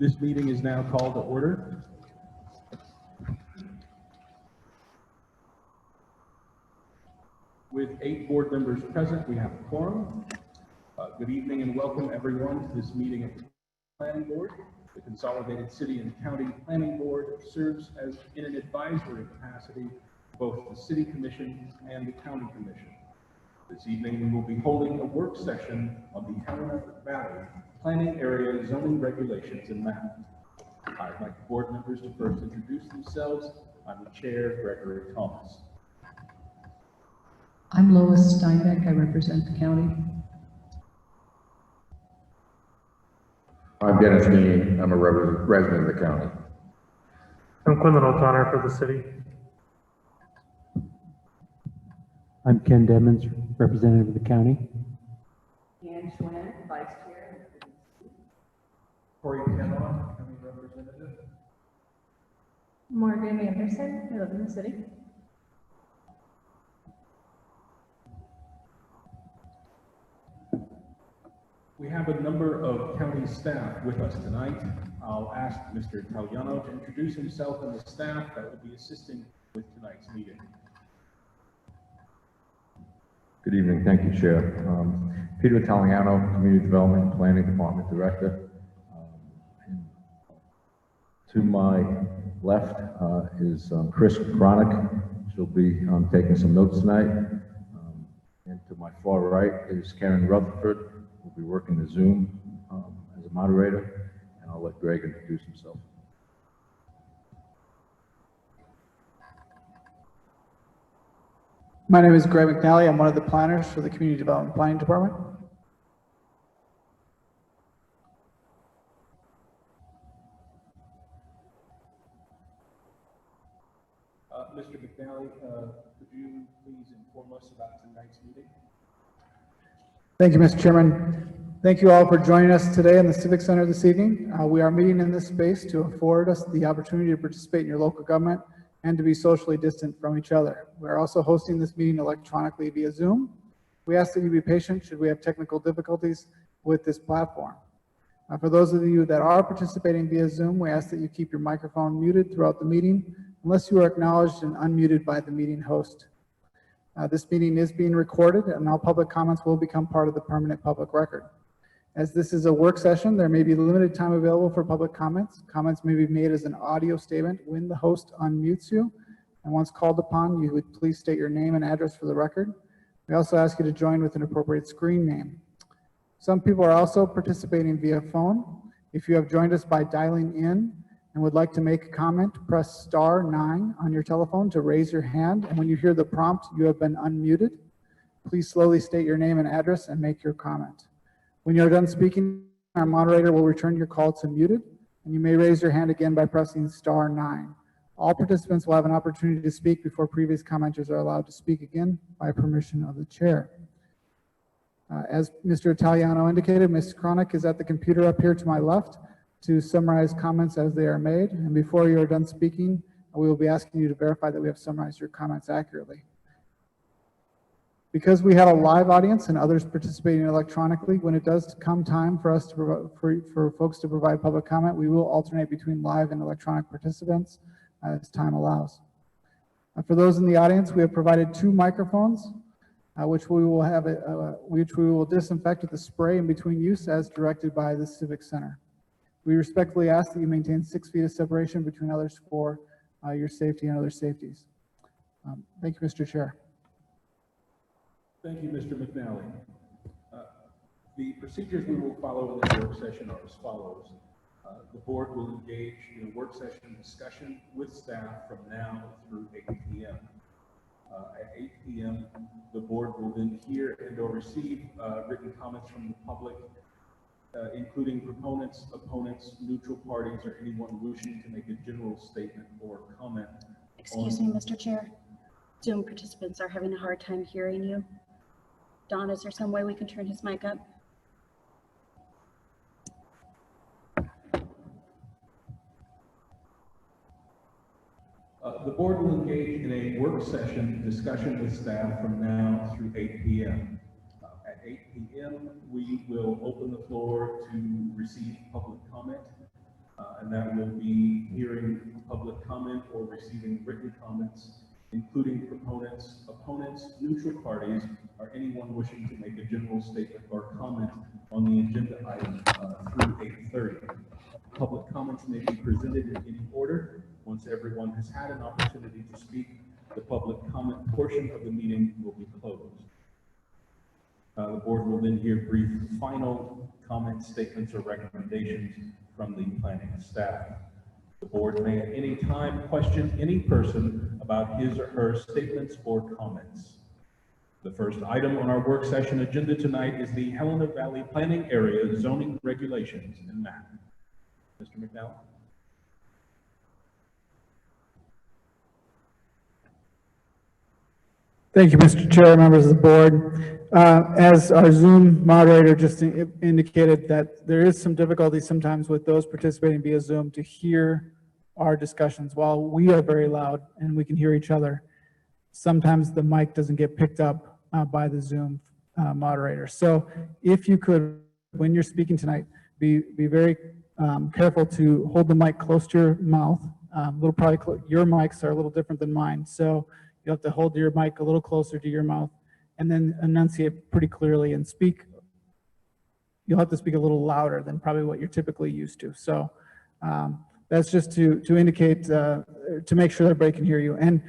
This meeting is now called to order. With 8 board members present, we have a quorum. Good evening and welcome everyone to this meeting of the Planning Board. The Consolidated City and County Planning Board serves as in an advisory capacity both the City Commission and the County Commission. This evening we will be holding a work session on the Helena Valley Planning Area Zoning Regulations and Map. I'd like the board members to first introduce themselves. I'm the chair, Gregory Thomas. I'm Lois Steinbeck. I represent the county. I'm Dennis Dean. I'm a resident of the county. I'm Quinlan O'Connor for the city. I'm Ken Demmons, representative of the county. Ann Schwinn, vice chair. Corey Kellogg, county representative. Morgan Anderson, I live in the city. We have a number of county staff with us tonight. I'll ask Mr. Italiano to introduce himself and the staff that will be assisting with tonight's meeting. Good evening. Thank you, Chair. Peter Italiano, Community Development and Planning Department Director. And to my left is Chris Cronick. She'll be taking some notes tonight. And to my far right is Karen Rutherford. We'll be working the Zoom as a moderator, and I'll let Greg introduce himself. My name is Greg McNally. I'm one of the planners for the Community Development Planning Department. Mr. McNally, could you please inform us about tonight's meeting? Thank you, Mr. Chairman. Thank you all for joining us today in the Civic Center this evening. We are meeting in this space to afford us the opportunity to participate in your local government and to be socially distant from each other. We are also hosting this meeting electronically via Zoom. We ask that you be patient should we have technical difficulties with this platform. For those of you that are participating via Zoom, we ask that you keep your microphone muted throughout the meeting unless you are acknowledged and unmuted by the meeting host. This meeting is being recorded and all public comments will become part of the permanent public record. As this is a work session, there may be limited time available for public comments. Comments may be made as an audio statement when the host unmutes you. And once called upon, you would please state your name and address for the record. We also ask you to join with an appropriate screen name. Some people are also participating via phone. If you have joined us by dialing in and would like to make a comment, press *9 on your telephone to raise your hand. And when you hear the prompt, you have been unmuted. Please slowly state your name and address and make your comment. When you are done speaking, our moderator will return your call to muted, and you may raise your hand again by pressing *9. All participants will have an opportunity to speak before previous commenters are allowed to speak again by permission of the chair. As Mr. Italiano indicated, Ms. Cronick is at the computer up here to my left to summarize comments as they are made. And before you are done speaking, we will be asking you to verify that we have summarized your comments accurately. Because we have a live audience and others participating electronically, when it does come time for us to for folks to provide public comment, we will alternate between live and electronic participants as time allows. For those in the audience, we have provided 2 microphones, which we will disinfect with a spray in between use as directed by the Civic Center. We respectfully ask that you maintain 6 feet of separation between others for your safety and other safeties. Thank you, Mr. Chair. Thank you, Mr. McNally. The procedures we will follow in this work session are as follows. The board will engage in a work session discussion with staff from now through 8 p.m. At 8 p.m., the board will then hear and or receive written comments from the public, including proponents, opponents, neutral parties, or anyone wishing to make a general statement or comment. Excuse me, Mr. Chair. Zoom participants are having a hard time hearing you. Don, is there some way we can turn his mic up? The board will engage in a work session discussion with staff from now through 8 p.m. At 8 p.m., we will open the floor to receive public comment. and that will be hearing public comment or receiving written comments, including proponents, opponents, neutral parties, or anyone wishing to make a general statement or comment on the agenda item through 8:30. Public comments may be presented in any order. Once everyone has had an opportunity to speak, the public comment portion of the meeting will be closed. The board will then hear brief final comments, statements, or recommendations from the planning staff. The board may at any time question any person about his or her statements or comments. The first item on our work session agenda tonight is the Helena Valley Planning Area Zoning Regulations and Map. Mr. McDowell? Thank you, Mr. Chair, members of the board. As our Zoom moderator just indicated, that there is some difficulty sometimes with those participating via Zoom to hear our discussions. While we are very loud and we can hear each other, sometimes the mic doesn't get picked up by the Zoom moderator. So if you could, when you're speaking tonight, be very careful to hold the mic close to your mouth. Your mics are a little different than mine, so you have to hold your mic a little closer to your mouth and then enunciate pretty clearly and speak. You'll have to speak a little louder than probably what you're typically used to. So that's just to indicate, to make sure everybody can hear you. And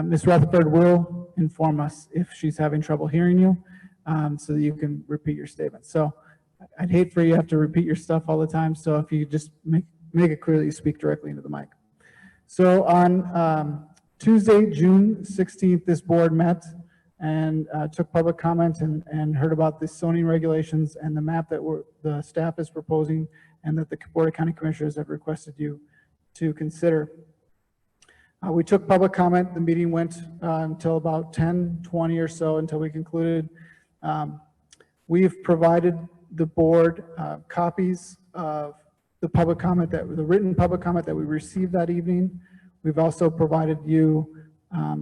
Ms. Rutherford will inform us if she's having trouble hearing you, so that you can repeat your statement. So I'd hate for you to have to repeat your stuff all the time. So if you just make it clear that you speak directly into the mic. So on Tuesday, June 16th, this board met and took public comment and heard about the zoning regulations and the map that the staff is proposing and that the Board of County Commissioners have requested you to consider. We took public comment. The meeting went until about 10:20 or so until we concluded. We've provided the board copies of the public comment, the written public comment that we received that evening. We've also provided you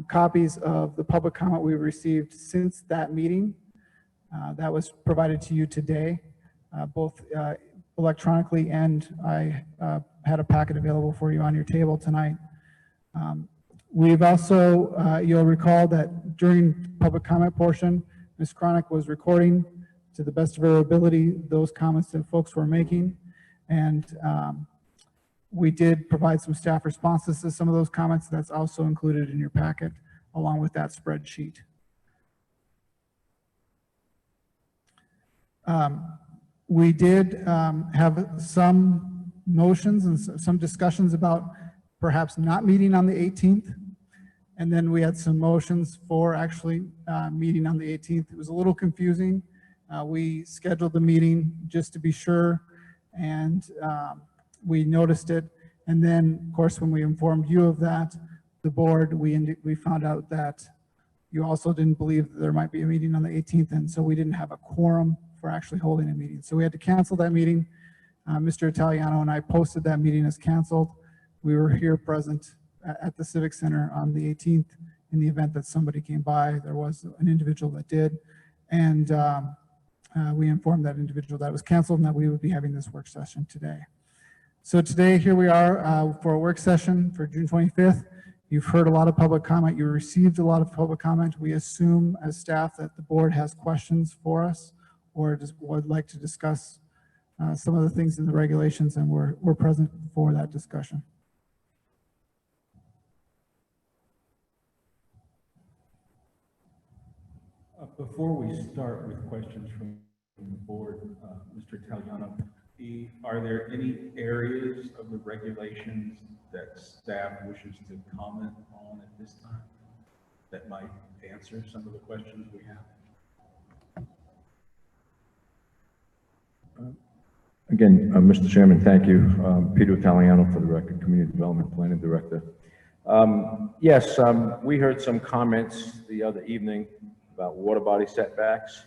copies of the public comment we received since that meeting. That was provided to you today, both electronically, and I had a packet available for you on your table tonight. We've also, you'll recall that during public comment portion, Ms. Cronick was recording to the best of her ability those comments that folks were making. And we did provide some staff responses to some of those comments. That's also included in your packet along with that spreadsheet. We did have some motions and some discussions about perhaps not meeting on the 18th. And then we had some motions for actually meeting on the 18th. It was a little confusing. We scheduled the meeting just to be sure, and we noticed it. And then, of course, when we informed you of that, the board, we found out that you also didn't believe that there might be a meeting on the 18th, and so we didn't have a quorum for actually holding a meeting. So we had to cancel that meeting. Mr. Italiano and I posted that meeting as canceled. We were here present at the Civic Center on the 18th in the event that somebody came by. There was an individual that did, and we informed that individual that it was canceled and that we would be having this work session today. So today, here we are for a work session for June 25th. You've heard a lot of public comment. You received a lot of public comment. We assume as staff that the board has questions for us or just would like to discuss some of the things in the regulations, and we're present for that discussion. Before we start with questions from the board, Mr. Italiano, are there any areas of the regulations that staff wishes to comment on at this time that might answer some of the questions we have? Again, Mr. Chairman, thank you. Peter Italiano, for the record, Community Development Planning Director. Yes, we heard some comments the other evening about water body setbacks.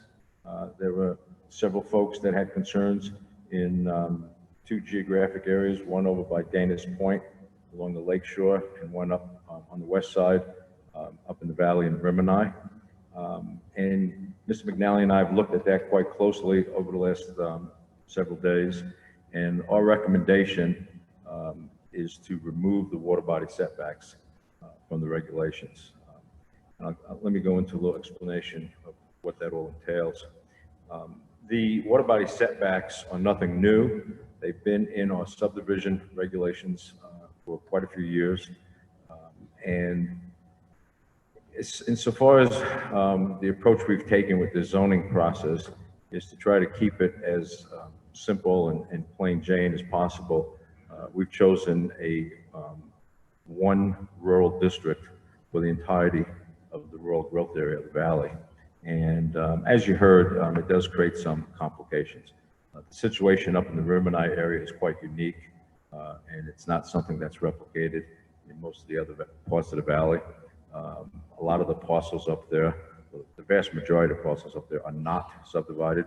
There were several folks that had concerns in two geographic areas, one over by Dana's Point along the lake shore and one up on the west side, up in the valley in Rimini. And Mr. McNally and I have looked at that quite closely over the last several days, and our recommendation is to remove the water body setbacks from the regulations. Let me go into a little explanation of what that all entails. The water body setbacks are nothing new. They've been in our subdivision regulations for quite a few years. And insofar as the approach we've taken with the zoning process is to try to keep it as simple and plain Jane as possible. We've chosen a one rural district for the entirety of the rural growth area of the valley. And as you heard, it does create some complications. The situation up in the Rivermont area is quite unique, and it's not something that's replicated in most of the other parts of the valley. A lot of the parcels up there, the vast majority of the parcels up there are not subdivided.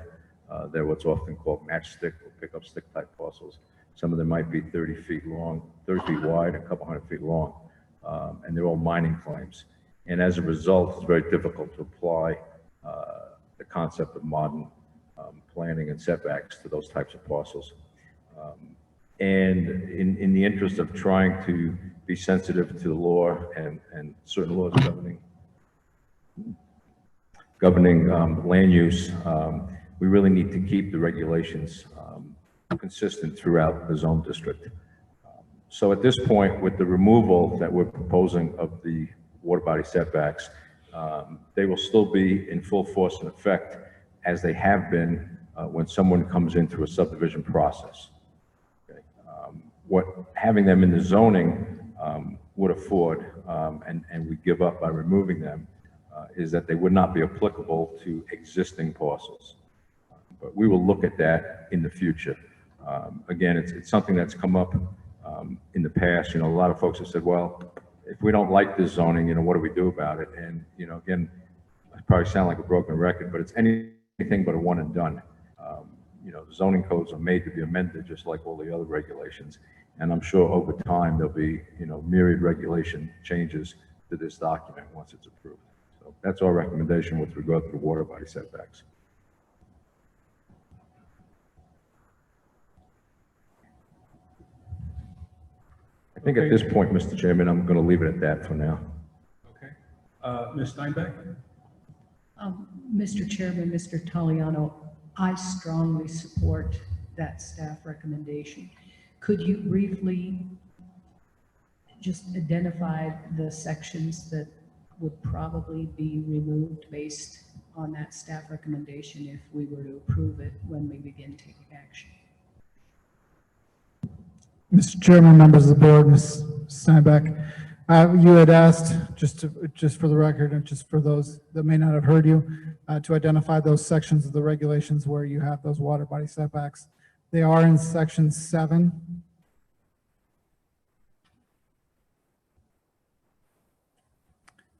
They're what's often called matchstick or pickup stick type parcels. Some of them might be 30 feet long, 30 feet wide, a couple hundred feet long, and they're all mining claims. And as a result, it's very difficult to apply the concept of modern planning and setbacks to those types of parcels. And in the interest of trying to be sensitive to the law and certain laws governing land use, we really need to keep the regulations consistent throughout the zone district. So at this point, with the removal that we're proposing of the water body setbacks, they will still be in full force and effect as they have been when someone comes in through a subdivision process. Okay. What having them in the zoning would afford, and we give up by removing them, is that they would not be applicable to existing parcels. But we will look at that in the future. Again, it's something that's come up in the past. You know, a lot of folks have said, well, if we don't like this zoning, you know, what do we do about it? And, you know, again, I probably sound like a broken record, but it's anything but a one and done. You know, the zoning codes are made to be amended just like all the other regulations. And I'm sure over time there'll be, you know, myriad regulation changes to this document once it's approved. So that's our recommendation with regard to the water body setbacks. I think at this point, Mr. Chairman, I'm going to leave it at that for now. Okay. Ms. Steinbeck? Mr. Chairman, Mr. Taliano, I strongly support that staff recommendation. Could you briefly just identify the sections that would probably be removed based on that staff recommendation if we were to approve it when we begin taking action? Mr. Chairman, members of the board, Ms. Steinbeck, you had asked, just for the record, and just for those that may not have heard you, to identify those sections of the regulations where you have those water body setbacks. They are in section 7.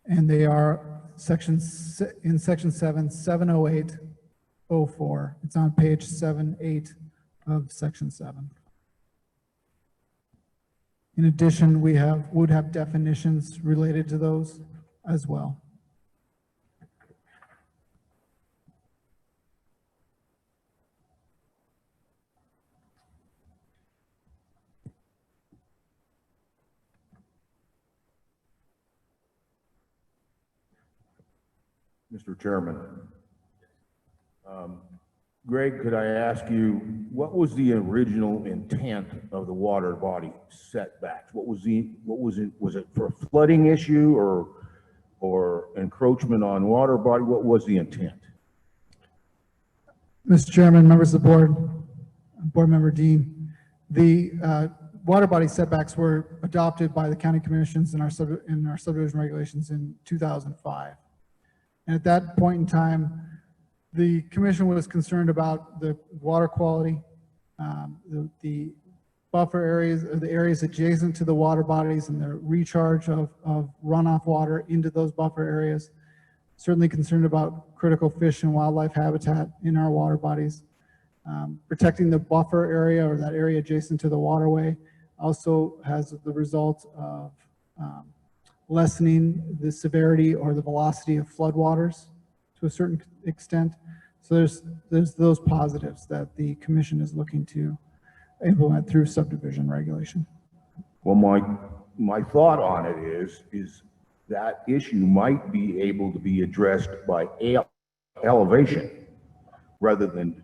And they are in section 7, 70804. It's on page 7-8 of section 7. In addition, we would have definitions related to those as well. Mr. Chairman, Greg, could I ask you, what was the original intent of the water body setbacks? Was it for a flooding issue or encroachment on water body? What was the intent? Mr. Chairman, members of the board member Dean, the water body setbacks were adopted by the county commissions in our subdivision regulations in 2005. And at that point in time, the commission was concerned about the water quality, the buffer areas, or the areas adjacent to the water bodies and the recharge of runoff water into those buffer areas. Certainly concerned about critical fish and wildlife habitat in our water bodies. Protecting the buffer area or that area adjacent to the waterway also has the result of lessening the severity or the velocity of floodwaters to a certain extent. So there's those positives that the commission is looking to implement through subdivision regulation. Well, my thought on it is that issue might be able to be addressed by elevation rather than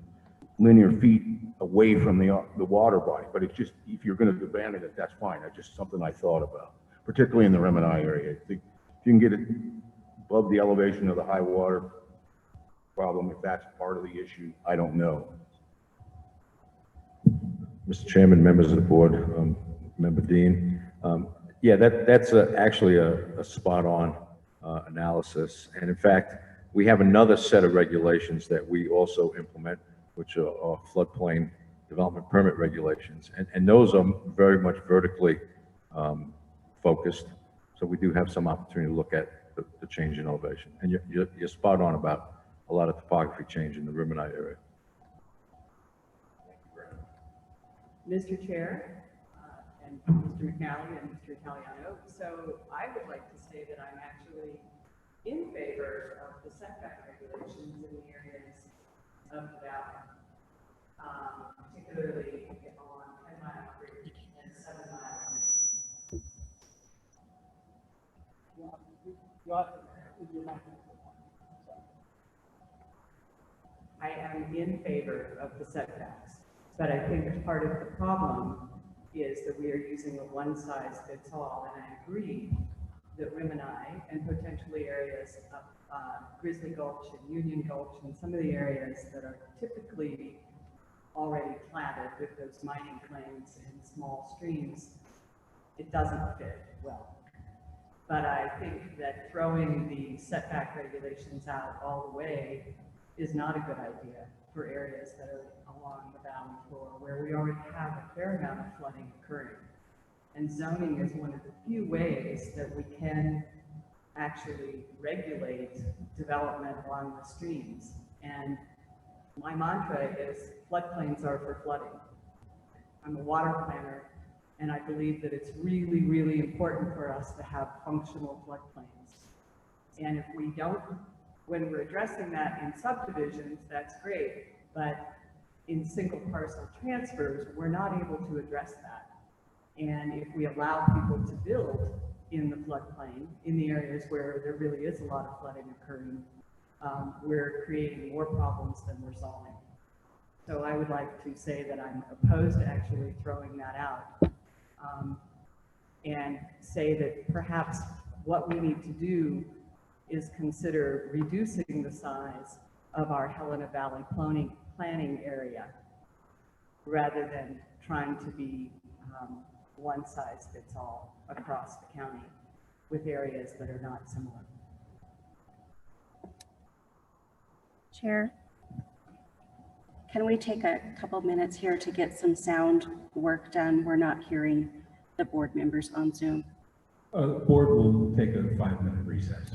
linear feet away from the water body. But it's just, if you're going to abandon it, that's fine. That's just something I thought about, particularly in the Remini area. I think if you can get it above the elevation of the high water problem, if that's part of the issue, I don't know. Mr. Chairman, members of the board, Member Dean. Yeah, that's actually a spot-on analysis. And in fact, we have another set of regulations that we also implement, which are floodplain development permit regulations. And those are very much vertically focused. So we do have some opportunity to look at the change in elevation. And you're spot on about a lot of topography change in the Rimonite area. Mr. Chair, and Mr. McNally and Mr. Italiano. So I would like to say that I'm actually in favor of the setback regulations in the areas of the valley, particularly on 10 Mile Creek and 7 Mile. I am in favor of the setbacks, but I think part of the problem is that we are using a one-size-fits-all, and I agree that Rimini and potentially areas of Grizzly Gulch and Union Gulch and some of the areas that are typically already platted with those mining claims and small streams, it doesn't fit well. But I think that throwing the setback regulations out all the way is not a good idea for areas that are along the valley floor where we already have a fair amount of flooding occurring. And zoning is one of the few ways that we can actually regulate development along the streams. And my mantra is floodplains are for flooding. I'm a water planner, and I believe that it's really, really important for us to have functional floodplains. And if we don't, when we're addressing that in subdivisions, that's great, but in single parcel transfers, we're not able to address that. And if we allow people to build in the floodplain, in the areas where there really is a lot of flooding occurring, we're creating more problems than we're solving. So I would like to say that I'm opposed to actually throwing that out, and say that perhaps what we need to do is consider reducing the size of our Helena Valley planning area rather than trying to be one size fits all across the county with areas that are not similar. Chair, can we take a couple minutes here to get some sound work done? We're not hearing the board members on Zoom. The board will take a 5-minute recess.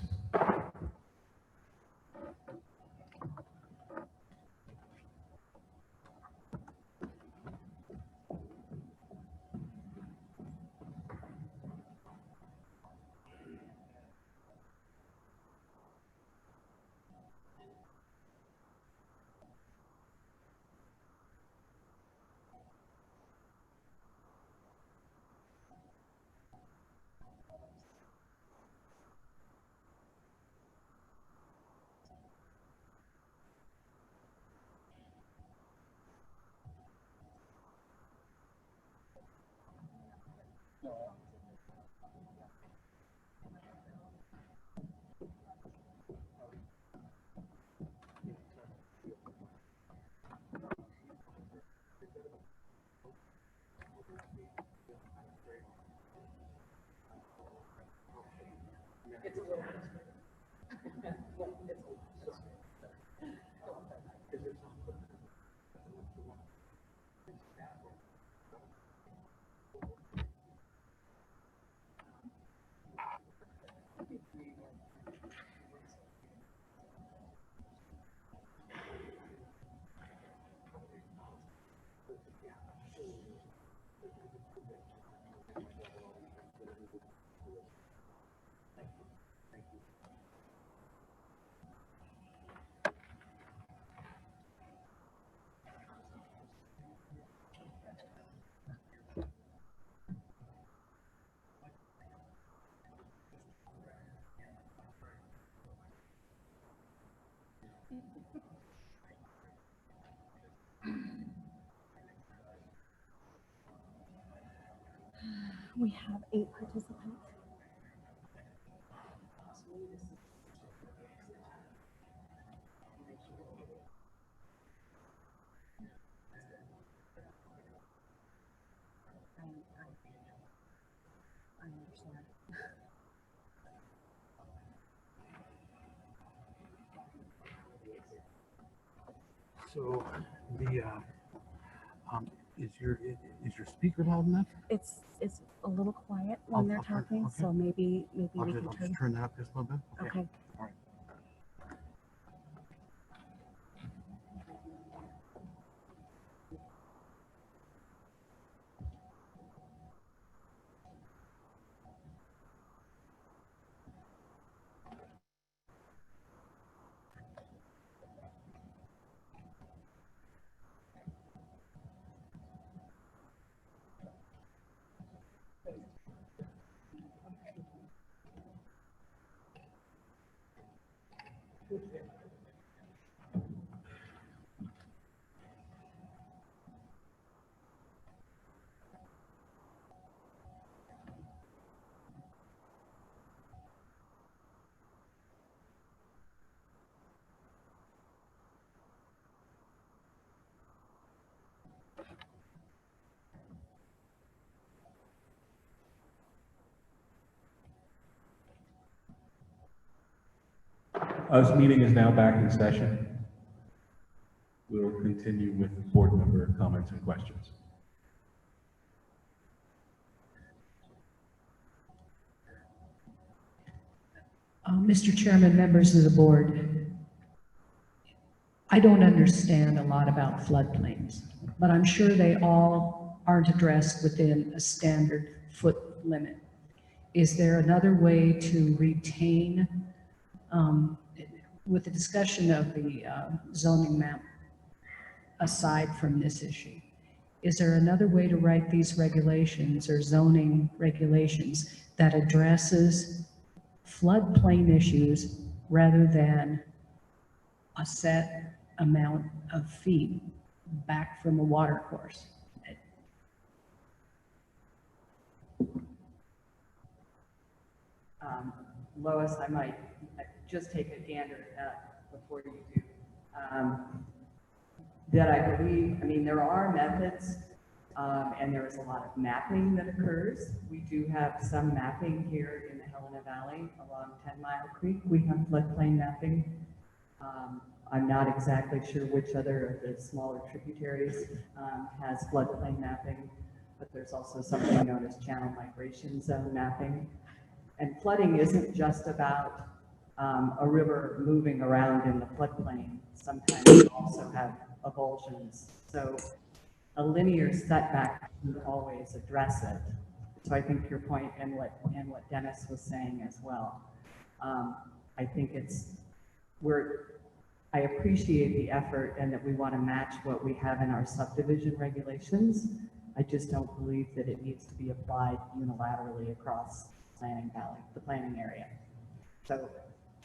We have 8 participants. I understand. So the, is your speaker loud enough? It's a little quiet when they're I'll turn- talking, okay. so maybe I'll we just, can I'll turn. just turn that up just a little bit. Okay. All right. This meeting is now back in session. We'll continue with board member comments and questions. Mr. Chairman, members of the board, I don't understand a lot about floodplains, but I'm sure they all aren't addressed within a standard foot limit. Is there another way to retain, with the discussion of the zoning map aside from this issue, is there another way to write these regulations or zoning regulations that addresses floodplain issues rather than a set amount of feet back from a water course? Lois, I might just take a gander at that before you do. That I believe, I mean, there are methods, and there is a lot of mapping that occurs. We do have some mapping here in the Helena Valley along 10 Mile Creek. We have floodplain mapping. I'm not exactly sure which other of the smaller tributaries has floodplain mapping, but there's also something known as channel migration zone mapping. And flooding isn't just about a river moving around in the floodplain. Sometimes you also have avulsions. So a linear setback doesn't always address it. So I think your point and what Dennis was saying as well. I think I appreciate the effort and that we want to match what we have in our subdivision regulations. I just don't believe that it needs to be applied unilaterally across the planning area. So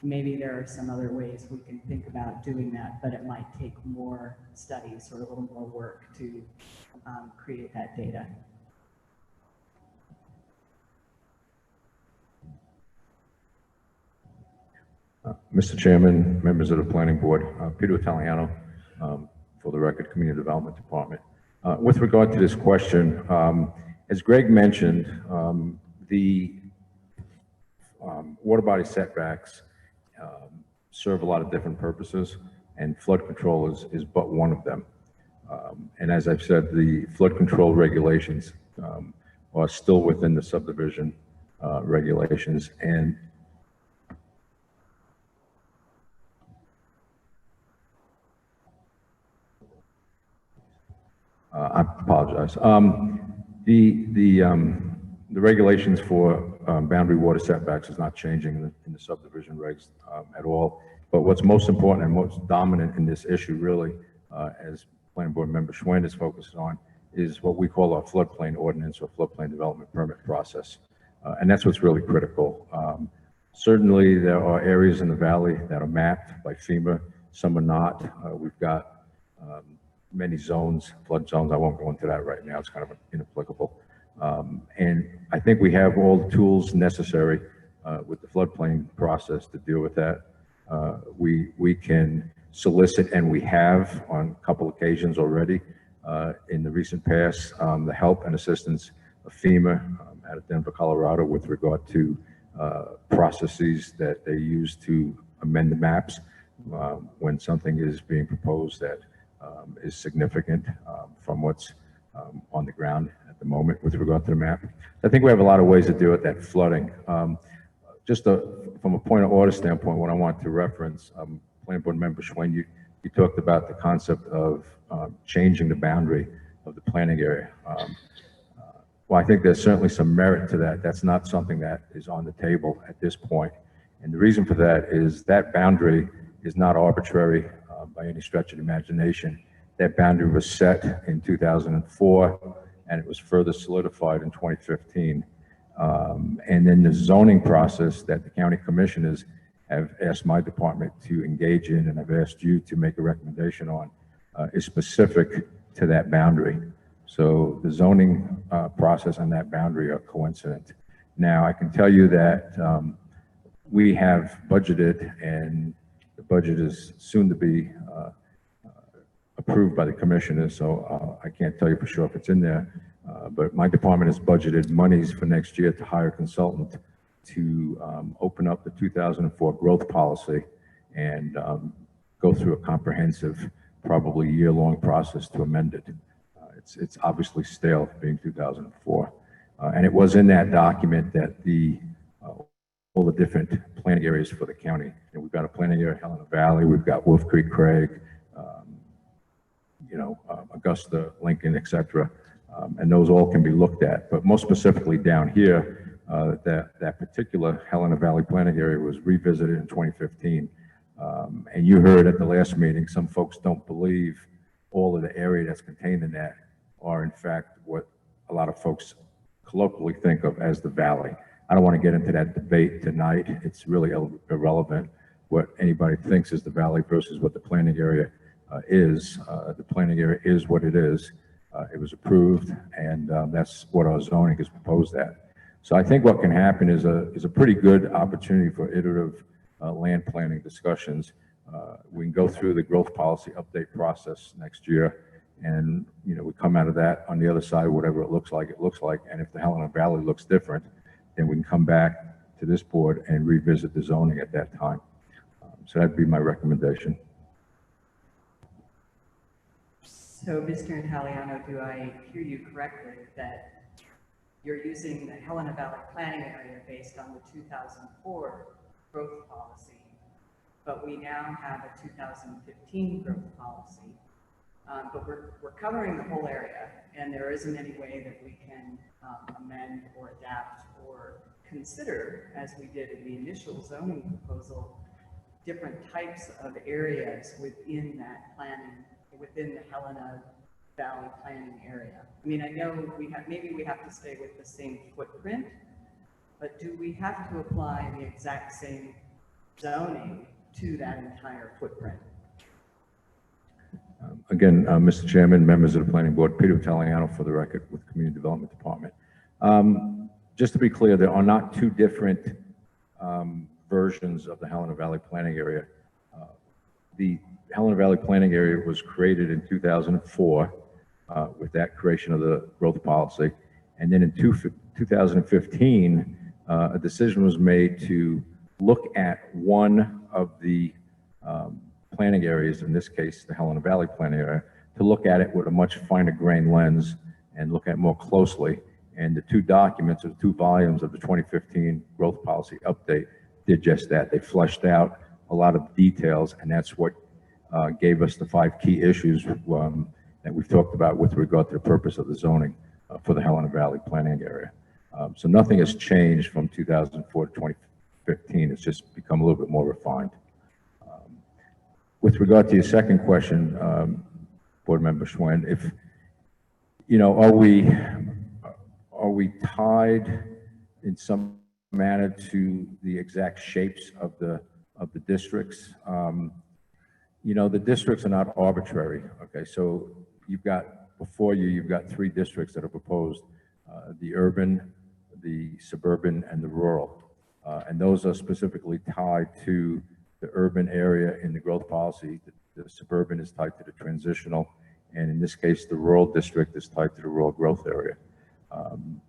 maybe there are some other ways we can think about doing that, but it might take more studies or a little more work to create that data. Mr. Chairman, members of the planning board, Peter Italiano, for the record, Community Development Department. With regard to this question, as Greg mentioned, the water body setbacks serve a lot of different purposes, and flood control is but one of them. And as I've said, the flood control regulations are still within the subdivision regulations, and I apologize. The regulations for boundary water setbacks is not changing in the subdivision regs at all. But what's most important and most dominant in this issue, really, as Planning Board Member Schwinn is focused on, is what we call our floodplain ordinance or floodplain development permit process. And that's what's really critical. Certainly, there are areas in the valley that are mapped by FEMA. Some are not. We've got many zones, flood zones. I won't go into that right now. It's kind of inapplicable. And I think we have all the tools necessary with the floodplain process to deal with that. We can solicit, and we have on a couple occasions already in the recent past, the help and assistance of FEMA out of Denver, Colorado, with regard to processes that they use to amend the maps when something is being proposed that is significant from what's on the ground at the moment with regard to the map. I think we have a lot of ways to deal with that flooding. From a point of order standpoint, what I want to reference, Planning Board Member Schwen, you talked about the concept of changing the boundary of the planning area. Well, I think there's certainly some merit to that. That's not something that is on the table at this point. And the reason for that is that boundary is not arbitrary by any stretch of the imagination. That boundary was set in 2004, and it was further solidified in 2015. And then the zoning process that the county commissioners have asked my department to engage in, and I've asked you to make a recommendation on, is specific to that boundary. So the zoning process and that boundary are coincident. Now, I can tell you that we have budgeted, and the budget is soon to be approved by the commissioners, so I can't tell you for sure if it's in there, but my department has budgeted monies for next year to hire a consultant to open up the 2004 growth policy and go through a comprehensive, probably year-long process to amend it. It's obviously stale, being 2004. And it was in that document that all the different planning areas for the county. And we've got a planning area, Helena Valley, we've got Wolf Creek, Craig, Augusta, Lincoln, et cetera. And those all can be looked at. But most specifically down here, that particular Helena Valley planning area was revisited in 2015. And you heard at the last meeting, some folks don't believe all of the area that's contained in that are in fact what a lot of folks colloquially think of as the valley. I don't want to get into that debate tonight. It's really irrelevant what anybody thinks is the valley versus what the planning area is. The planning area is what it is. It was approved, and that's what our zoning is proposed at. So I think what can happen is a pretty good opportunity for iterative land planning discussions. We can go through the growth policy update process next year, and we come out of that on the other side, whatever it looks like. And if the Helena Valley looks different, then we can come back to this board and revisit the zoning at that time. So that'd be my recommendation. So, Mr. Italiano, do I hear you correctly that you're using the Helena Valley planning area based on the 2004 growth policy, but we now have a 2015 growth policy, but we're covering the whole area, and there isn't any way that we can amend or adapt or consider, as we did in the initial zoning proposal, different types of areas within that planning, within the Helena Valley planning area. I mean, I know maybe we have to stay with the same footprint, but do we have to apply the exact same zoning to that entire footprint? Again, Mr. Chairman, members of the Planning Board, Peter Italiano for the record with Community Development Department. Just to be clear, there are not two different versions of the Helena Valley planning area. The Helena Valley planning area was created in 2004 with that creation of the growth policy. And then in 2015, a decision was made to look at one of the planning areas, in this case, the Helena Valley planning area, to look at it with a much finer grain lens and look at more closely. And the two documents, or the two volumes of the 2015 growth policy update did just that. They fleshed out a lot of details, and that's what gave us the 5 key issues that we've talked about with regard to the purpose of the zoning for the Helena Valley planning area. So nothing has changed from 2004 to 2015. It's just become a little bit more refined. With regard to your second question, Board Member Schwen, if, are we tied in some manner to the exact shapes of the districts? The districts are not arbitrary. Okay, so you've got 3 districts that are proposed: the urban, the suburban and the rural. And those are specifically tied to the urban area in the growth policy. The suburban is tied to the transitional, and in this case, the rural district is tied to the rural growth area.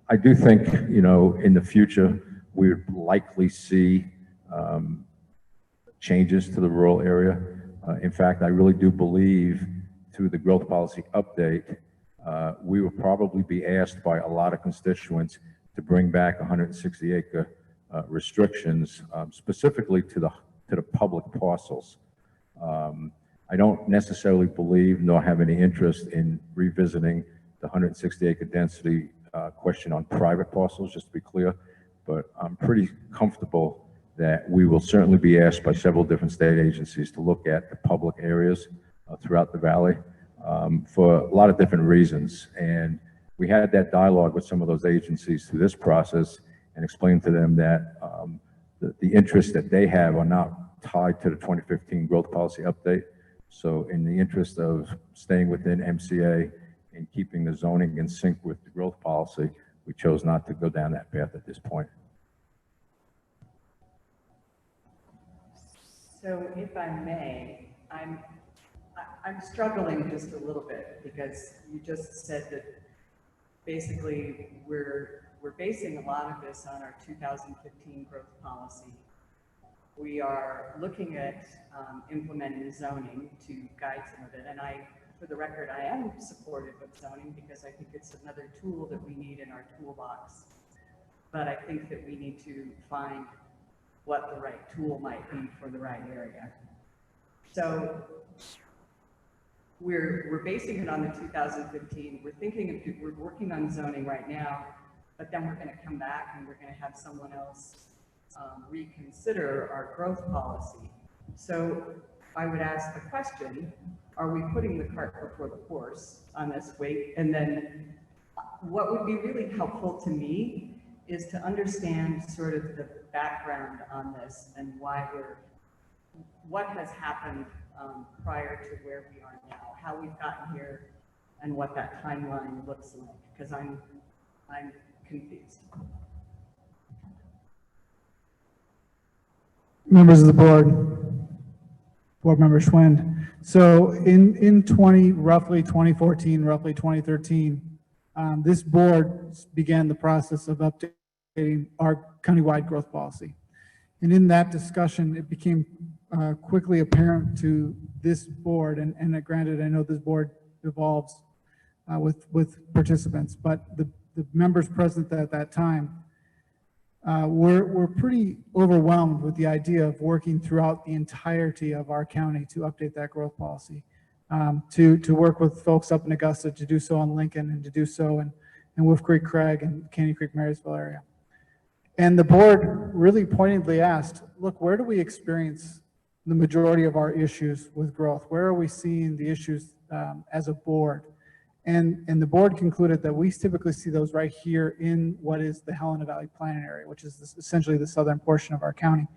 I do think, you know, in the future, we would likely see changes to the rural area. In fact, I really do believe through the growth policy update, we will probably be asked by a lot of constituents to bring back 160-acre restrictions, specifically to the public parcels. I don't necessarily believe nor have any interest in revisiting the 160-acre density question on private parcels, just to be clear, but I'm pretty comfortable that we will certainly be asked by several different state agencies to look at the public areas throughout the valley for a lot of different reasons. And we had that dialogue with some of those agencies through this process and explained to them that the interests that they have are not tied to the 2015 growth policy update. So in the interest of staying within MCA and keeping the zoning in sync with the growth policy, we chose not to go down that path at this point. So if I may, I'm struggling just a little bit because you just said that basically we're basing a lot of this on our 2015 growth policy. We are looking at implementing zoning to guide some of it, and for the record, I am supportive of zoning because I think it's another tool that we need in our toolbox. But I think that we need to find what the right tool might be for the right area. So we're basing it on the 2015. We're working on zoning right now, but then we're going to come back and we're going to have someone else reconsider our growth policy. So I would ask the question, are we putting the cart before the horse on this weight? And then what would be really helpful to me is to understand sort of the background on this and what has happened prior to where we are now, how we've gotten here, and what that timeline looks like, because I'm confused. Members of the board member Schwind. So in roughly 2014, roughly 2013, this board began the process of updating our countywide growth policy. And in that discussion, it became quickly apparent to this board, and granted, I know this board evolves with participants, but the members present at that time were pretty overwhelmed with the idea of working throughout the entirety of our county to update that growth policy, to work with folks up in Augusta to do so on Lincoln and to do so in Wolf Creek, Craig, and Caney Creek, Marysville area. And the board really pointedly asked, look, where do we experience the majority of our issues with growth? Where are we seeing the issues as a board? And the board concluded that we typically see those right here in what is the Helena Valley Planning Area, which is essentially the southern portion of our county.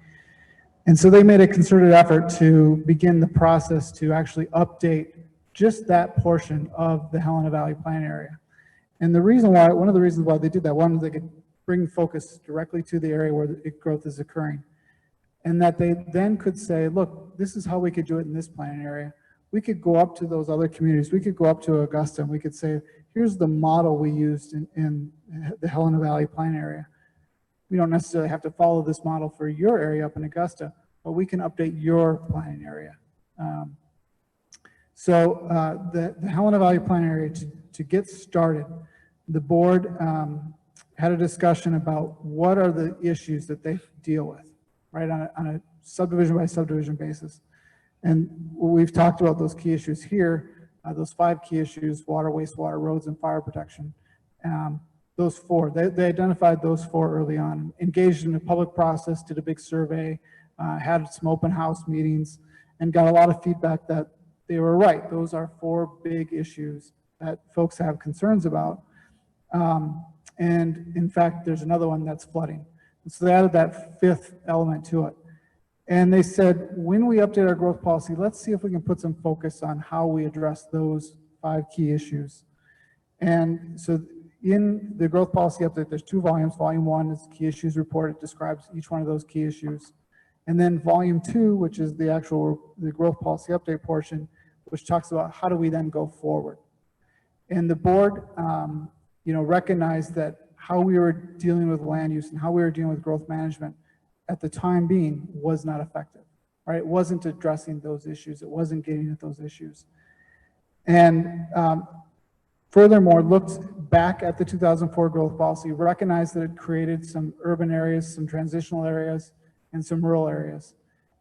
And so they made a concerted effort to begin the process to actually update just that portion of the Helena Valley Planning Area. And one of the reasons why they did that, one, they could bring focus directly to the area where the growth is occurring. And that they then could say, look, this is how we could do it in this planning area. We could go up to those other communities. We could go up to Augusta and we could say, here's the model we used in the Helena Valley Plan Area. We don't necessarily have to follow this model for your area up in Augusta, but we can update your planning area. The Helena Valley Plan Area, to get started, the board had a discussion about what are the issues that they deal with, right, on a subdivision by subdivision basis. And we've talked about those key issues here, those 5 key issues: water, wastewater, roads, and fire protection. Those 4, they identified those 4 early on, engaged in a public process, did a big survey, had some open house meetings, and got a lot of feedback that they were right. Those are 4 big issues that folks have concerns about. And in fact, there's another one that's flooding. And so they added that 5th element to it. And they said, when we update our growth policy, let's see if we can put some focus on how we address those 5 key issues. And so In the growth policy update, there's 2 volumes. Volume 1 is key issues report. It describes each one of those key issues. And then volume 2, which is the growth policy update portion, which talks about how do we then go forward. And the board, recognized that how we were dealing with land use and how we were dealing with growth management at the time being was not effective, right? It wasn't addressing those issues. It wasn't getting at those issues. And furthermore, looked back at the 2004 growth policy, recognized that it created some urban areas, some transitional areas, and some rural areas,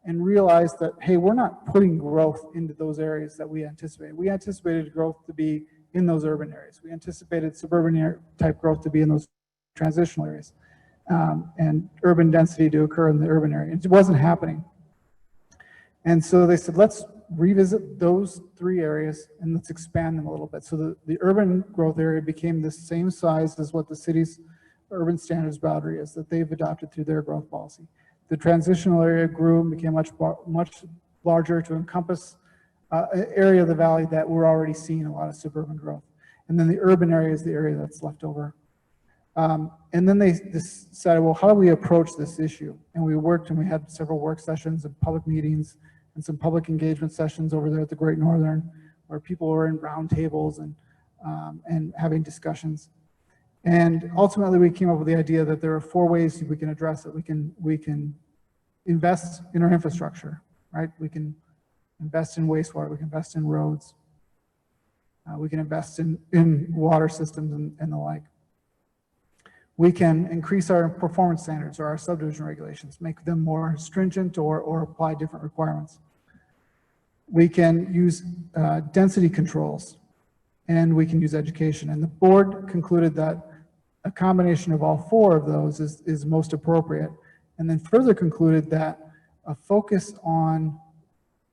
and realized that, hey, we're not putting growth into those areas that we anticipated. We anticipated growth to be in those urban areas. We anticipated suburban type growth to be in those transitional areas, and urban density to occur in the urban area. It wasn't happening. And so they said, let's revisit those 3 areas and let's expand them a little bit. So the urban growth area became the same size as what the city's urban standards boundary is that they've adopted through their growth policy. The transitional area grew and became much larger to encompass an area of the valley that we're already seeing a lot of suburban growth. And then the urban area is the area that's left over. And then they decided, well, how do we approach this issue? And we worked and we had several work sessions and public meetings and some public engagement sessions over there at the Great Northern, where people were in round tables and having discussions. And ultimately we came up with the idea that there are 4 ways we can address it. We can invest in our infrastructure, right? We can invest in wastewater, we can invest in roads, we can invest in water systems and the like. We can increase our performance standards or our subdivision regulations, make them more stringent or apply different requirements. We can use density controls, and we can use education. And the board concluded that a combination of all 4 of those is most appropriate, and then further concluded that a focus on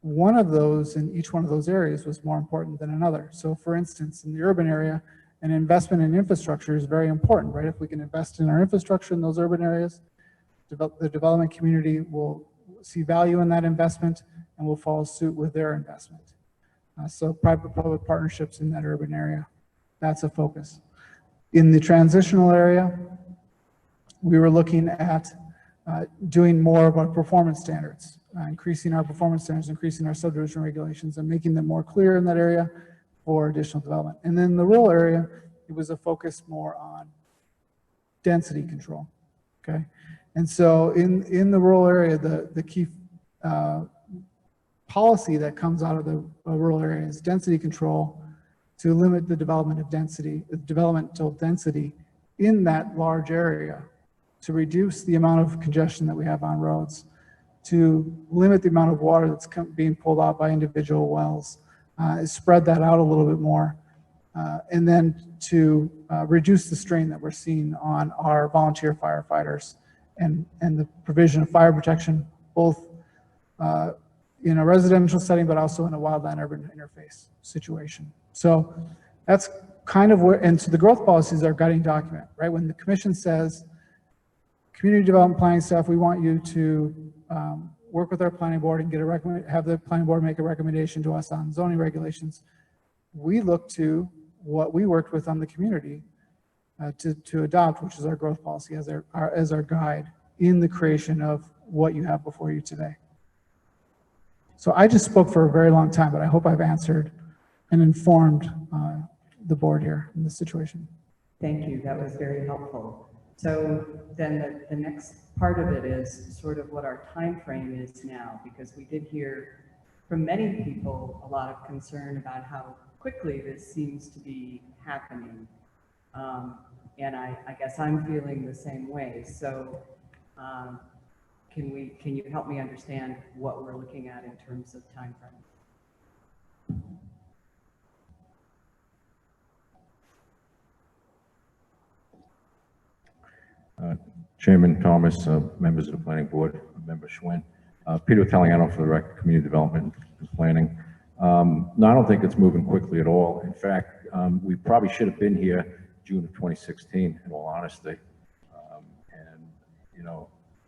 one of those in each one of those areas was more important than another. So for instance, in the urban area, an investment in infrastructure is very important, right? If we can invest in our infrastructure in those urban areas, the development community will see value in that investment and will follow suit with their investment. So private-public partnerships in that urban area, that's a focus. In the transitional area, we were looking at doing more of our performance standards, increasing our performance standards, increasing our subdivision regulations, and making them more clear in that area for additional development. And then in the rural area, it was a focus more on density control, okay? And so in the rural area, the key policy that comes out of the rural area is density control to limit the development of developmental density in that large area, to reduce the amount of congestion that we have on roads, to limit the amount of water that's being pulled out by individual wells, spread that out a little bit more, and then to reduce the strain that we're seeing on our volunteer firefighters and the provision of fire protection, both in a residential setting, but also in a wildland urban interface situation. So that's kind of where, and so the growth policies are our guiding document, right? When the commission says, community development planning staff, we want you to work with our planning board and have the planning board make a recommendation to us on zoning regulations. We look to what we worked with on the community to adopt, which is our growth policy as our guide in the creation of what you have before you today. So I just spoke for a very long time, but I hope I've answered and informed the board here in this situation. Thank you, that was very helpful. So then the next part of it is sort of what our time frame is now, because we did hear from many people a lot of concern about how quickly this seems to be happening. And I guess I'm feeling the same way. So can you help me understand what we're looking at in terms of time frame? Chairman Thomas, members of the planning board, member Schwinn, Peter Italiano for the record, community development and planning. No, I don't think it's moving quickly at all. In fact, we probably should have been here June of 2016, in all honesty.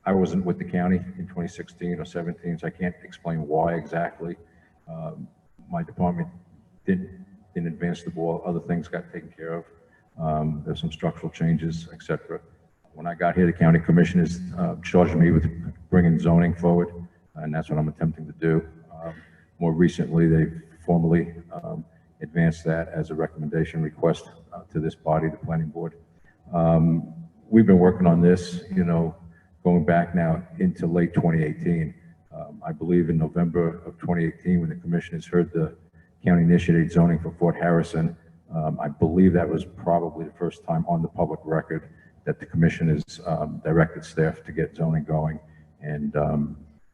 I wasn't with the county in 2016 or 17, so I can't explain why exactly. My department didn't advance the ball. Other things got taken care of. There's some structural changes, et cetera. When I got here, the county commissioners charged me with bringing zoning forward, and that's what I'm attempting to do. More recently, they formally advanced that as a recommendation request to this body, the planning board. We've been working on this, you know, going back now into late 2018. I believe in November of 2018, when the commissioners heard the county initiated zoning for Fort Harrison, I believe that was probably the first time on the public record that the commissioners directed staff to get zoning going. And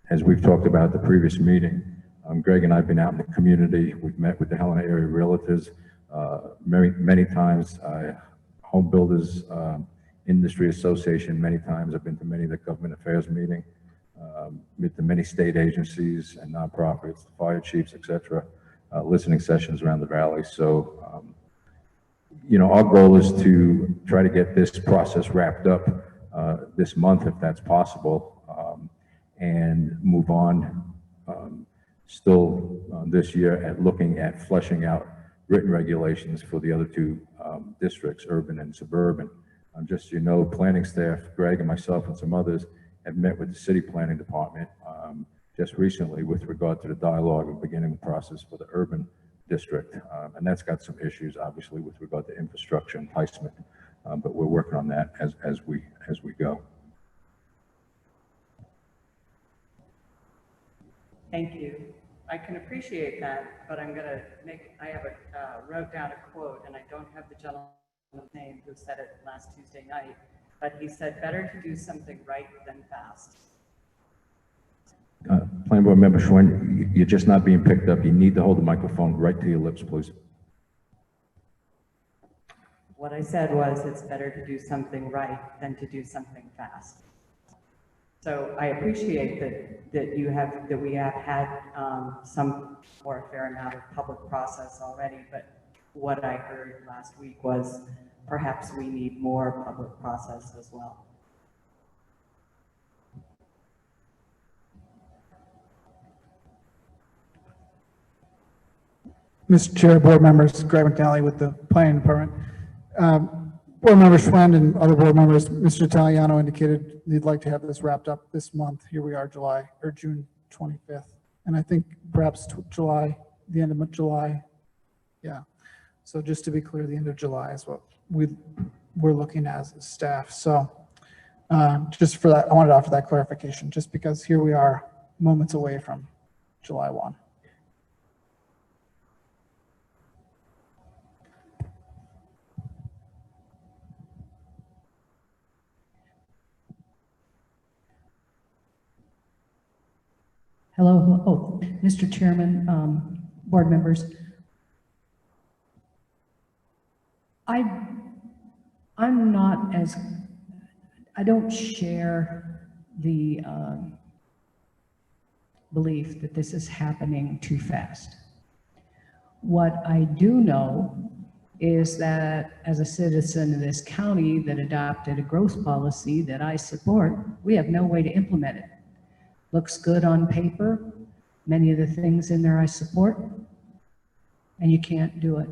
as we've talked about at the previous meeting, Greg and I have been out in the community. We've met with the Helena area realtors many times, home builders industry association many times. I've been to many of the government affairs meeting, with the many state agencies and nonprofits, fire chiefs, et cetera, listening sessions around the valley. So, you know, our goal is to try to get this process wrapped up this month, if that's possible, and move on still this year at looking at fleshing out written regulations for the other two districts, urban and suburban. Just so you know, planning staff, Greg and myself and some others, have met with the city planning department just recently with regard to the dialogue of beginning the process for the urban district. And that's got some issues, obviously, with regard to infrastructure enticement, but we're working on that as we go. Thank you. I can appreciate that, but I'm gonna I have wrote down a quote, and I don't have the gentleman's name who said it last Tuesday night, but he said, better to do something right than fast. Planning board member Schwen, you're just not being picked up. You need to hold the microphone right to your lips, please. What I said was, it's better to do something right than to do something fast. So I appreciate that we have had some or a fair amount of public process already, but what I heard last week was perhaps we need more public process as well. Mr. Chair, board members, Greg McNally with the planning department. Board member Schwend and other board members, Mr. Italiano indicated he'd like to have this wrapped up this month. Here we are, June 25th. And I think perhaps the end of July. Yeah. So just to be clear, the end of July is what we're looking at as staff. So just for that, I wanted to offer that clarification, just because here we are moments away from July 1. Hello. Oh, Mr. Chairman, board members. I don't share the belief that this is happening too fast. What I do know is that as a citizen of this county that adopted a growth policy that I support, we have no way to implement it. Looks good on paper, many of the things in there I support, and you can't do it.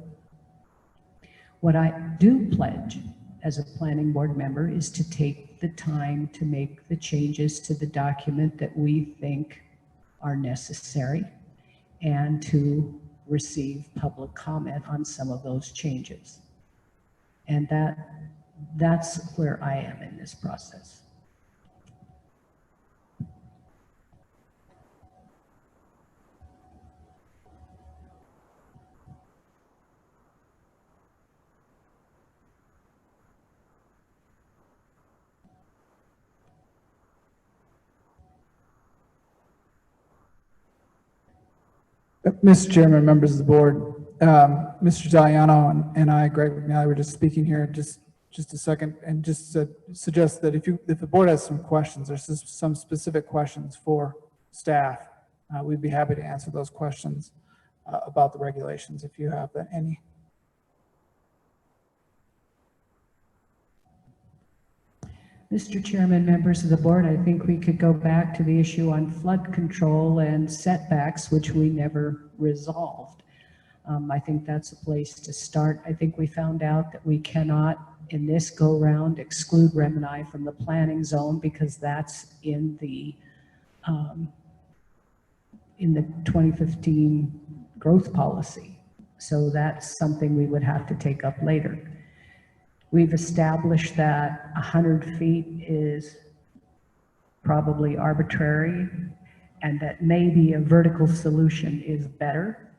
What I do pledge as a planning board member is to take the time to make the changes to the document that we think are necessary and to receive public comment on some of those changes. And that's where I am in this process. Mr. Chairman, members of the board, Mr. Italiano and I, Greg McNally, were just speaking here just a second, and just suggest that if the board has some questions, there's some specific questions for staff, we'd be happy to answer those questions about the regulations if you have any. Mr. Chairman, members of the board, I think we could go back to the issue on flood control and setbacks, which we never resolved. I think that's a place to start. I think we found out that we cannot, in this go-round, exclude Remini from the planning zone because that's in the 2015 growth policy. So that's something we would have to take up later. We've established that 100 feet is probably arbitrary and that maybe a vertical solution is better.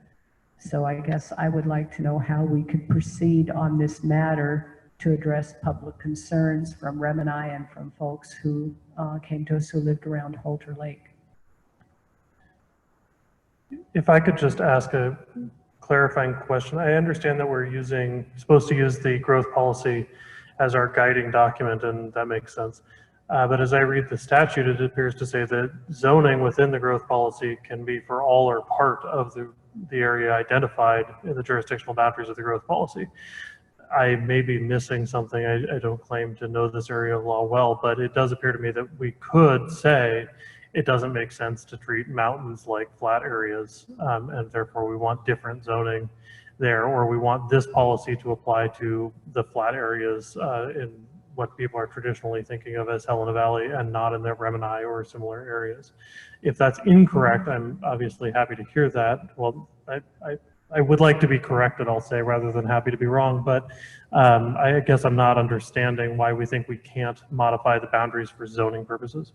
So I guess I would like to know how we could proceed on this matter to address public concerns from Remini and from folks who came to us who lived around Holter Lake. If I could just ask a clarifying question. I understand that we're supposed to use the growth policy as our guiding document, and that makes sense. But as I read the statute, it appears to say that zoning within the growth policy can be for all or part of the area identified in the jurisdictional boundaries of the growth policy. I may be missing something. I don't claim to know this area of law well, but it does appear to me that we could say it doesn't make sense to treat mountains like flat areas, and therefore we want different zoning there, or we want this policy to apply to the flat areas in what people are traditionally thinking of as Helena Valley and not in the Remini or similar areas. If that's incorrect, I'm obviously happy to hear that. Well, I would like to be corrected, I'll say, rather than happy to be wrong, but I guess I'm not understanding why we think we can't modify the boundaries for zoning purposes.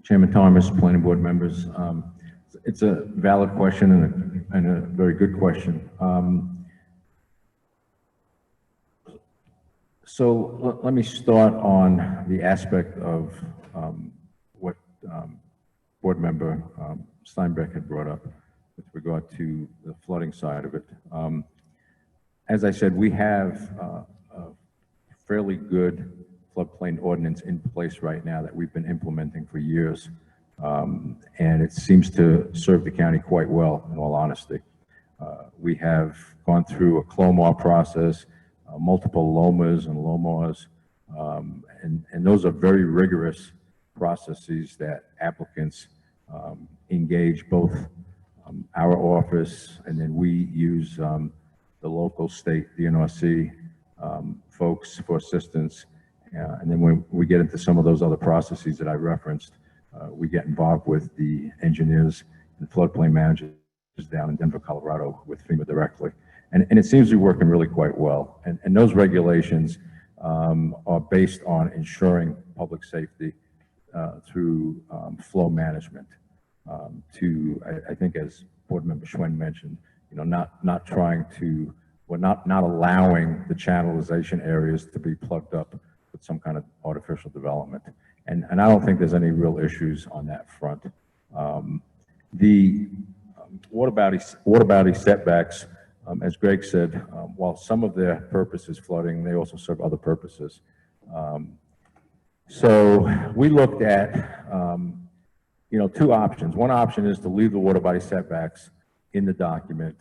Chairman Thomas, planning board members, it's a valid question and a very good question. So let me start on the aspect of what board member Steinbeck had brought up with regard to the flooding side of it. As I said, we have a fairly good floodplain ordinance in place right now that we've been implementing for years. And it seems to serve the county quite well, in all honesty. We have gone through a CLOMAR process, multiple LOMAs and LOMARs, and those are very rigorous processes that applicants engage both our office, and then we use the local state DNRC folks for assistance. And then when we get into some of those other processes that I referenced, we get involved with the engineers and floodplain managers down in Denver, Colorado with FEMA directly. And it seems to be working really quite well. And those regulations are based on ensuring public safety through flow management. I think as Board Member Schwen mentioned, not trying to, or not allowing the channelization areas to be plugged up with some kind of artificial development. And I don't think there's any real issues on that front. The water body setbacks, as Greg said, while some of their purpose is flooding, they also serve other purposes. So we looked at, two options. One option is to leave the water body setbacks in the document.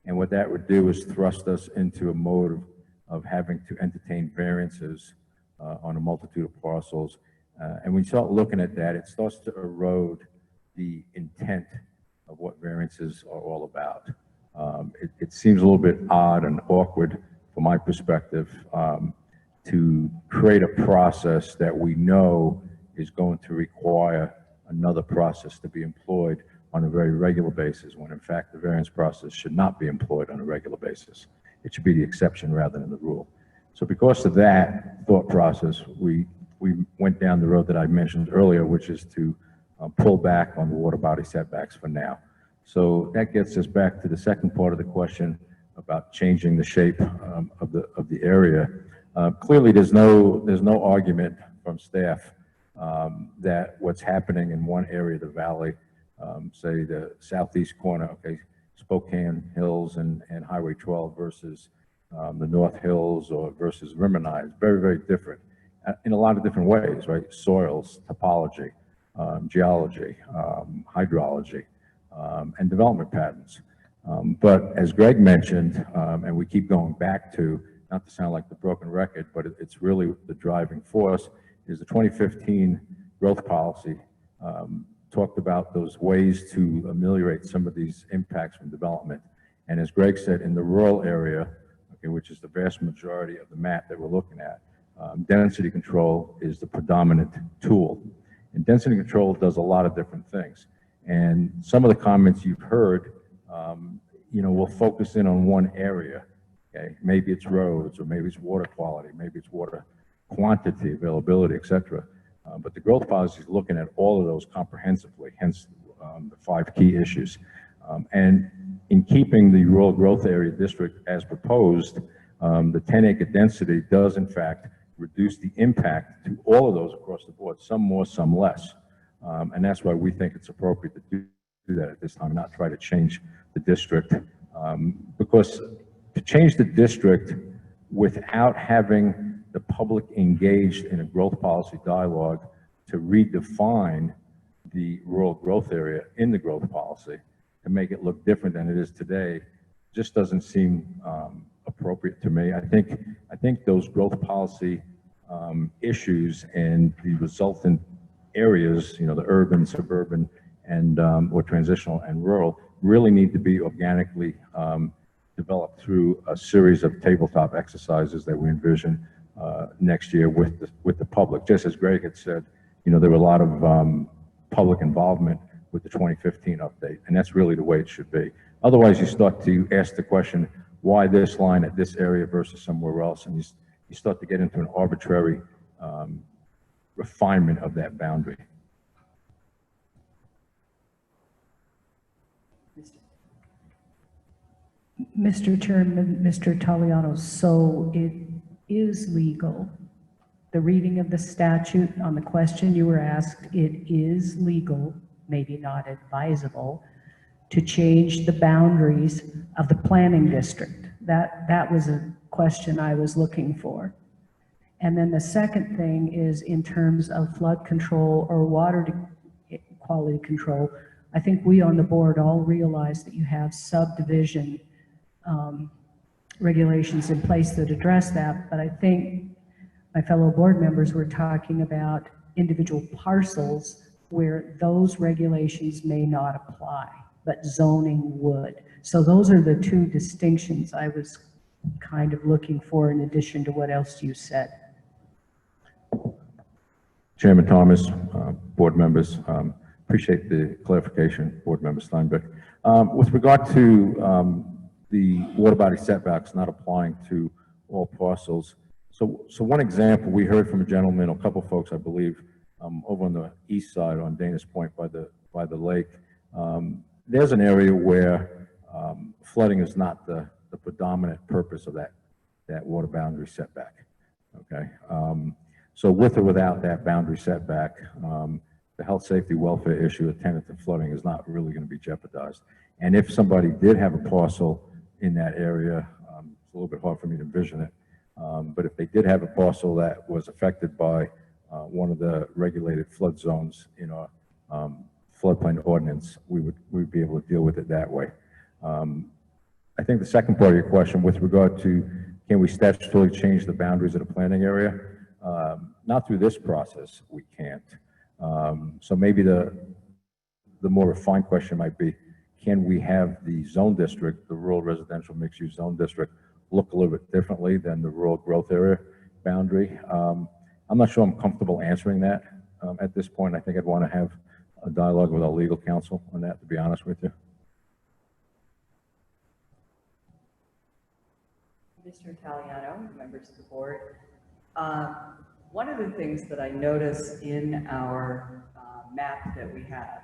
And what that would do is thrust us into a mode of having to entertain variances on a multitude of parcels. And when you start looking at that, it starts to erode the intent of what variances are all about. It seems a little bit odd and awkward from my perspective to create a process that we know is going to require another process to be employed on a very regular basis, when in fact the variance process should not be employed on a regular basis. It should be the exception rather than the rule. So because of that thought process, we went down the road that I mentioned earlier, which is to pull back on the water body setbacks for now. So that gets us back to the second part of the question about changing the shape of the area. Clearly, there's no argument from staff that what's happening in one area of the valley, say the southeast corner, okay, Spokane Hills and Highway 12 versus the North Hills or versus Remini is very, very different in a lot of different ways, right? Soils, topology, geology, hydrology, and development patterns. But as Greg mentioned, and we keep going back to, not to sound like the broken record, but it's really the driving force, is the 2015 growth policy talked about those ways to ameliorate some of these impacts from development. And as Greg said, in the rural area, okay, which is the vast majority of the map that we're looking at, density control is the predominant tool. And density control does a lot of different things. And some of the comments you've heard, will focus in on one area. Okay, maybe it's roads, or maybe it's water quality, maybe it's water quantity, availability, et cetera. But the growth policy is looking at all of those comprehensively, hence the 5 key issues. And in keeping the rural growth area district as proposed, the 10-acre density does in fact reduce the impact to all of those across the board, some more, some less. And that's why we think it's appropriate to do that at this time, not try to change the district. Because to change the district without having the public engaged in a growth policy dialogue to redefine the rural growth area in the growth policy to make it look different than it is today just doesn't seem appropriate to me. I think those growth policy issues and the resultant areas, the urban, suburban, and or transitional and rural, really need to be organically developed through a series of tabletop exercises that we envision next year with the public. Just as Greg had said, there were a lot of public involvement with the 2015 update, and that's really the way it should be. Otherwise, you start to ask the question, why this line at this area versus somewhere else, and you start to get into an arbitrary refinement of that boundary. Mr. Chairman, Mr. Taliano, so it is legal. The reading of the statute on the question you were asked, it is legal, maybe not advisable, to change the boundaries of the planning district. That was a question I was looking for. And then the second thing is in terms of flood control or water quality control, I think we on the board all realize that you have subdivision regulations in place that address that, but I think my fellow board members were talking about individual parcels where those regulations may not apply, but zoning would. So those are the 2 distinctions I was kind of looking for in addition to what else you said. Chairman Thomas, board members, appreciate the clarification, Board Member Steinbeck. With regard to the water body setbacks not applying to all parcels, so one example, we heard from a gentleman, a couple folks, I believe, over on the east side on Dana's Point by the lake. There's an area where flooding is not the predominant purpose of that water boundary setback. Okay, so with or without that boundary setback, the health, safety, welfare issue attendant to flooding is not really going to be jeopardized. And if somebody did have a parcel in that area, it's a little bit hard for me to envision it, but if they did have a parcel that was affected by one of the regulated flood zones in our floodplain ordinance, we would be able to deal with it that way. I think the second part of your question with regard to can we statutorily change the boundaries of the planning area? Not through this process, we can't. So maybe the more refined question might be, can we have the zone district, the rural residential mixed-use zone district, look a little bit differently than the rural growth area boundary? I'm not sure I'm comfortable answering that at this point. I think I'd want to have a dialogue with our legal counsel on that, to be honest with you. Mr. Italiano, members of the board, one of the things that I notice in our map that we have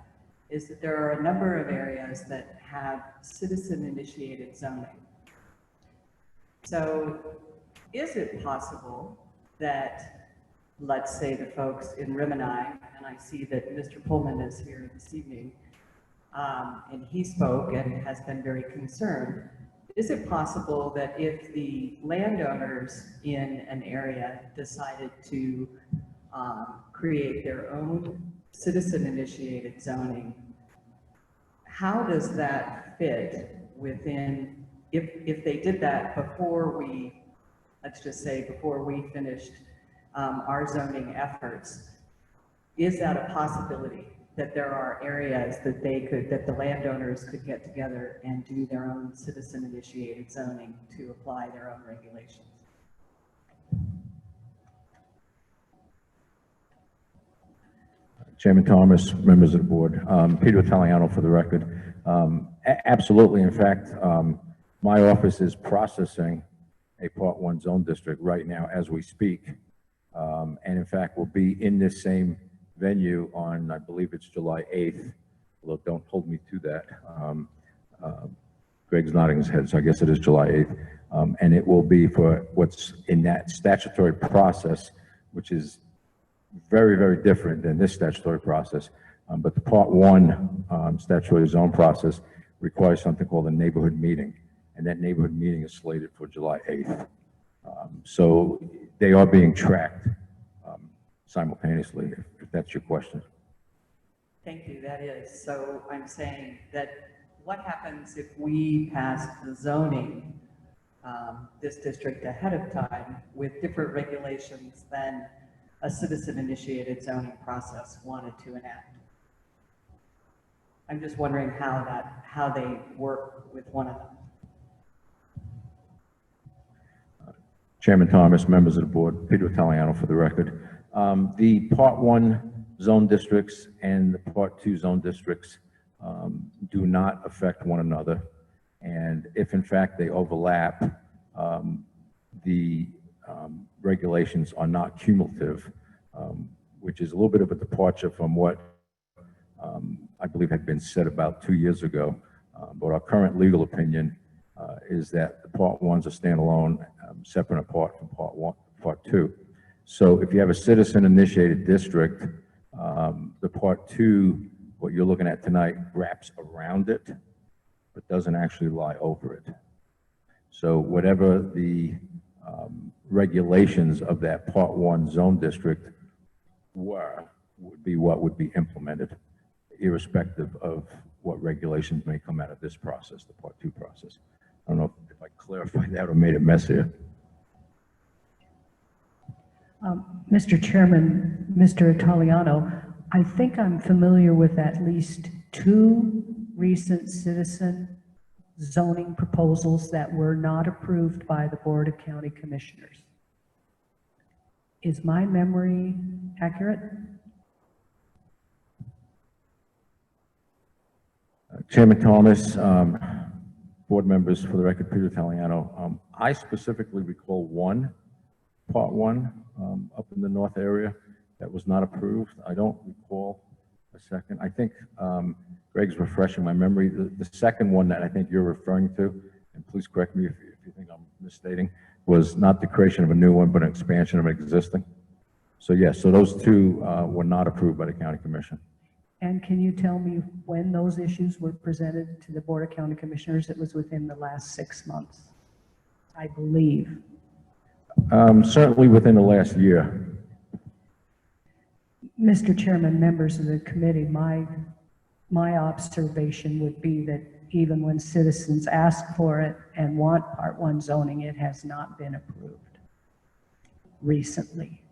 is that there are a number of areas that have citizen-initiated zoning. So is it possible that, let's say the folks in Rimini, and I see that Mr. Pullman is here this evening, and he spoke and has been very concerned, is it possible that if the landowners in an area decided to create their own citizen-initiated zoning, how does that fit within, if they did that before we, let's just say before we finished our zoning efforts, is that a possibility that there are areas that that the landowners could get together and do their own citizen-initiated zoning to apply their own regulations. Chairman Thomas, members of the board, Peter Italiano for the record. Absolutely, in fact, my office is processing a Part 1 zone district right now as we speak. And in fact, we'll be in this same venue on, I believe it's July 8th, although don't hold me to that. Greg's nodding his head, so I guess it is July 8th. And it will be for what's in that statutory process, which is very, very different than this statutory process. But the Part 1 statutory zone process requires something called a neighborhood meeting. And that neighborhood meeting is slated for July 8th. So they are being tracked simultaneously, if that's your question. Thank you, that is. So I'm saying that what happens if we pass the zoning, this district ahead of time with different regulations than a citizen-initiated zoning process wanted to enact? I'm just wondering how they work with one another. Chairman Thomas, members of the board, Peter Italiano for the record. The Part 1 zone districts and the Part 2 zone districts do not affect one another. And if in fact they overlap, the regulations are not cumulative, which is a little bit of a departure from what I believe had been said about 2 years ago. But our current legal opinion is that the Part 1s are standalone, separate and apart from Part 2. So if you have a citizen-initiated district, the Part 2, what you're looking at tonight, wraps around it, but doesn't actually lie over it. So whatever the regulations of that Part 1 zone district were, would be what would be implemented, irrespective of what regulations may come out of this process, the Part 2 process. I don't know if I clarified that or made it messier. Mr. Chairman, Mr. Italiano, I think I'm familiar with at least 2 recent citizen zoning proposals that were not approved by the Board of County Commissioners. Is my memory accurate? Chairman Thomas, board members, for the record, Peter Italiano. I specifically recall one, Part 1, up in the north area that was not approved. I don't recall a second. I think Greg's refreshing my memory. The second one that I think you're referring to, and please correct me if you think I'm misstating, was not the creation of a new one, but an expansion of an existing. So yes, so those 2 were not approved by the County Commission. And can you tell me when those issues were presented to the Board of County Commissioners? It was within the last 6 months, I believe. Certainly within the last year. Mr. Chairman, members of the committee, my observation would be that even when citizens ask for it and want Part 1 zoning, it has not been approved recently.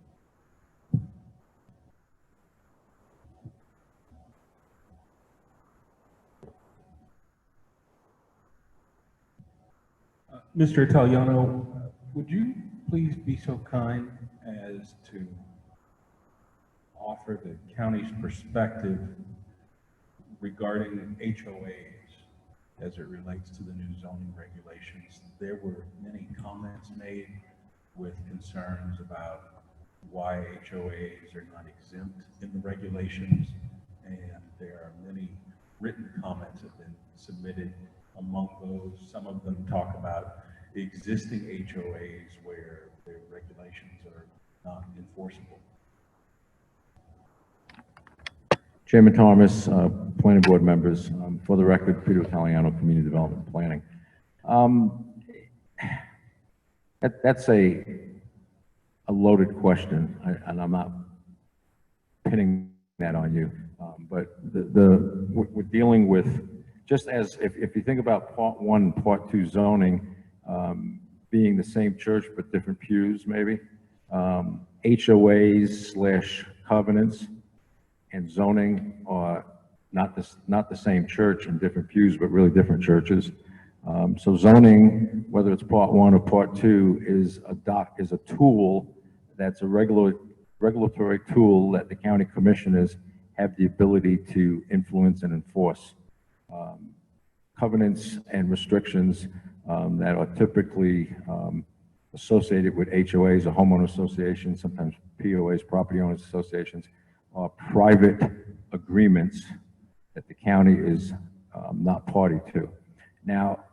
Mr. Italiano, would you please be so kind as to offer the county's perspective regarding HOAs as it relates to the new zoning regulations? There were many comments made with concerns about why HOAs are not exempt in the regulations, and there are many written comments that have been submitted. Among those, some of them talk about existing HOAs where their regulations are not enforceable. Chairman Thomas, planning board members, for the record, Peter Italiano, Community Development Planning. That's a loaded question, and I'm not pinning that on you, but we're dealing with, just as if you think about Part 1, Part 2 zoning being the same church but different pews, maybe, HOAs / covenants and zoning are not the same church in different pews, but really different churches. So zoning, whether it's part one or part two, is a tool that's a regulatory tool that the county commissioners have the ability to influence and enforce. Covenants and restrictions that are typically associated with HOAs or homeowner associations, sometimes POAs, property owners associations, are private agreements that the county is not party to. Now,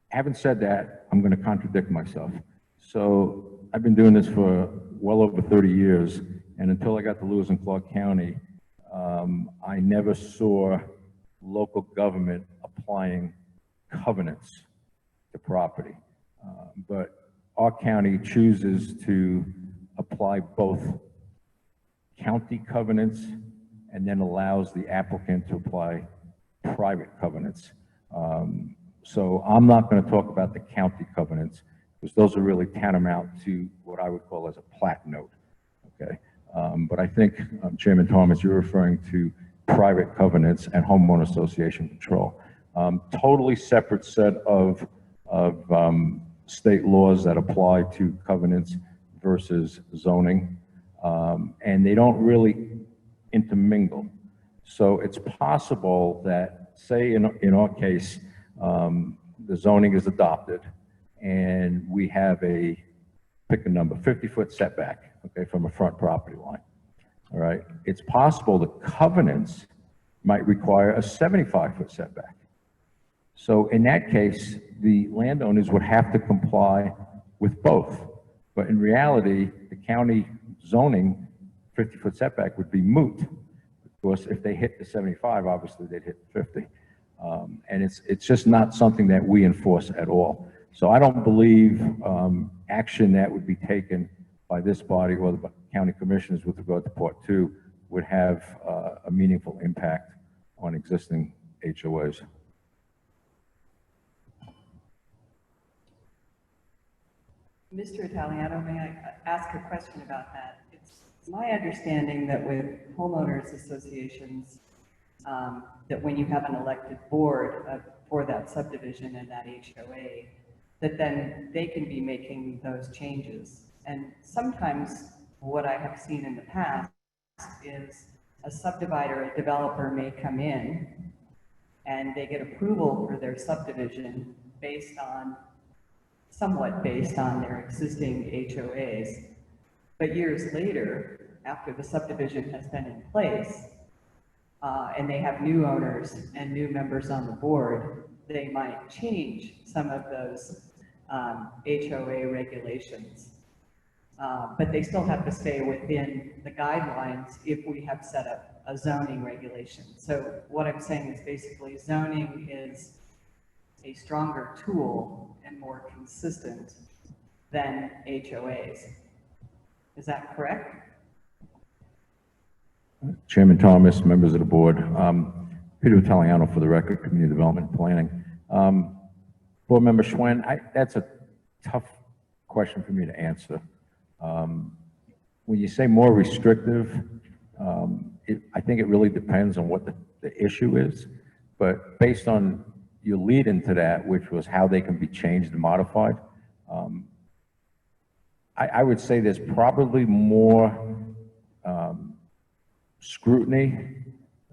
having said that, I'm going to contradict myself. So I've been doing this for well over 30 years, and until I got to Lewis and Clark County, I never saw local government applying covenants to property. But our county chooses to apply both county covenants and then allows the applicant to apply private covenants. So I'm not going to talk about the county covenants because those are really tantamount to what I would call as a plat note, okay? But I think, Chairman Thomas, you're referring to private covenants and homeowner association control. Totally separate set of state laws that apply to covenants versus zoning, and they don't really intermingle. So it's possible that, say in our case, the zoning is adopted and we have pick a number, 50-foot setback, okay, from a front property line, all right? It's possible the covenants might require a 75-foot setback. So in that case, the landowners would have to comply with both. But in reality, the county zoning 50-foot setback would be moot. Because if they hit the 75, obviously they'd hit 50. And it's just not something that we enforce at all. So I don't believe action that would be taken by this body or the county commissioners with regard to Part 2 would have a meaningful impact on existing HOAs. Mr. Italiano, may I ask a question about that? It's my understanding that with homeowners associations, that when you have an elected board for that subdivision and that HOA, that then they can be making those changes. And sometimes what I have seen in the past is a subdivider, a developer may come in and they get approval for their subdivision somewhat based on their existing HOAs. But years later, after the subdivision has been in place, and they have new owners and new members on the board, they might change some of those HOA regulations. But they still have to stay within the guidelines if we have set up a zoning regulation. So what I'm saying is basically zoning is a stronger tool and more consistent than HOAs. Is that correct? Chairman Thomas, members of the board, Peter Italiano for the record, Community Development and Planning. Board Member Schwen, that's a tough question for me to answer. When you say more restrictive, I think it really depends on what the issue is, but based on your lead into that, which was how they can be changed and modified, I would say there's probably more scrutiny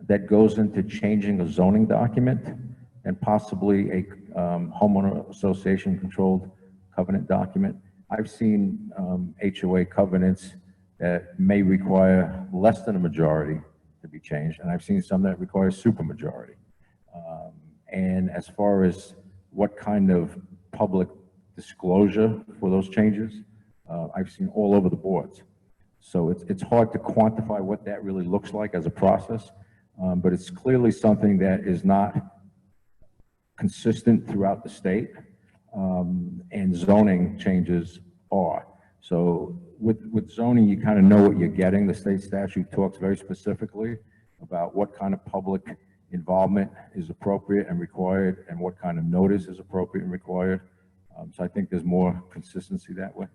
that goes into changing a zoning document and possibly a homeowner association controlled covenant document. I've seen HOA covenants that may require less than a majority to be changed, and I've seen some that require supermajority. And as far as what kind of public disclosure for those changes, I've seen all over the boards. So it's hard to quantify what that really looks like as a process, but it's clearly something that is not consistent throughout the state, and zoning changes are. So with zoning, you kind of know what you're getting. The state statute talks very specifically about what kind of public involvement is appropriate and required and what kind of notice is appropriate and required. So I think there's more consistency that way.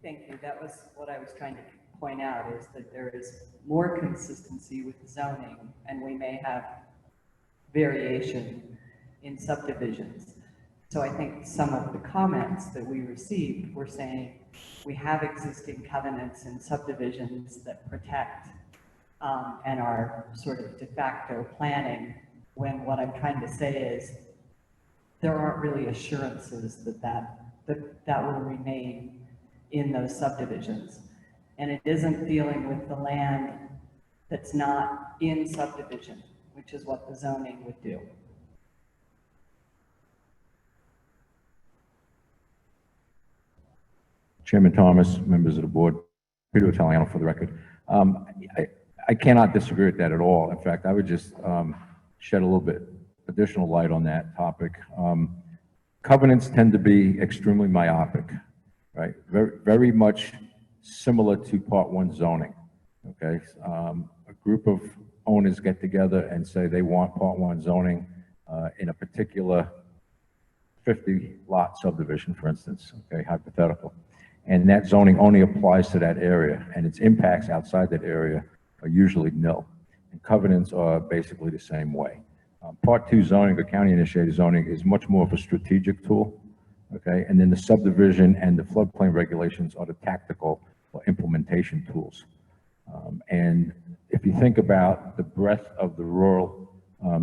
Thank you. That was what I was trying to point out is that there is more consistency with zoning, and we may have variation in subdivisions. So I think some of the comments that we received were saying we have existing covenants and subdivisions that protect and are sort of de facto planning, when what I'm trying to say is there aren't really assurances that will remain in those subdivisions. And it isn't dealing with the land that's not in subdivision, which is what the zoning would do. Chairman Thomas, members of the board, Peter Italiano for the record. I cannot disagree with that at all. In fact, I would just shed a little bit additional light on that topic. Covenants tend to be extremely myopic, right? Very much similar to Part 1 zoning, okay? A group of owners get together and say they want Part 1 zoning in a particular 50-lot subdivision, for instance, okay, hypothetical. And that zoning only applies to that area, and its impacts outside that area are usually nil. And covenants are basically the same way. Part 2 zoning, or county-initiated zoning, is much more of a strategic tool, okay? And then the subdivision and the floodplain regulations are the tactical or implementation tools. And if you think about the breadth of the rural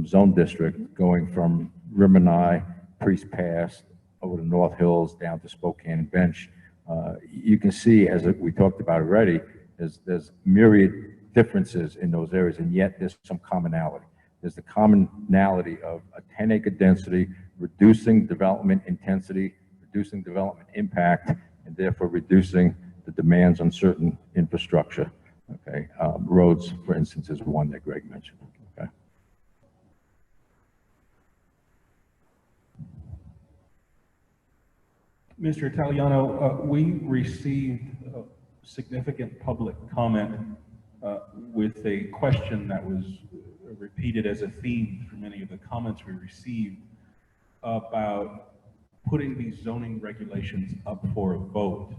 zone district going from Rimini, Priest Pass, over the North Hills, down to Spokane and Bench, you can see, as we talked about already, there's myriad differences in those areas, and yet there's some commonality. There's the commonality of a 10-acre density, reducing development intensity, reducing development impact, and therefore reducing the demands on certain infrastructure. Okay, roads, for instance, is one that Greg mentioned. Okay. Mr. Italiano, we received significant public comment with a question that was repeated as a theme for many of the comments we received about putting these zoning regulations up for a vote.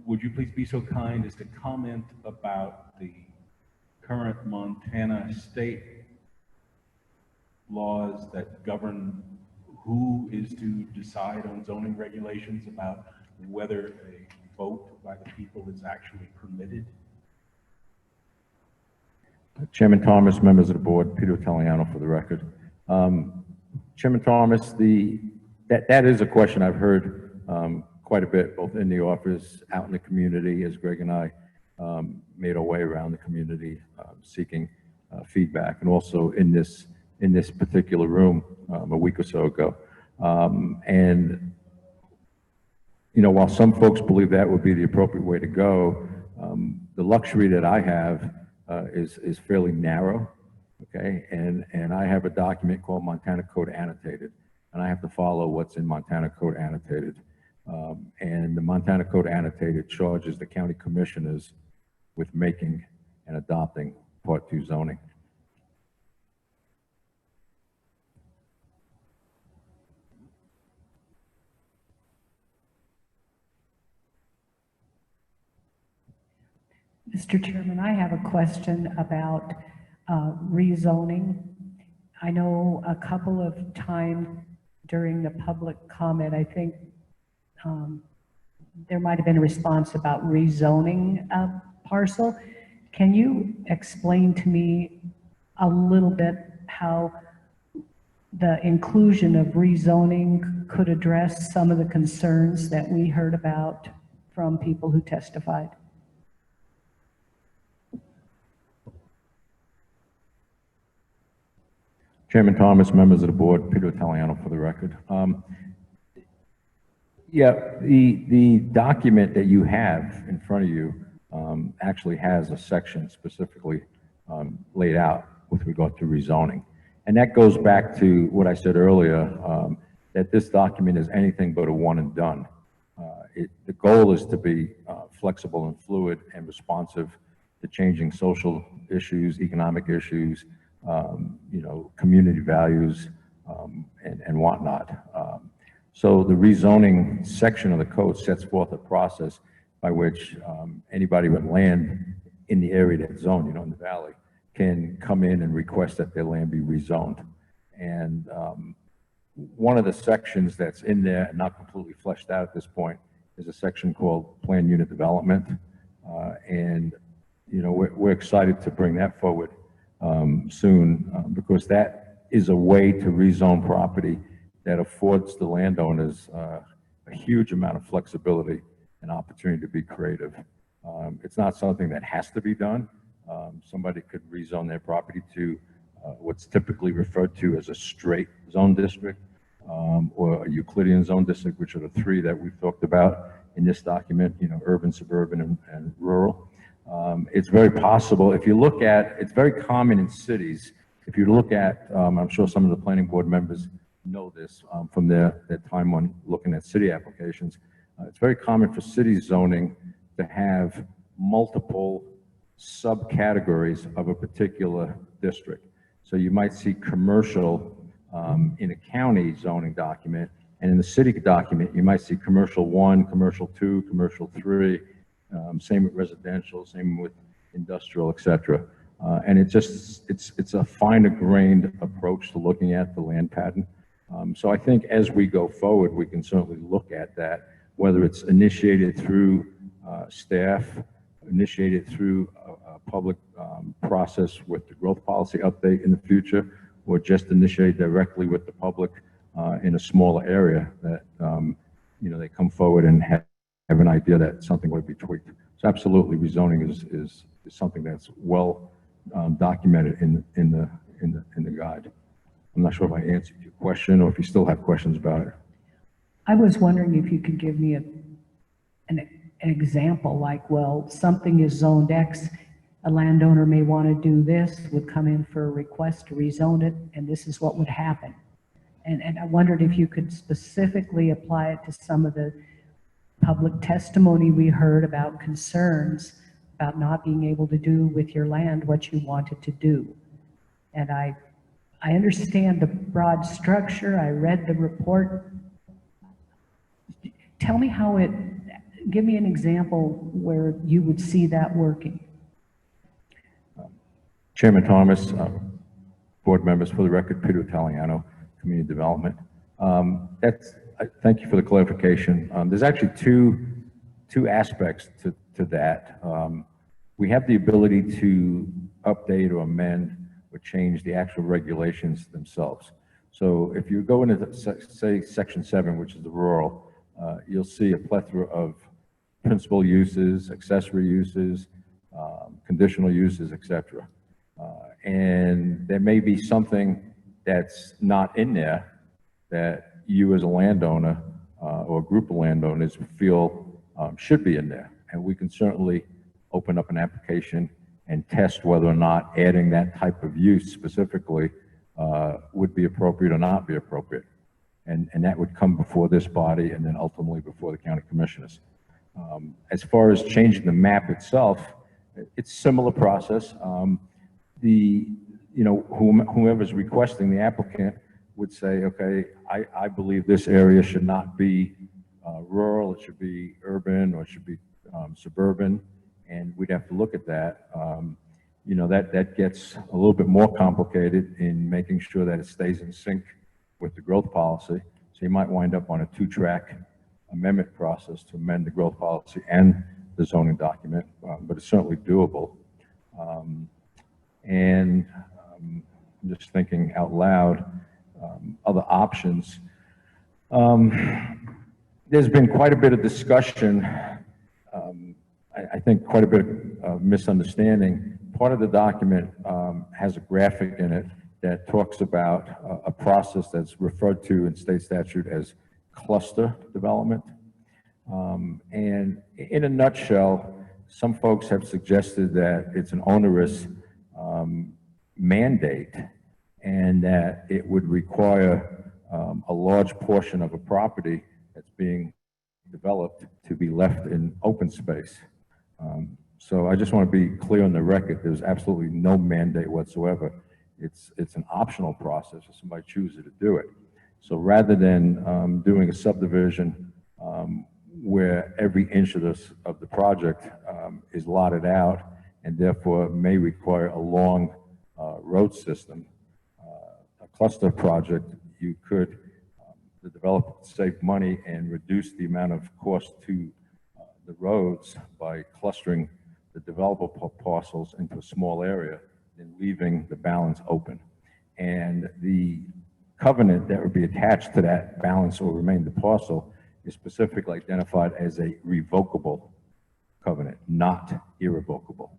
Would you please be so kind as to comment about the current Montana state laws that govern who is to decide on zoning regulations, about whether a vote by the people is actually permitted? Chairman Thomas, members of the board, Peter Italiano for the record. Chairman Thomas, that is a question I've heard quite a bit, both in the office, out in the community, as Greg and I made our way around the community seeking feedback, and also in this particular room a week or so ago. And you know, while some folks believe that would be the appropriate way to go, the luxury that I have is fairly narrow, okay? And I have a document called Montana Code Annotated, and I have to follow what's in Montana Code Annotated. And the Montana Code Annotated charges the county commissioners with making and adopting Part 2 zoning. Mr. Chairman, I have a question about rezoning. I know a couple of times during the public comment, I think there might have been a response about rezoning a parcel. Can you explain to me a little bit how the inclusion of rezoning could address some of the concerns that we heard about from people who testified? Chairman Thomas, members of the board, Peter Italiano for the record. Yeah, the document that you have in front of you actually has a section specifically laid out with regard to rezoning. And that goes back to what I said earlier, that this document is anything but a one and done. The goal is to be flexible and fluid and responsive to changing social issues, economic issues, you know, community values, and whatnot. So the rezoning section of the code sets forth a process by which anybody with land in the area that's zoned, in the valley, can come in and request that their land be rezoned. And one of the sections that's in there and not completely fleshed out at this point is a section called Plan Unit Development. We're excited to bring that forward soon because that is a way to rezone property that affords the landowners a huge amount of flexibility and opportunity to be creative. It's not something that has to be done. Somebody could rezone their property to what's typically referred to as a straight zone district or a Euclidean zone district, which are the three that we've talked about in this document, urban, suburban, and rural. It's very possible, if you look at, it's very common in cities, if you look at, I'm sure some of the planning board members know this from their time on looking at city applications, it's very common for city zoning to have multiple subcategories of a particular district. So you might see commercial in a county zoning document, and in the city document, you might see commercial 1, commercial 2, commercial 3, same with residential, same with industrial, et cetera. And it's a finer grained approach to looking at the land pattern. So I think as we go forward, we can certainly look at that, whether it's initiated through staff, initiated through a public process with the growth policy update in the future, or just initiate directly with the public in a smaller area that, they come forward and have an idea that something would be tweaked. So absolutely, rezoning is something that's well documented in the guide. I'm not sure if I answered your question or if you still have questions about it. I was wondering if you could give me an example, like, well, something is zoned X, a landowner may want to do this, would come in for a request to rezone it, and this is what would happen. And I wondered if you could specifically apply it to some of the public testimony we heard about concerns about not being able to do with your land what you wanted to do. And I understand the broad structure. I read the report. Tell me give me an example where you would see that working. Chairman Thomas, board members, for the record, Peter Italiano, Community Development. Thank you for the clarification. There's actually two aspects to that. We have the ability to update or amend or change the actual regulations themselves. So if you go into, say, Section 7, which is the rural, you'll see a plethora of principal uses, accessory uses, conditional uses, et cetera. And there may be something that's not in there that you as a landowner or a group of landowners feel should be in there. And we can certainly open up an application and test whether or not adding that type of use specifically would be appropriate or not be appropriate. And that would come before this body and then ultimately before the county commissioners. As far as changing the map itself, it's a similar process. Whomever's requesting, the applicant would say, okay, I believe this area should not be rural, it should be urban, or it should be suburban, and we'd have to look at that. That gets a little bit more complicated in making sure that it stays in sync with the growth policy. So you might wind up on a 2-track amendment process to amend the growth policy and the zoning document, but it's certainly doable. I'm just thinking out loud, other options. There's been quite a bit of discussion, I think quite a bit of misunderstanding. Part of the document has a graphic in it that talks about a process that's referred to in state statute as cluster development. And in a nutshell, some folks have suggested that it's an onerous mandate and that it would require a large portion of a property that's being developed to be left in open space. So I just want to be clear on the record, there's absolutely no mandate whatsoever. It's an optional process if somebody chooses to do it. So rather than doing a subdivision where every inch of the project is lotted out and therefore may require a long road system. A cluster project, you could, the developer could save money and reduce the amount of cost to the roads by clustering the developable parcels into a small area and leaving the balance open. And the covenant that would be attached to that balance or remainder parcel is specifically identified as a revocable covenant, not irrevocable.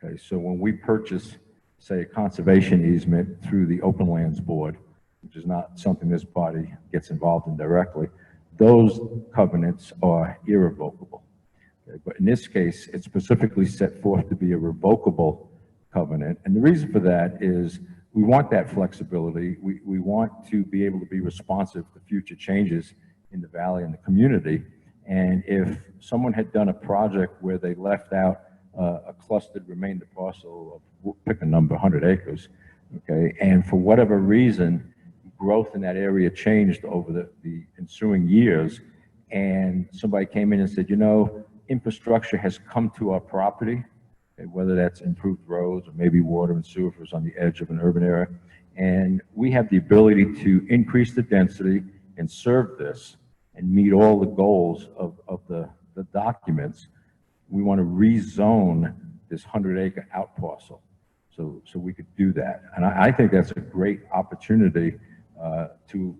Okay, so when we purchase, say, a conservation easement through the Open Lands Board, which is not something this body gets involved in directly, those covenants are irrevocable. Okay, but in this case, it's specifically set forth to be a revocable covenant. And the reason for that is we want that flexibility. We want to be able to be responsive to future changes in the valley and the community. And if someone had done a project where they left out a clustered remainder parcel of, pick a number, 100 acres, okay, and for whatever reason, growth in that area changed over the ensuing years, and somebody came in and said, you know, infrastructure has come to our property, okay, whether that's improved roads or maybe water and sewer if it was on the edge of an urban area, and we have the ability to increase the density and serve this and meet all the goals of the documents. We want to rezone this 100-acre out parcel. So we could do that. And I think that's a great opportunity to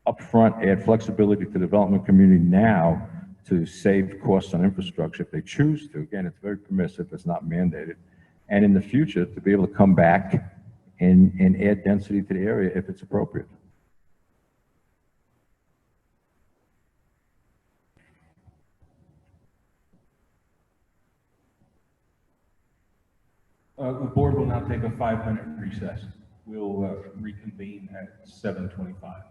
upfront add flexibility to the development community now to save costs on infrastructure if they choose to. Again, it's very permissive, it's not mandated. And in the future, to be able to come back and add density to the area if it's appropriate. The board will now take a 5-minute recess. We'll reconvene at 7:25.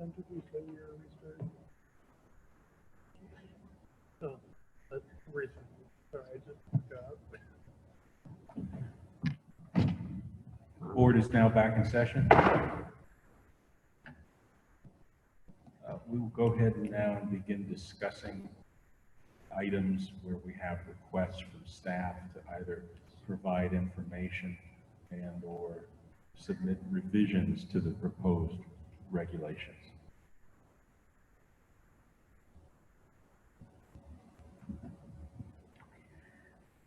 entity failure restart? Oh, that's recent. Sorry, I just got. Board is now back in session. We will go ahead and now begin discussing items where we have requests from staff to either provide information and or submit revisions to the proposed regulations.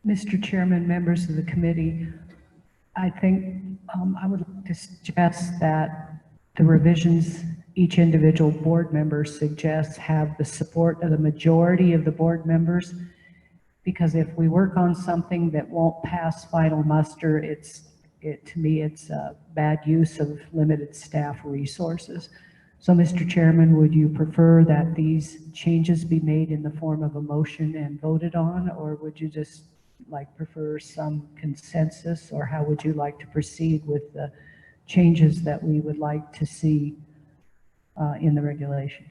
Mr. Chairman, members of the committee, I think I would like to suggest that the revisions each individual board member suggests have the support of the majority of the board members, because if we work on something that won't pass final muster, to me, it's a bad use of limited staff resources. So, Mr. Chairman, would you prefer that these changes be made in the form of a motion and voted on, or would you just prefer some consensus, or how would you like to proceed with the changes that we would like to see in the regulations?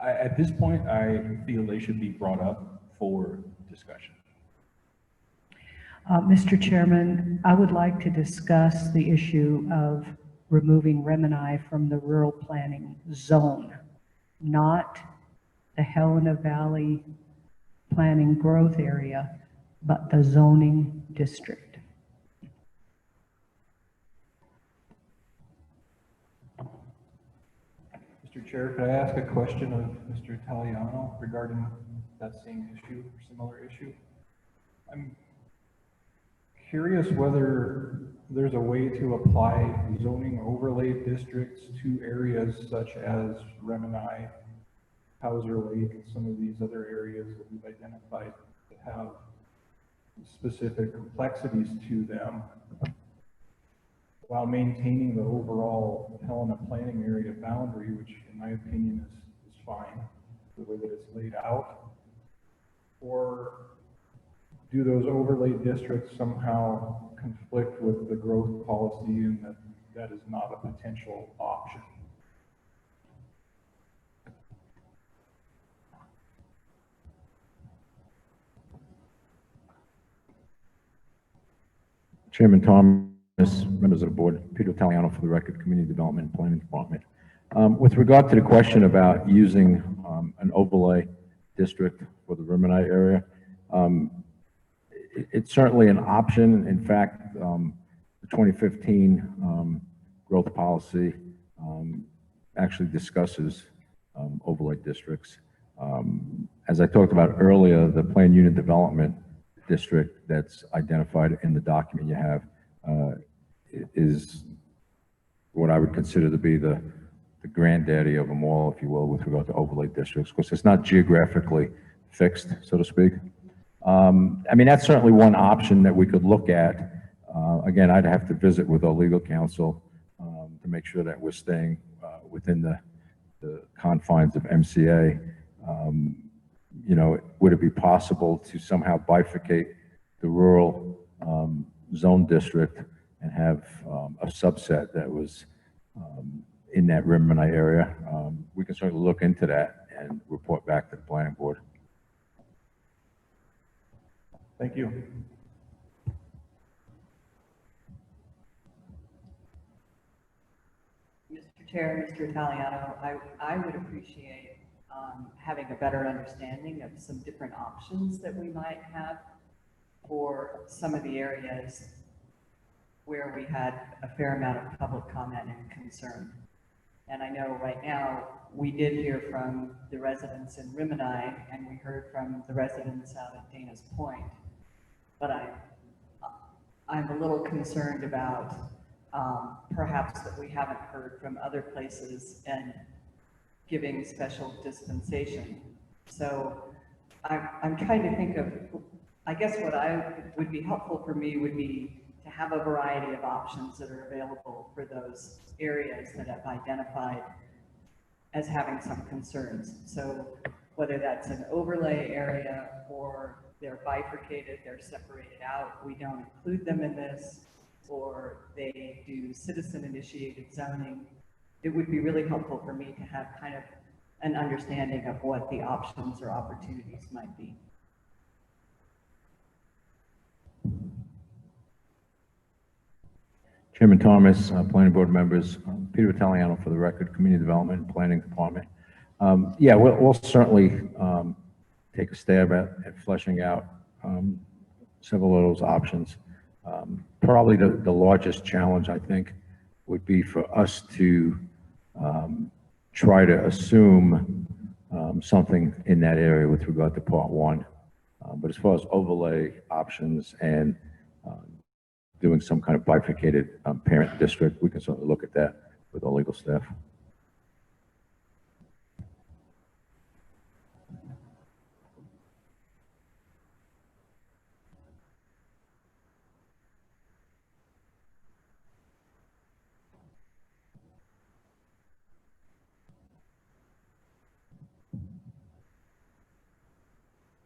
At this point, I feel they should be brought up for discussion. Mr. Chairman, I would like to discuss the issue of removing Remini from the rural planning zone, not the Helena Valley planning growth area, but the zoning district. Mr. Chair, could I ask a question of Mr. Italiano regarding that same issue or similar issue? I'm curious whether there's a way to apply zoning overlay districts to areas such as Remini, Hauser Lake, and some of these other areas that we've identified that have specific complexities to them, while maintaining the overall Helena planning area boundary, which in my opinion is fine, the way that it's laid out? Or do those overlay districts somehow conflict with the growth policy, and that is not a potential option? Chairman Thomas, members of the board, Peter Italiano for the record, Community Development and Planning Department. With regard to the question about using an overlay district for the Remini area, it's certainly an option. In fact, the 2015 growth policy actually discusses overlay districts. As I talked about earlier, the planned unit development district that's identified in the document you have is what I would consider to be the granddaddy of them all, if you will, with regard to overlay districts, because it's not geographically fixed, so to speak. I mean, that's certainly one option that we could look at. Again, I'd have to visit with our legal counsel to make sure that we're staying within the confines of MCA. You know, would it be possible to somehow bifurcate the rural zone district and have a subset that was in that Remini area? We can certainly look into that and report back to the planning board. Thank you. Mr. Chair, Mr. Italiano, I would appreciate having a better understanding of some different options that we might have for some of the areas where we had a fair amount of public comment and concern. And I know right now we did hear from the residents in Remini, and we heard from the residents out at Dana's Point. But I'm a little concerned about perhaps that we haven't heard from other places and giving special dispensation. So I'm trying to think of, I guess what would be helpful for me would be to have a variety of options that are available for those areas that I've identified as having some concerns. So whether that's an overlay area or they're bifurcated, they're separated out, we don't include them in this, or they do citizen-initiated zoning, it would be really helpful for me to have kind of an understanding of what the options or opportunities might be. Chairman Thomas, planning board members, Peter Italiano for the record, Community Development and Planning Department. Yeah, we'll certainly take a stab at fleshing out several of those options. Probably the largest challenge, I think, would be for us to try to assume something in that area with regard to part one. But as far as overlay options and doing some kind of bifurcated parent district, we can certainly look at that with our legal staff.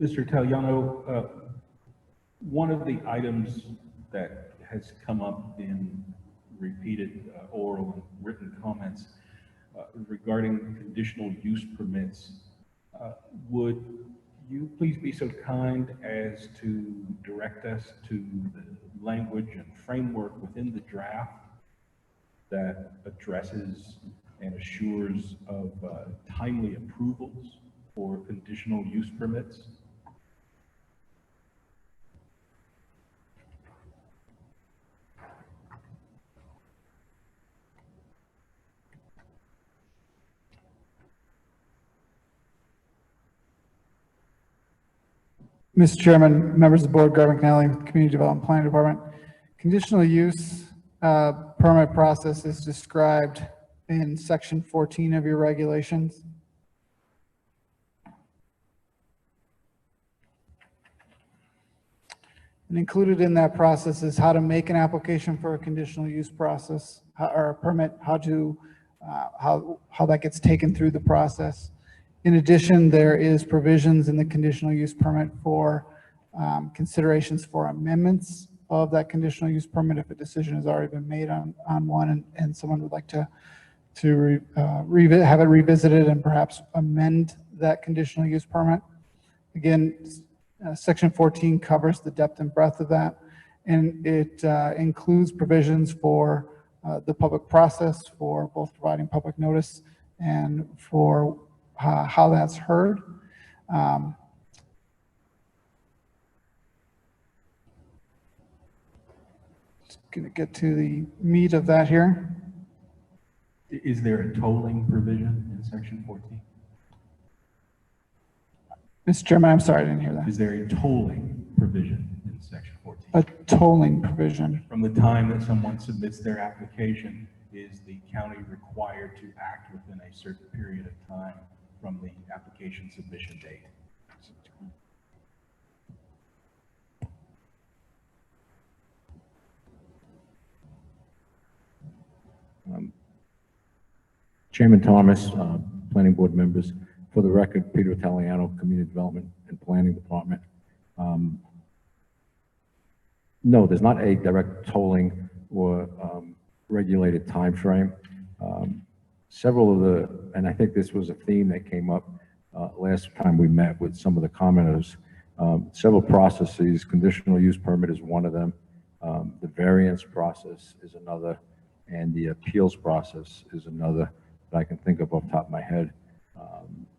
Mr. Italiano, one of the items that has come up in repeated oral and written comments regarding conditional use permits, would you please be so kind as to direct us to the language and framework within the draft that addresses and assures of timely approvals for conditional use permits? Mr. Chairman, members of the board, Garvin Canelli with Community Development Planning Department. Conditional use permit process is described in section 14 of your regulations. And included in that process is how to make an application for a conditional use process or a permit, how that gets taken through the process. In addition, there is provisions in the conditional use permit for considerations for amendments of that conditional use permit if a decision has already been made on one and someone would like to have it revisited and perhaps amend that conditional use permit. Again, section 14 covers the depth and breadth of that, and it includes provisions for the public process, for both providing public notice and for how that's heard. Just going to get to the meat of that here. Is there a tolling provision in section 14? Mr. Chairman, I'm sorry, I didn't hear that. Is there a tolling provision in section 14? A tolling provision. From the time that someone submits their application, is the county required to act within a certain period of time from the application submission date? Chairman Thomas, planning board members, for the record, Peter Italiano, Community Development and Planning Department. No, there's not a direct tolling or regulated time frame. Several of the, and I think this was a theme that came up last time we met with some of the commenters, several processes, conditional use permit is one of them, the variance process is another, and the appeals process is another that I can think of off the top of my head,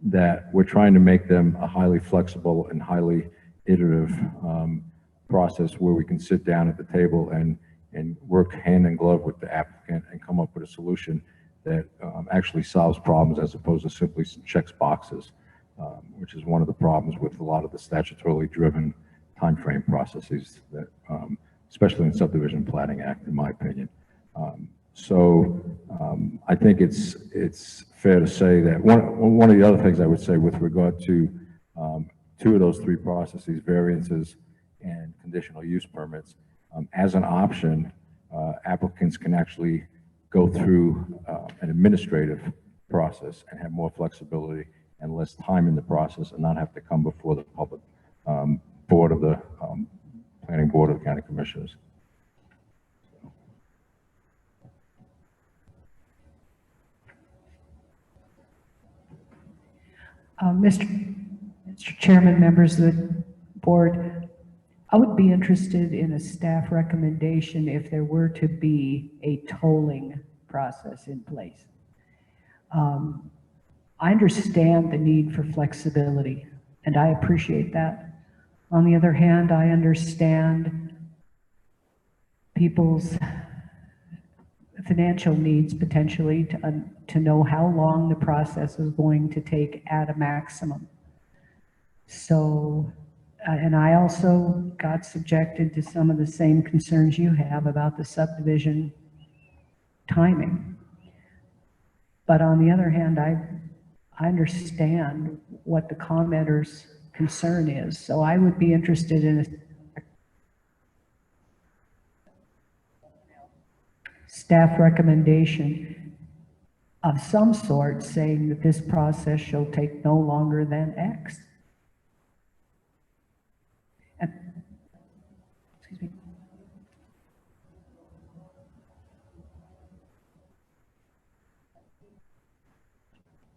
that we're trying to make them a highly flexible and highly iterative process where we can sit down at the table and work hand in glove with the applicant and come up with a solution that actually solves problems as opposed to simply checks boxes, which is one of the problems with a lot of the statutorily driven timeframe processes that, especially in subdivision planning act, in my opinion. I think it's fair to say that one of the other things I would say with regard to two of those three processes, variances and conditional use permits, as an option, applicants can actually go through an administrative process and have more flexibility and less time in the process and not have to come before the public board of the planning board of the county commissioners. Mr. Chairman, members of the board, I would be interested in a staff recommendation if there were to be a tolling process in place. I understand the need for flexibility, and I appreciate that. On the other hand, I understand people's financial needs potentially to know how long the process is going to take at a maximum. So, and I also got subjected to some of the same concerns you have about the subdivision timing. But on the other hand, I understand what the commenter's concern is. So I would be interested in a staff recommendation of some sort saying that this process shall take no longer than X. And, excuse me.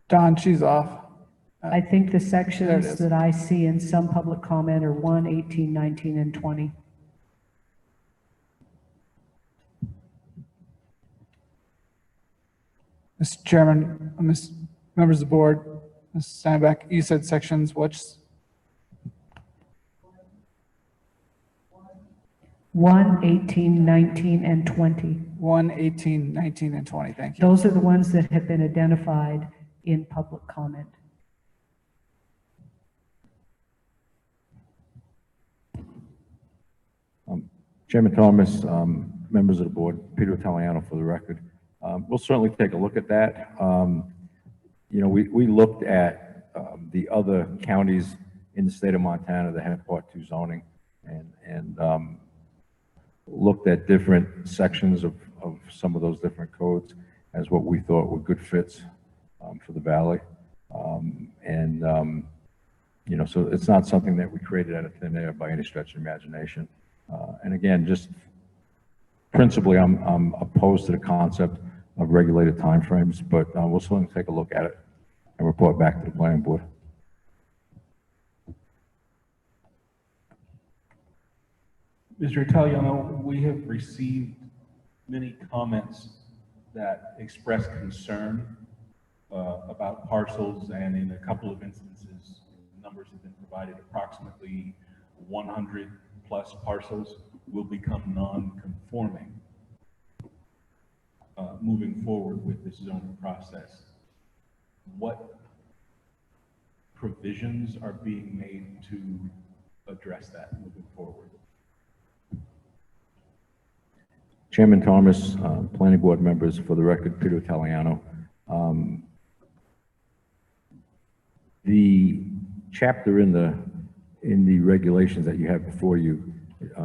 Don, she's off. I think the There it sections is. that I see in some public comment are 1, 18, 19, and 20. Mr. Chairman, members of the board, Ms. Steinbeck, you said sections which? 1, 18, 19, and 20. 1, 18, 19, and 20, thank you. Those are the ones that have been identified in public comment. Chairman Thomas, members of the board, Peter Italiano for the record. We'll certainly take a look at that. You know, we looked at the other counties in the state of Montana that have Part 2 zoning and looked at different sections of some of those different codes as what we thought were good fits for the valley. You know, so it's not something that we created out of thin air by any stretch of imagination. And again, just principally, I'm opposed to the concept of regulated timeframes, but we'll certainly take a look at it and report back to the planning board. Mr. Italiano, we have received many comments that express concern about parcels, and in a couple of instances, numbers have been provided, approximately 100 plus parcels will become non-conforming moving forward with this zoning process. What provisions are being made to address that moving forward? Chairman Thomas, planning board members, for the record, Peter Italiano. The chapter in the regulations that you have before you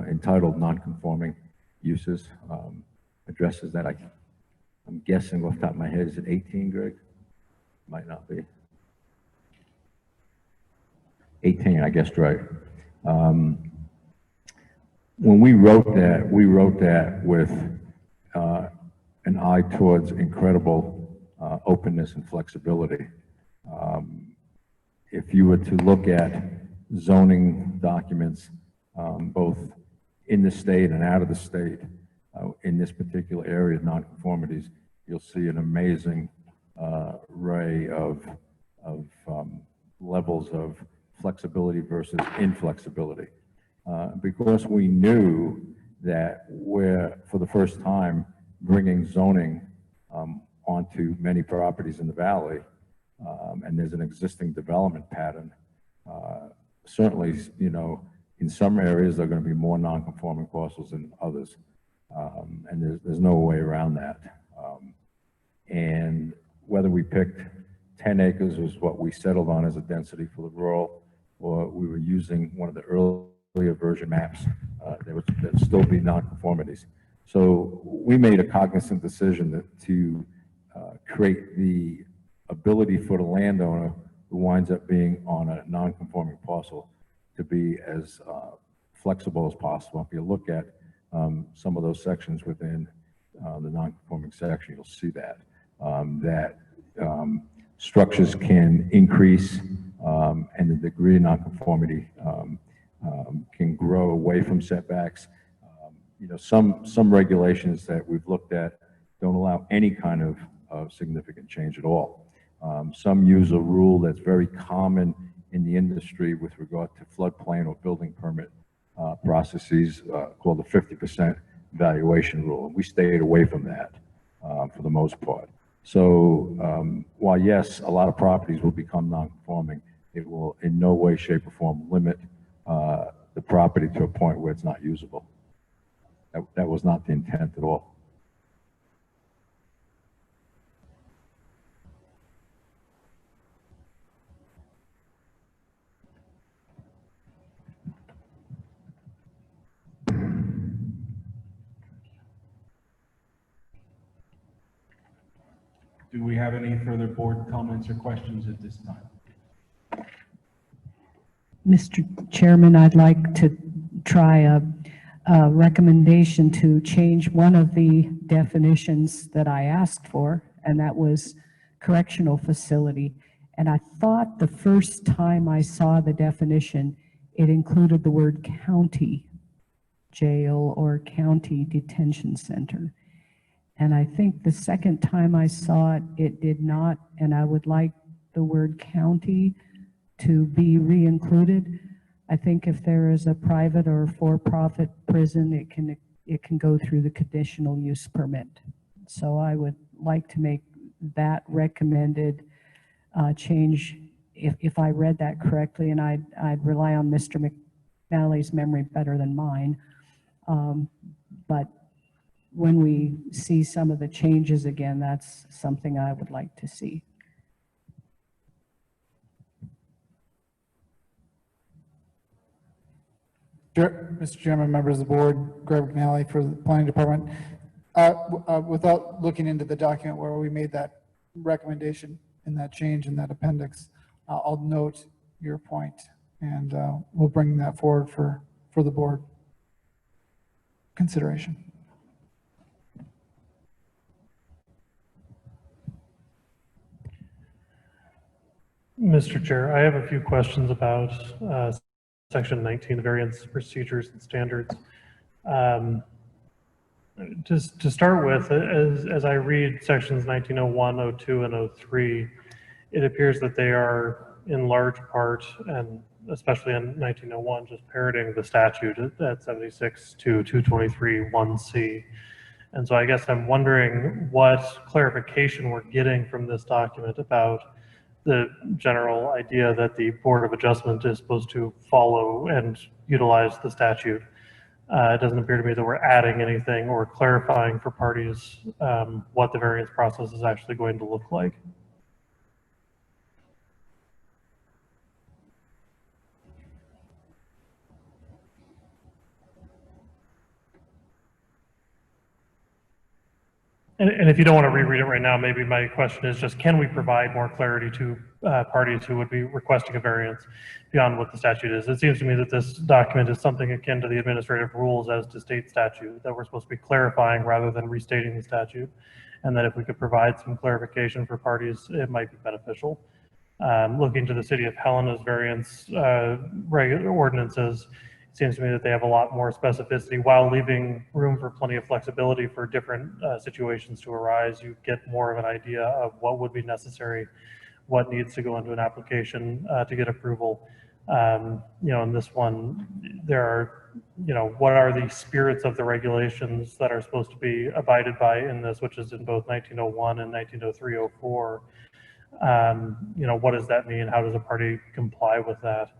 entitled non-conforming uses addresses that. I'm guessing off the top of my head, is it 18, Greg? Might not be. 18, I guess, right. When we wrote that with an eye towards incredible openness and flexibility. If you were to look at zoning documents, both in the state and out of the state, in this particular area of nonconformities, you'll see an amazing array of levels of flexibility versus inflexibility. Because we knew that we're, for the first time, bringing zoning onto many properties in the valley, and there's an existing development pattern. Certainly, you know, in some areas, there are going to be more non-conforming parcels than others, and there's no way around that. And whether we picked 10 acres was what we settled on as a density for the rural, or we were using one of the earlier version maps, there would still be non-conformities. So we made a cognizant decision to create the ability for the landowner who winds up being on a non-conforming parcel to be as flexible as possible. If you look at some of those sections within the non-conforming section, you'll see that structures can increase and the degree of nonconformity can grow away from setbacks. You know, some regulations that we've looked at don't allow any kind of significant change at all. Some use a rule that's very common in the industry with regard to floodplain or building permit processes called the 50% valuation rule. And we stayed away from that for the most part. So while yes, a lot of properties will become non-conforming, it will in no way, shape, or form limit the property to a point where it's not usable. That was not the intent at all. Do we have any further board comments or questions at this time? Mr. Chairman, I'd like to try a recommendation to change one of the definitions that I asked for, and that was correctional facility. And I thought the first time I saw the definition, it included the word county jail or county detention center. And I think the second time I saw it, it did not, and I would like the word county to be re-included. I think if there is a private or for-profit prison, it can go through the conditional use permit. So I would like to make that recommended change, if I read that correctly, and I'd rely on Mr. McNally's memory better than mine. But when we see some of the changes again, that's something I would like to see. Mr. Chairman, members of the board, Greg McNally for the Planning Department. Without looking into the document where we made that recommendation and that change in that appendix, I'll note your point, and we'll bring that forward for the board consideration. Mr. Chair, I have a few questions about Section 19, variance procedures and standards. Just to start with, as I read sections 1901, 02, and 03, it appears that they are in large part, and especially in 1901, just parroting the statute at 76 to 223 1C. And so I guess I'm wondering what clarification we're getting from this document about the general idea that the Board of Adjustment is supposed to follow and utilize the statute. It doesn't appear to me that we're adding anything or clarifying for parties what the variance process is actually going to look like. And if you don't want to reread it right now, maybe my question is just, can we provide more clarity to parties who would be requesting a variance beyond what the statute is? It seems to me that this document is something akin to the administrative rules as to state statute, that we're supposed to be clarifying rather than restating the statute. And that if we could provide some clarification for parties, it might be beneficial. Looking to the city of Helena's variance ordinances, it seems to me that they have a lot more specificity while leaving room for plenty of flexibility for different situations to arise. You get more of an idea of what would be necessary, what needs to go into an application to get approval. You know, in this one, there are, you know, what are the spirits of the regulations that are supposed to be abided by in this, which is in both 1901 and 1903-04. You know, what does that mean? How does a party comply with that?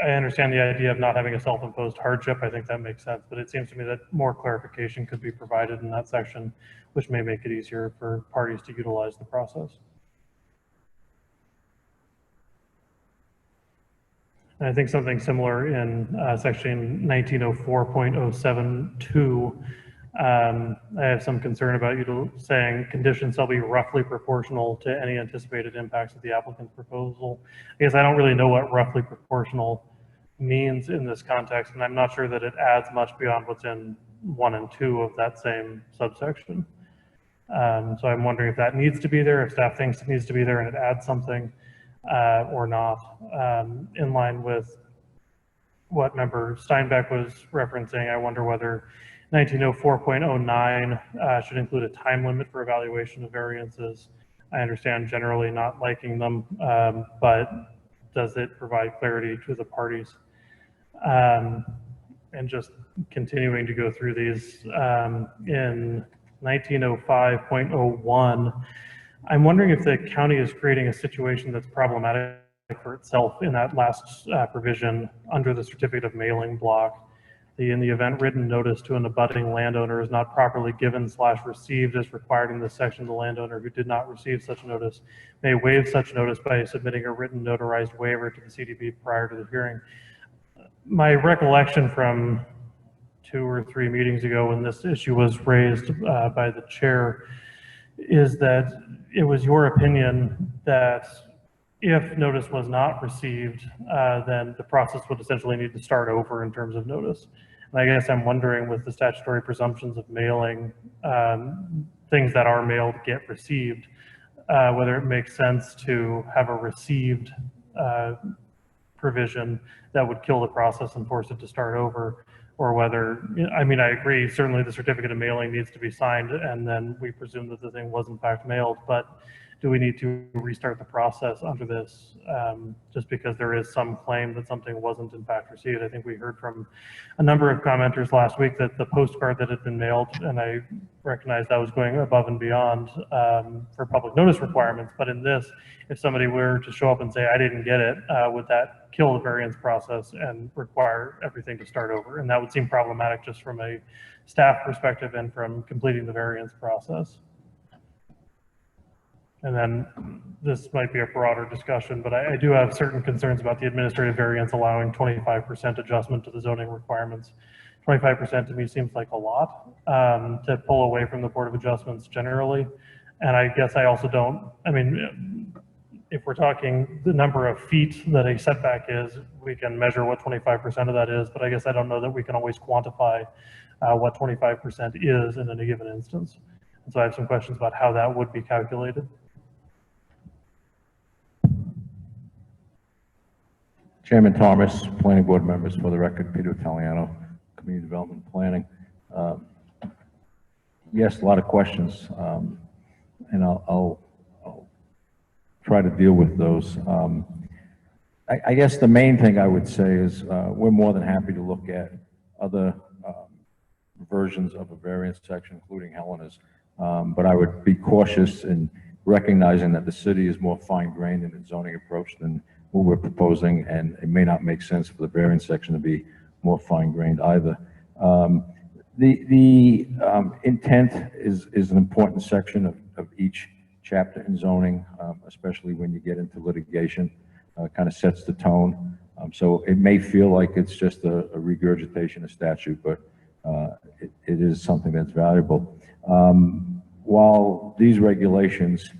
I understand the idea of not having a self-imposed hardship. I think that makes sense, but it seems to me that more clarification could be provided in that section, which may make it easier for parties to utilize the process. And I think something similar in section 1904.072, I have some concern about you saying conditions shall be roughly proportional to any anticipated impacts of the applicant's proposal. I guess I don't really know what roughly proportional means in this context, and I'm not sure that it adds much beyond what's in 1 and 2 of that same subsection. So I'm wondering if that needs to be there, if staff thinks it needs to be there and it adds something or not. In line with what member Steinbeck was referencing, I wonder whether 1904.09 should include a time limit for evaluation of variances. I understand generally not liking them, but does it provide clarity to the parties? And just continuing to go through these, in 1905.01, I'm wondering if the county is creating a situation that's problematic for itself in that last provision under the certificate of mailing block. In the event written notice to an abutting landowner is not properly given / received as required in this section, the landowner who did not receive such notice may waive such notice by submitting a written notarized waiver to the CDB prior to the hearing. My recollection from 2 or 3 meetings ago when this issue was raised by the chair is that it was your opinion that if notice was not received, then the process would essentially need to start over in terms of notice. And I guess I'm wondering, with the statutory presumptions of mailing, things that are mailed get received, whether it makes sense to have a received provision that would kill the process and force it to start over, or whether, I mean, I agree, certainly the certificate of mailing needs to be signed and then we presume that the thing was in fact mailed, but do we need to restart the process under this just because there is some claim that something wasn't in fact received? I think we heard from a number of commenters last week that the postcard that had been mailed, and I recognize that was going above and beyond for public notice requirements, but in this, if somebody were to show up and say, I didn't get it, would that kill the variance process and require everything to start over? And that would seem problematic just from a staff perspective and from completing the variance process. And then this might be a broader discussion, but I do have certain concerns about the administrative variance allowing 25% adjustment to the zoning requirements. 25% to me seems like a lot to pull away from the Board of Adjustments generally. And I guess I also don't, I mean, if we're talking the number of feet that a setback is, we can measure what 25% of that is, but I guess I don't know that we can always quantify what 25% is in any given instance. And so I have some questions about how that would be calculated. Chairman Thomas, planning board members, for the record, Peter Italiano, community development planning. Yes, a lot of questions, and I'll try to deal with those. I guess the main thing I would say is we're more than happy to look at other versions of a variance section, including Helena's, but I would be cautious in recognizing that the city is more fine-grained in its zoning approach than what we're proposing, and it may not make sense for the variance section to be more fine-grained either. The intent is an important section of each chapter in zoning, especially when you get into litigation, kind of sets the tone. So it may feel like it's just a regurgitation of statute, but it is something that's valuable. While these regulations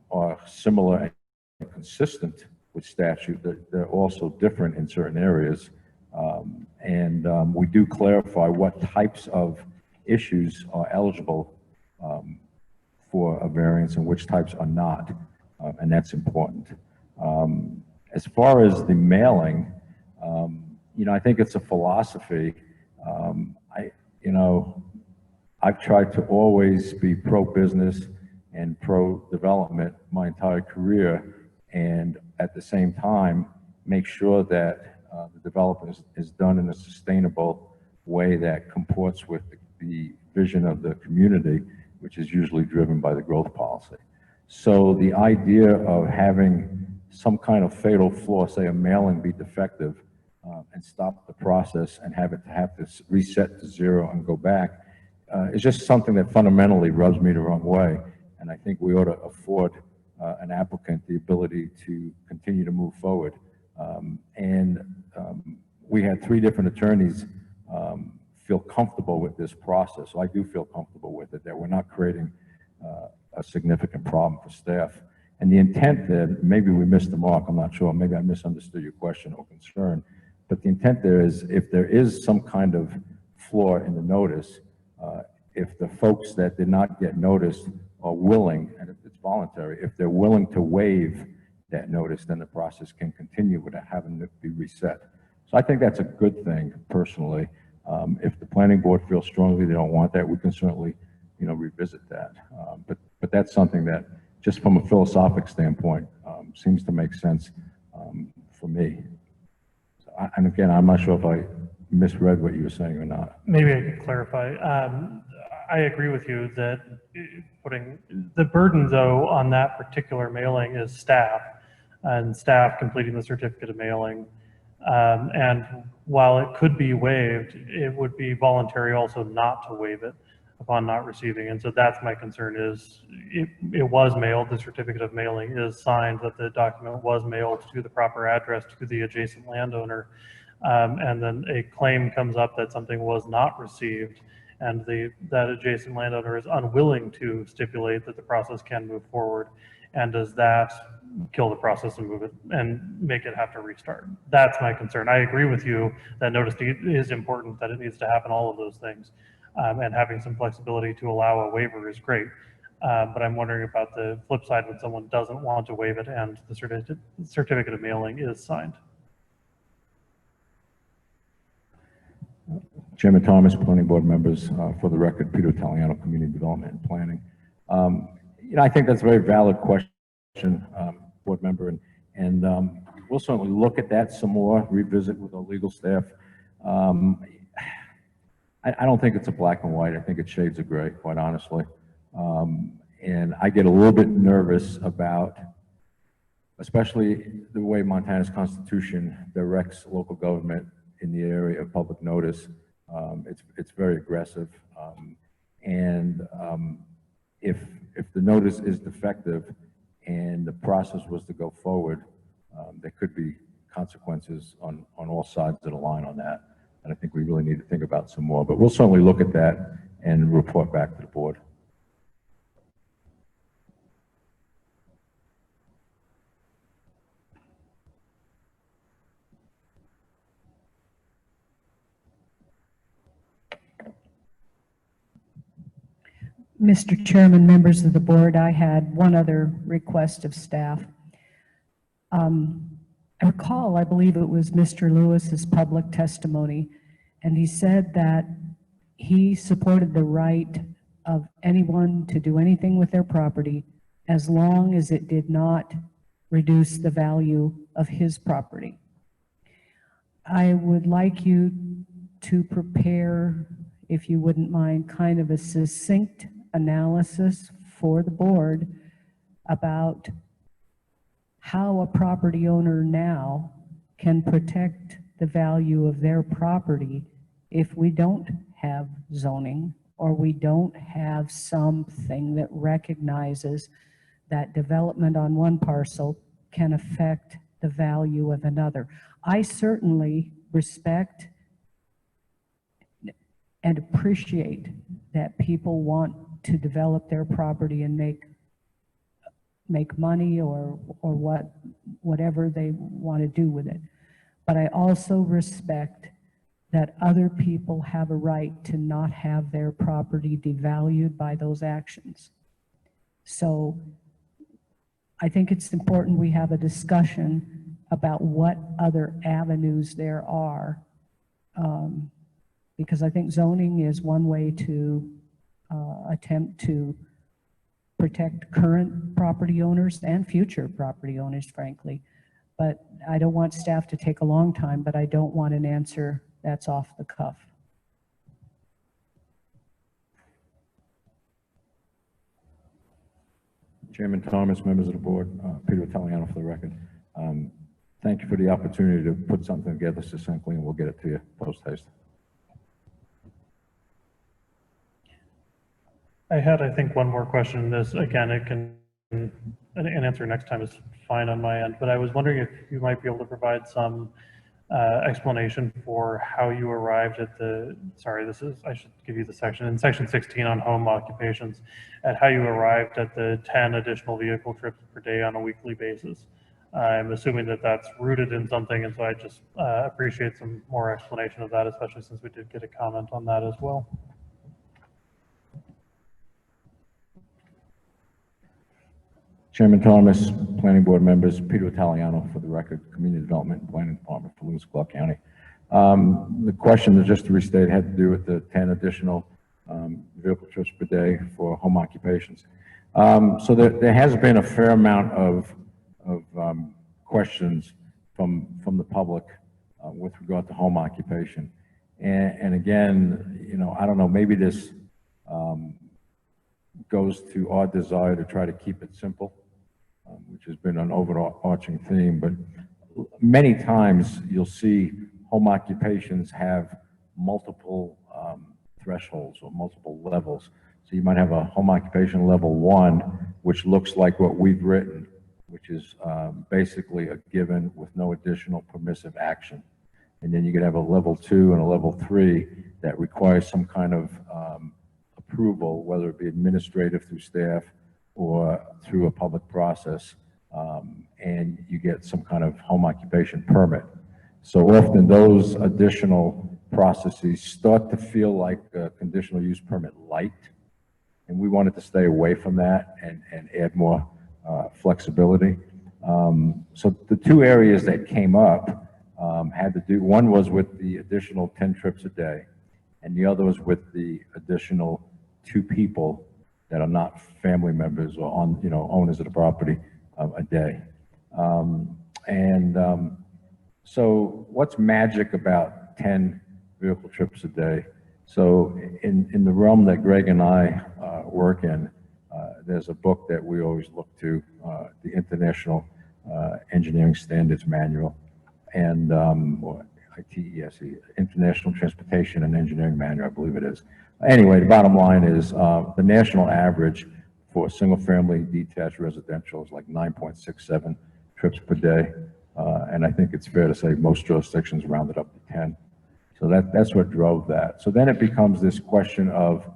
are similar and consistent with statute, they're also different in certain areas. We do clarify what types of issues are eligible for a variance and which types are not, and that's important. As far as the mailing, I think it's a philosophy. I've tried to always be pro-business and pro-development my entire career, and at the same time, make sure that the development is done in a sustainable way that comports with the vision of the community, which is usually driven by the growth policy. So the idea of having some kind of fatal flaw, say a mailing be defective, and stop the process and have to reset to zero and go back, is just something that fundamentally rubs me the wrong way. And I think we ought to afford an applicant the ability to continue to move forward. We had 3 different attorneys feel comfortable with this process. So I do feel comfortable with it, that we're not creating a significant problem for staff. And the intent there, maybe we missed the mark, I'm not sure, maybe I misunderstood your question or concern, but the intent there is if there is some kind of flaw in the notice, if the folks that did not get noticed are willing, and if it's voluntary, if they're willing to waive that notice, then the process can continue without having to be reset. So I think that's a good thing personally. If the planning board feels strongly they don't want that, we can certainly, revisit that. But that's something that, just from a philosophic standpoint, seems to make sense for me. So and again, I'm not sure if I misread what you were saying or not. Maybe I could clarify. I agree with you that putting the burden, though, on that particular mailing is staff, and staff completing the certificate of mailing. And while it could be waived, it would be voluntary also not to waive it upon not receiving. And so that's my concern is it was mailed, the certificate of mailing is signed, that the document was mailed to the proper address to the adjacent landowner. And then a claim comes up that something was not received, and that adjacent landowner is unwilling to stipulate that the process can move forward. And does that kill the process and move it and make it have to restart? That's my concern. I agree with you that notice is important, that it needs to happen, all of those things. And having some flexibility to allow a waiver is great. But I'm wondering about the flip side when someone doesn't want to waive it and the certificate of mailing is signed. Chairman Thomas, planning board members, for the record, Peter Italiano, Community Development and Planning. I think that's a very valid question, board member, and we'll certainly look at that some more, revisit with our legal staff. I don't think it's a black and white. I think it's shades of gray, quite honestly. And I get a little bit nervous about, especially the way Montana's Constitution directs local government in the area of public notice. It's very aggressive. If the notice is defective and the process was to go forward, there could be consequences on all sides of the line on that. And I think we really need to think about some more, but we'll certainly look at that and report back to the board. Mr. Chairman, members of the board, I had one other request of staff. I recall, I believe it was Mr. Lewis's public testimony, and he said that he supported the right of anyone to do anything with their property as long as it did not reduce the value of his property. I would like you to prepare, if you wouldn't mind, kind of a succinct analysis for the board about how a property owner now can protect the value of their property if we don't have zoning or we don't have something that recognizes that development on one parcel can affect the value of another. I certainly respect and appreciate that people want to develop their property and make money or whatever they want to do with it. But I also respect that other people have a right to not have their property devalued by those actions. So I think it's important we have a discussion about what other avenues there are, because I think zoning is one way to attempt to protect current property owners and future property owners, frankly. But I don't want staff to take a long time, but I don't want an answer that's off the cuff. Chairman Thomas, members of the board, Peter Italiano for the record. Thank you for the opportunity to put something together succinctly, and we'll get it to you post haste. I had, I think, one more question. This, again, an answer next time is fine on my end, but I was wondering if you might be able to provide some explanation for how you arrived at I should give you the section, in section 16 on home occupations, at how you arrived at the 10 additional vehicle trips per day on a weekly basis. I'm assuming that that's rooted in something, and so I just appreciate some more explanation of that, especially since we did get a comment on that as well. Chairman Thomas, Planning Board members, Peter Italiano for the record, Community Development and Planning Department for Lewis Clark County. The question, just to restate, had to do with the 10 additional vehicle trips per day for home occupations. So there has been a fair amount of questions from the public with regard to home occupation. And again, you know, I don't know, maybe this goes to our desire to try to keep it simple, which has been an overarching theme, but many times you'll see home occupations have multiple thresholds or multiple levels. So you might have a home occupation level 1, which looks like what we've written, which is basically a given with no additional permissive action. And then you could have a level 2 and a level 3 that requires some kind of approval, whether it be administrative through staff or through a public process, and you get some kind of home occupation permit. So often those additional processes start to feel like a conditional use permit light, and we wanted to stay away from that and add more flexibility. So the two areas that came up had to do, one was with the additional 10 trips a day, and the other was with the additional 2 people that are not family members or owners of the property a day. So what's magic about 10 vehicle trips a day? So in the realm that Greg and I work in, there's a book that we always look to, the International Engineering Standards Manual, and ITESE, International Transportation and Engineering Manual, I believe it is. Anyway, the bottom line is the national average for single-family detached residential is like 9.67 trips per day, and I think it's fair to say most jurisdictions rounded up to 10. So that's what drove that. So then it becomes this question of,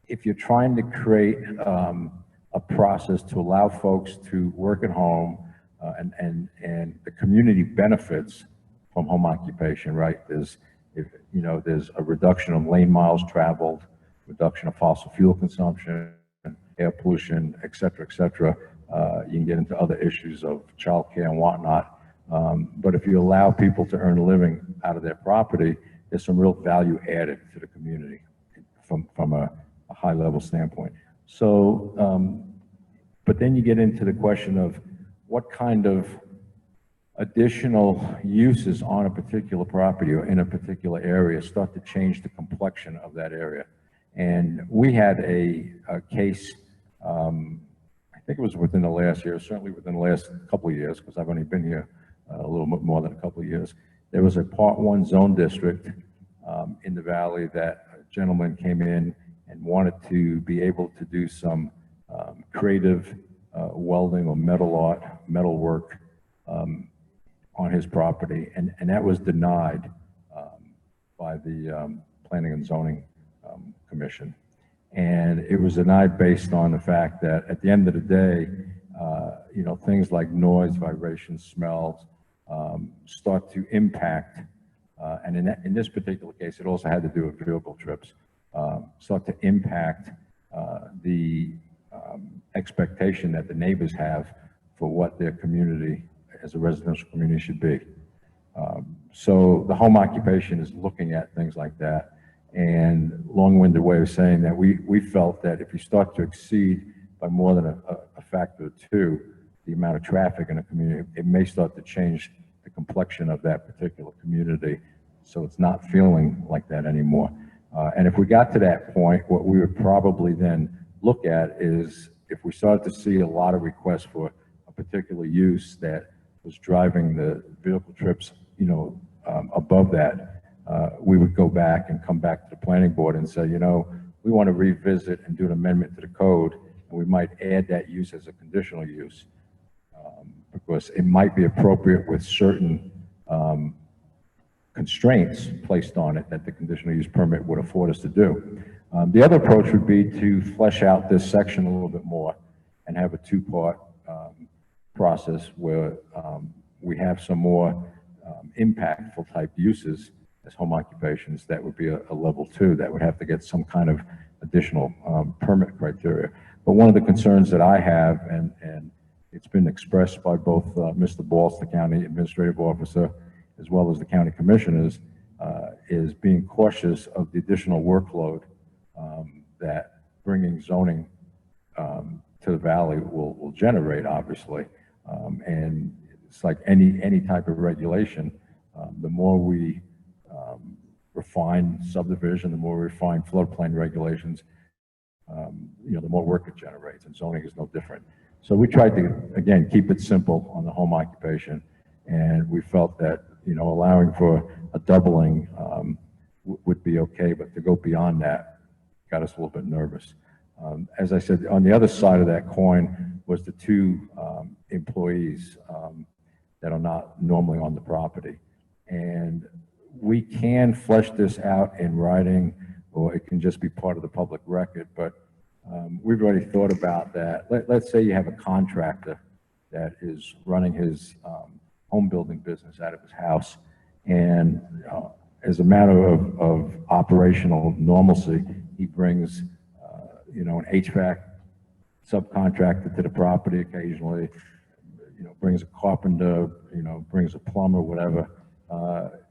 if you're trying to create a process to allow folks to work at home and the community benefits from home occupation, right? There's a reduction of lane miles traveled, reduction of fossil fuel consumption, air pollution, et cetera, et cetera. You can get into other issues of childcare and whatnot. But if you allow people to earn a living out of their property, there's some real value added to the community from a high level standpoint. So, but then you get into the question of what kind of additional uses on a particular property or in a particular area start to change the complexion of that area. And we had a case, I think it was within the last year, certainly within the last couple of years, because I've only been here a little bit more than a couple of years. There was a Part 1 zone district in the valley that a gentleman came in and wanted to be able to do some creative welding or metal work on his property, and that was denied by the Planning and Zoning Commission. And it was denied based on the fact that at the end of the day, things like noise, vibration, smells start to impact, and in this particular case, it also had to do with vehicle trips, start to impact the expectation that the neighbors have for what their community as a residential community should be. So the home occupation is looking at things like that, and long-winded way of saying that we felt that if you start to exceed by more than a factor of 2 the amount of traffic in a community, it may start to change the complexion of that particular community, so it's not feeling like that anymore. And if we got to that point, what we would probably then look at is, if we started to see a lot of requests for a particular use that was driving the vehicle trips, above that, we would go back and come back to the planning board and say, we want to revisit and do an amendment to the code, and we might add that use as a conditional use, because it might be appropriate with certain constraints placed on it that the conditional use permit would afford us to do. The other approach would be to flesh out this section a little bit more and have a 2-part process where we have some more impactful type uses as home occupations. That would be a level 2 that would have to get some kind of additional permit criteria. But one of the concerns that I have, and it's been expressed by both Mr. Balls, the county administrative officer, as well as the county commissioners, is being cautious of the additional workload that bringing zoning to the valley will generate, obviously. And it's like any type of regulation, the more we refine subdivision, the more we refine floodplain regulations, the more work it generates, and zoning is no different. So we tried to, again, keep it simple on the home occupation, and we felt that, allowing for a doubling would be okay, but to go beyond that got us a little bit nervous. As I said, on the other side of that coin was the two employees that are not normally on the property. And we can flesh this out in writing, or it can just be part of the public record, but we've already thought about that. Let's say you have a contractor that is running his home building business out of his house, and as a matter of operational normalcy, he brings an HVAC subcontractor to the property occasionally, brings a carpenter, brings a plumber, whatever.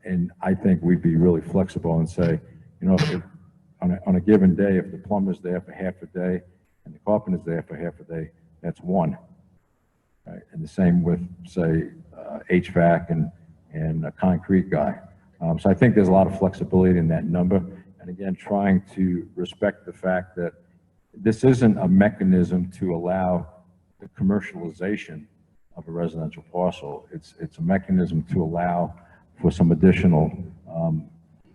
And I think we'd be really flexible and say, if on a given day, if the plumber's there for half a day and the carpenter's there for half a day, that's one. Right? And the same with, say, HVAC and a concrete guy. So I think there's a lot of flexibility in that number. And again, trying to respect the fact that this isn't a mechanism to allow the commercialization of a residential parcel. It's a mechanism to allow for some additional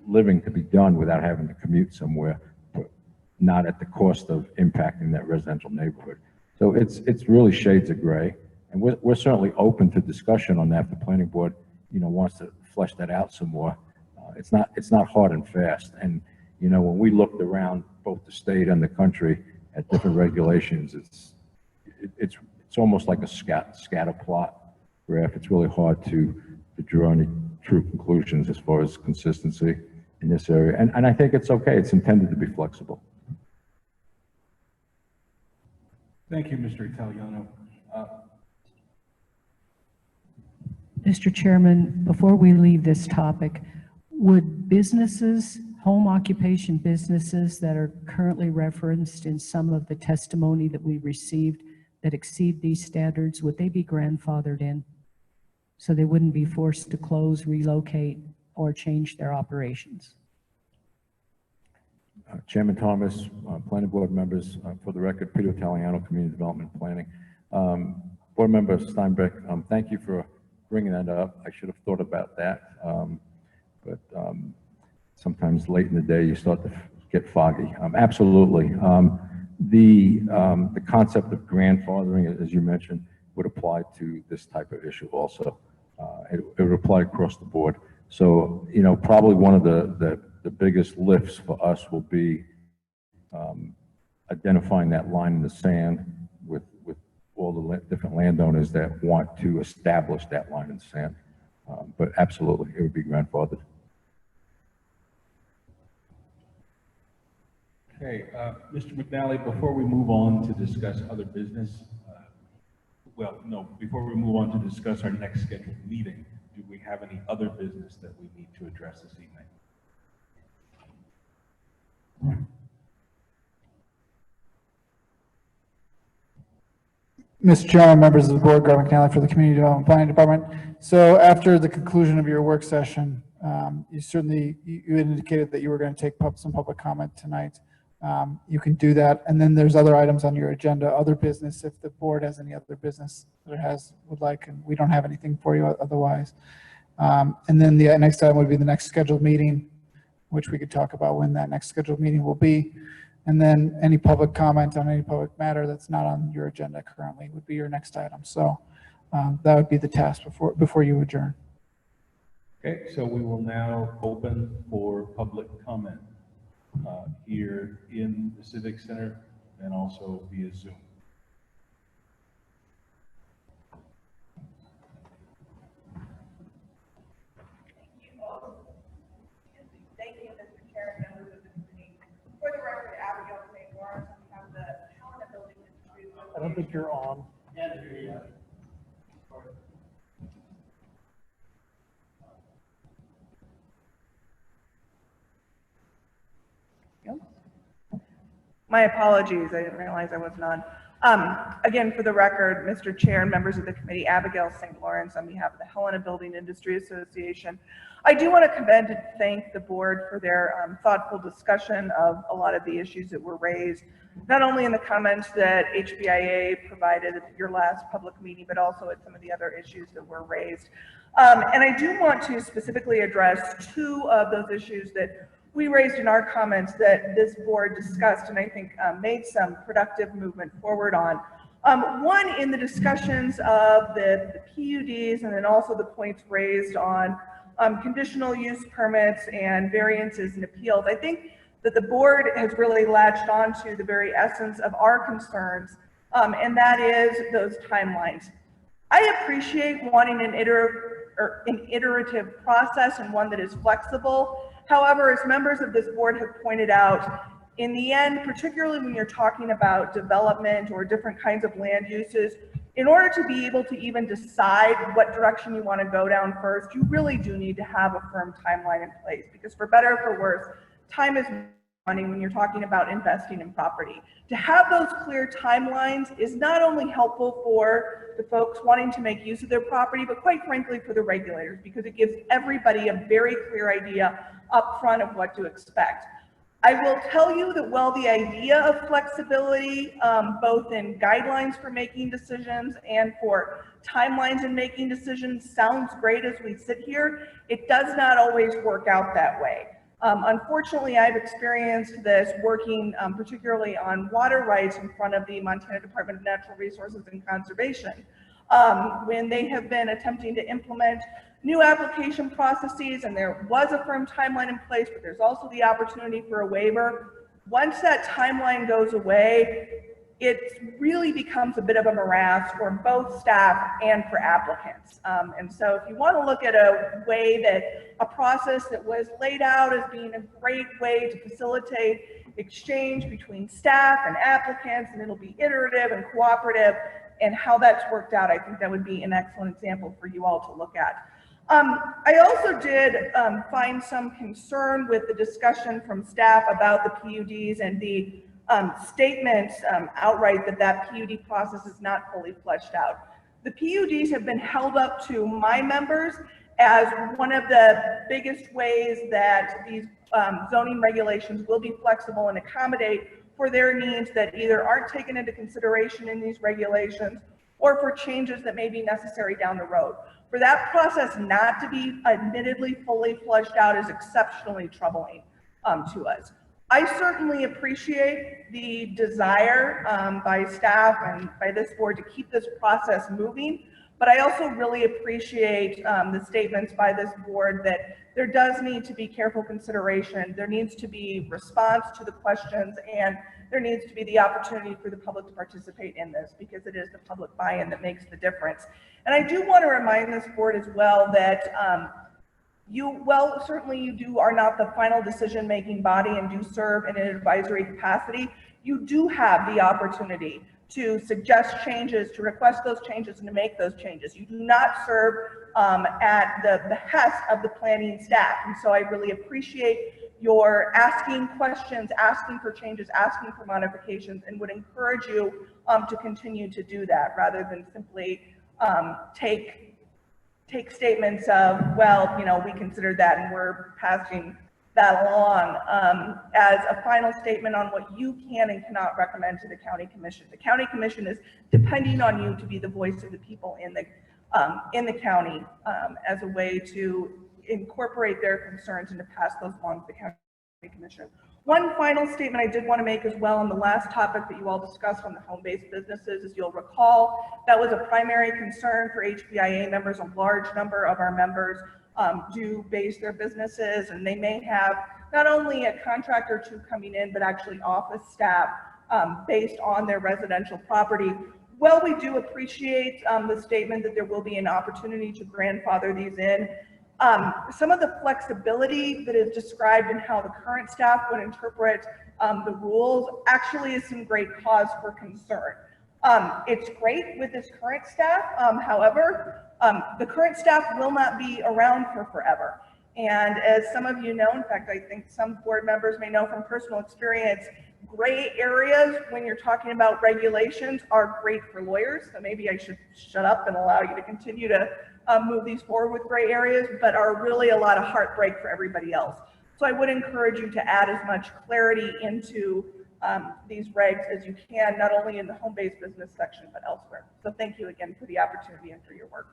living to be done without having to commute somewhere, but not at the cost of impacting that residential neighborhood. So it's really shades of gray, and we're certainly open to discussion on that. If the planning board, wants to flesh that out some more. It's not hard and fast. And when we looked around both the state and the country at different regulations, it's almost like a scatter plot graph. It's really hard to draw any true conclusions as far as consistency in this area. And I think it's okay. It's intended to be flexible. Thank you, Mr. Italiano. Mr. Chairman, before we leave this topic, would businesses, home occupation businesses that are currently referenced in some of the testimony that we received that exceed these standards, would they be grandfathered in? So they wouldn't be forced to close, relocate, or change their operations? Chairman Thomas, planning board members, for the record, Peter Italiano, Community Development Planning. Board member Steinbeck, thank you for bringing that up. I should have thought about that. But sometimes late in the day, you start to get foggy. Absolutely. The concept of grandfathering, as you mentioned, would apply to this type of issue also. It would apply across the board. So, probably one of the biggest lifts for us will be identifying that line in the sand with all the different landowners that want to establish that line in the sand. But absolutely, it would be grandfathered. Okay, Mr. McNally, before we move on to discuss other business, before we move on to discuss our next scheduled meeting, do we have any other business that we need to address this evening? Mr. Chairman, members of the board, Greg McNally for the Community Development Planning Department. So after the conclusion of your work session, you indicated that you were going to take some public comment tonight. You can do that, and then there's other items on your agenda, other business, if the board has any other business that it would like, and we don't have anything for you otherwise. And then the next item would be the next scheduled meeting, which we could talk about when that next scheduled meeting will be. And then any public comment on any public matter that's not on your agenda currently would be your next item. So that would be the task before you adjourn. Okay, so we will now open for public comment here in the Civic Center and also via Zoom. Thank you, Mr. Chair, members of the committee. For the record, Abigail St. Lawrence, on behalf of the Helena Building I don't think you're on. My apologies, I didn't realize I wasn't on. Again, for the record, Mr. Chair and members of the committee, Abigail St. Lawrence on behalf of the Helena Building Industry Association. I do want to commend and thank the board for their thoughtful discussion of a lot of the issues that were raised, not only in the comments that HBIA provided at your last public meeting, but also at some of the other issues that were raised. And I do want to specifically address two of those issues that we raised in our comments that this board discussed and I think made some productive movement forward on. One, in the discussions of the PUDs and then also the points raised on conditional use permits and variances and appeals. I think that the board has really latched onto the very essence of our concerns, and that is those timelines. I appreciate wanting an iterative process and one that is flexible. However, as members of this board have pointed out, in the end, particularly when you're talking about development or different kinds of land uses, in order to be able to even decide what direction you want to go down first, you really do need to have a firm timeline in place, because for better or for worse, time is money when you're talking about investing in property. To have those clear timelines is not only helpful for the folks wanting to make use of their property, but quite frankly for the regulators, because it gives everybody a very clear idea up front of what to expect. I will tell you that while the idea of flexibility, both in guidelines for making decisions and for timelines in making decisions, sounds great as we sit here, it does not always work out that way. Unfortunately, I've experienced this working particularly on water rights in front of the Montana Department of Natural Resources and Conservation, when they have been attempting to implement new application processes, and there was a firm timeline in place, but there's also the opportunity for a waiver. Once that timeline goes away, it really becomes a bit of a morass for both staff and for applicants. And so if you want to look at a way that a process that was laid out as being a great way to facilitate exchange between staff and applicants, and it'll be iterative and cooperative, and how that's worked out, I think that would be an excellent example for you all to look at. I also did find some concern with the discussion from staff about the PUDs and the statements outright that PUD process is not fully fleshed out. The PUDs have been held up to my members as one of the biggest ways that these zoning regulations will be flexible and accommodate for their needs that either aren't taken into consideration in these regulations or for changes that may be necessary down the road. For that process not to be admittedly fully fleshed out is exceptionally troubling to us. I certainly appreciate the desire by staff and by this board to keep this process moving, but I also really appreciate the statements by this board that there does need to be careful consideration. There needs to be response to the questions, and there needs to be the opportunity for the public to participate in this, because it is the public buy-in that makes the difference. And I do want to remind this board as well that certainly you are not the final decision-making body and do serve in an advisory capacity. You do have the opportunity to suggest changes, to request those changes, and to make those changes. You do not serve at the behest of the planning staff. And so I really appreciate your asking questions, asking for changes, asking for modifications, and would encourage you to continue to do that rather than simply take statements of, well, you know, we considered that and we're passing that along as a final statement on what you can and cannot recommend to the county commission. The county commission is depending on you to be the voice of the people in the county as a way to incorporate their concerns and to pass those along to the county commission. One final statement I did want to make as well on the last topic that you all discussed on the home-based businesses. As you'll recall, that was a primary concern for HBIA members. A large number of our members do base their businesses, and they may have not only a contractor or two coming in, but actually office staff based on their residential property. Well, we do appreciate the statement that there will be an opportunity to grandfather these in. Some of the flexibility that is described in how the current staff would interpret the rules actually is some great cause for concern. It's great with this current staff. However, the current staff will not be around for forever. And as some of you know, in fact, I think some board members may know from personal experience, gray areas when you're talking about regulations are great for lawyers. So maybe I should shut up and allow you to continue to move these forward with gray areas, but are really a lot of heartbreak for everybody else. So I would encourage you to add as much clarity into these regs as you can, not only in the home-based business section, but elsewhere. So thank you again for the opportunity and for your work.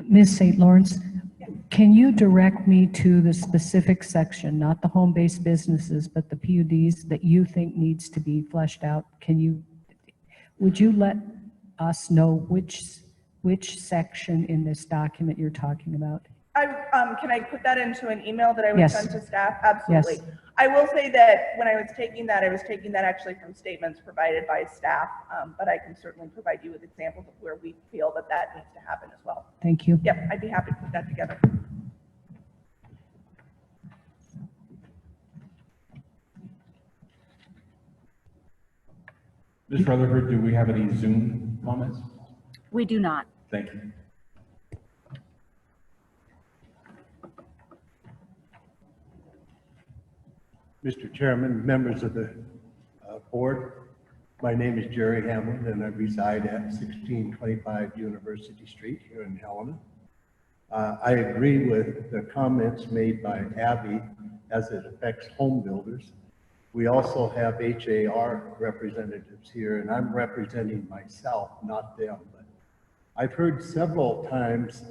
Ms. St. Lawrence, can you direct me to the specific section, not the home-based businesses, but the PUDs that you think needs to be fleshed out? Would you let us know which section in this document you're talking about? Can I put that into an email that I would Yes. send to staff? Absolutely. Yes. I will say that when I was taking that actually from statements provided by staff, but I can certainly provide you with examples of where we feel that that needs to happen as well. Thank you. Yep, I'd be happy to put that together. Ms. Rutherford, do we have any Zoom comments? We do not. Thank you. Mr. Chairman, members of the board, my name is Jerry Hamlin and I reside at 1625 University Street here in Helena. I agree with the comments made by Abby as it affects home builders. We also have HAR representatives here and I'm representing myself, not them. But I've heard several times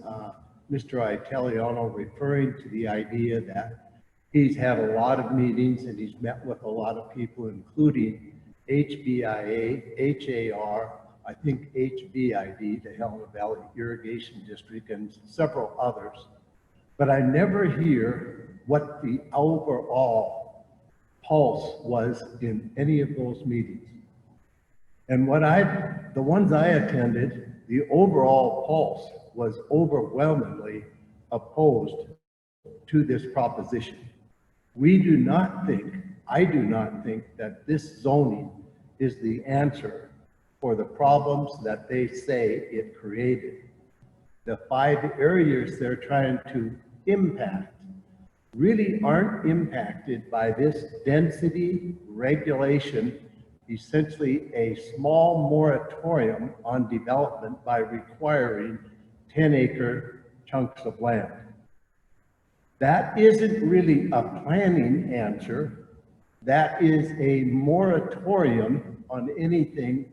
Mr. Italiano referring to the idea that he's had a lot of meetings and he's met with a lot of people, including HBIA, HAR, I think HBID, the Helena Valley Irrigation District, and several others. But I never hear what the overall pulse was in any of those meetings. And the ones I attended, the overall pulse was overwhelmingly opposed to this proposition. We do not think, I do not think that this zoning is the answer for the problems that they say it created. The 5 areas they're trying to impact really aren't impacted by this density regulation, essentially a small moratorium on development by requiring 10-acre chunks of land. That isn't really a planning answer. That is a moratorium on anything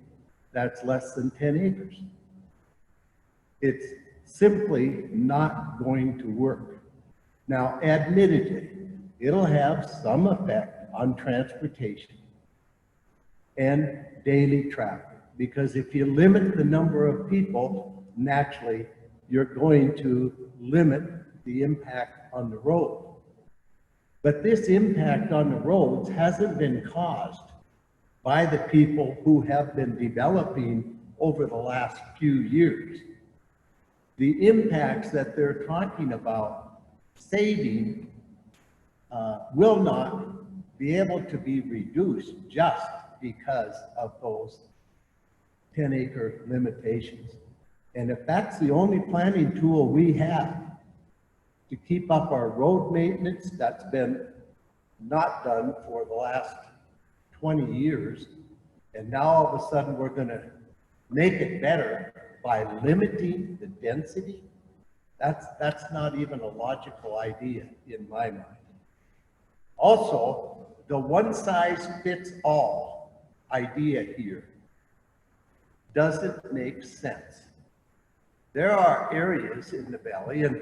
that's less than 10 acres. It's simply not going to work. Now, admittedly, it'll have some effect on transportation and daily traffic, because if you limit the number of people, naturally, you're going to limit the impact on the road. But this impact on the roads hasn't been caused by the people who have been developing over the last few years. The impacts that they're talking about saving will not be able to be reduced just because of those 10-acre limitations. And if that's the only planning tool we have to keep up our road maintenance that's been not done for the last 20 years, and now all of a sudden we're going to make it better by limiting the density, that's not even a logical idea in my mind. Also, the one-size-fits-all idea here doesn't make sense. There are areas in the valley, and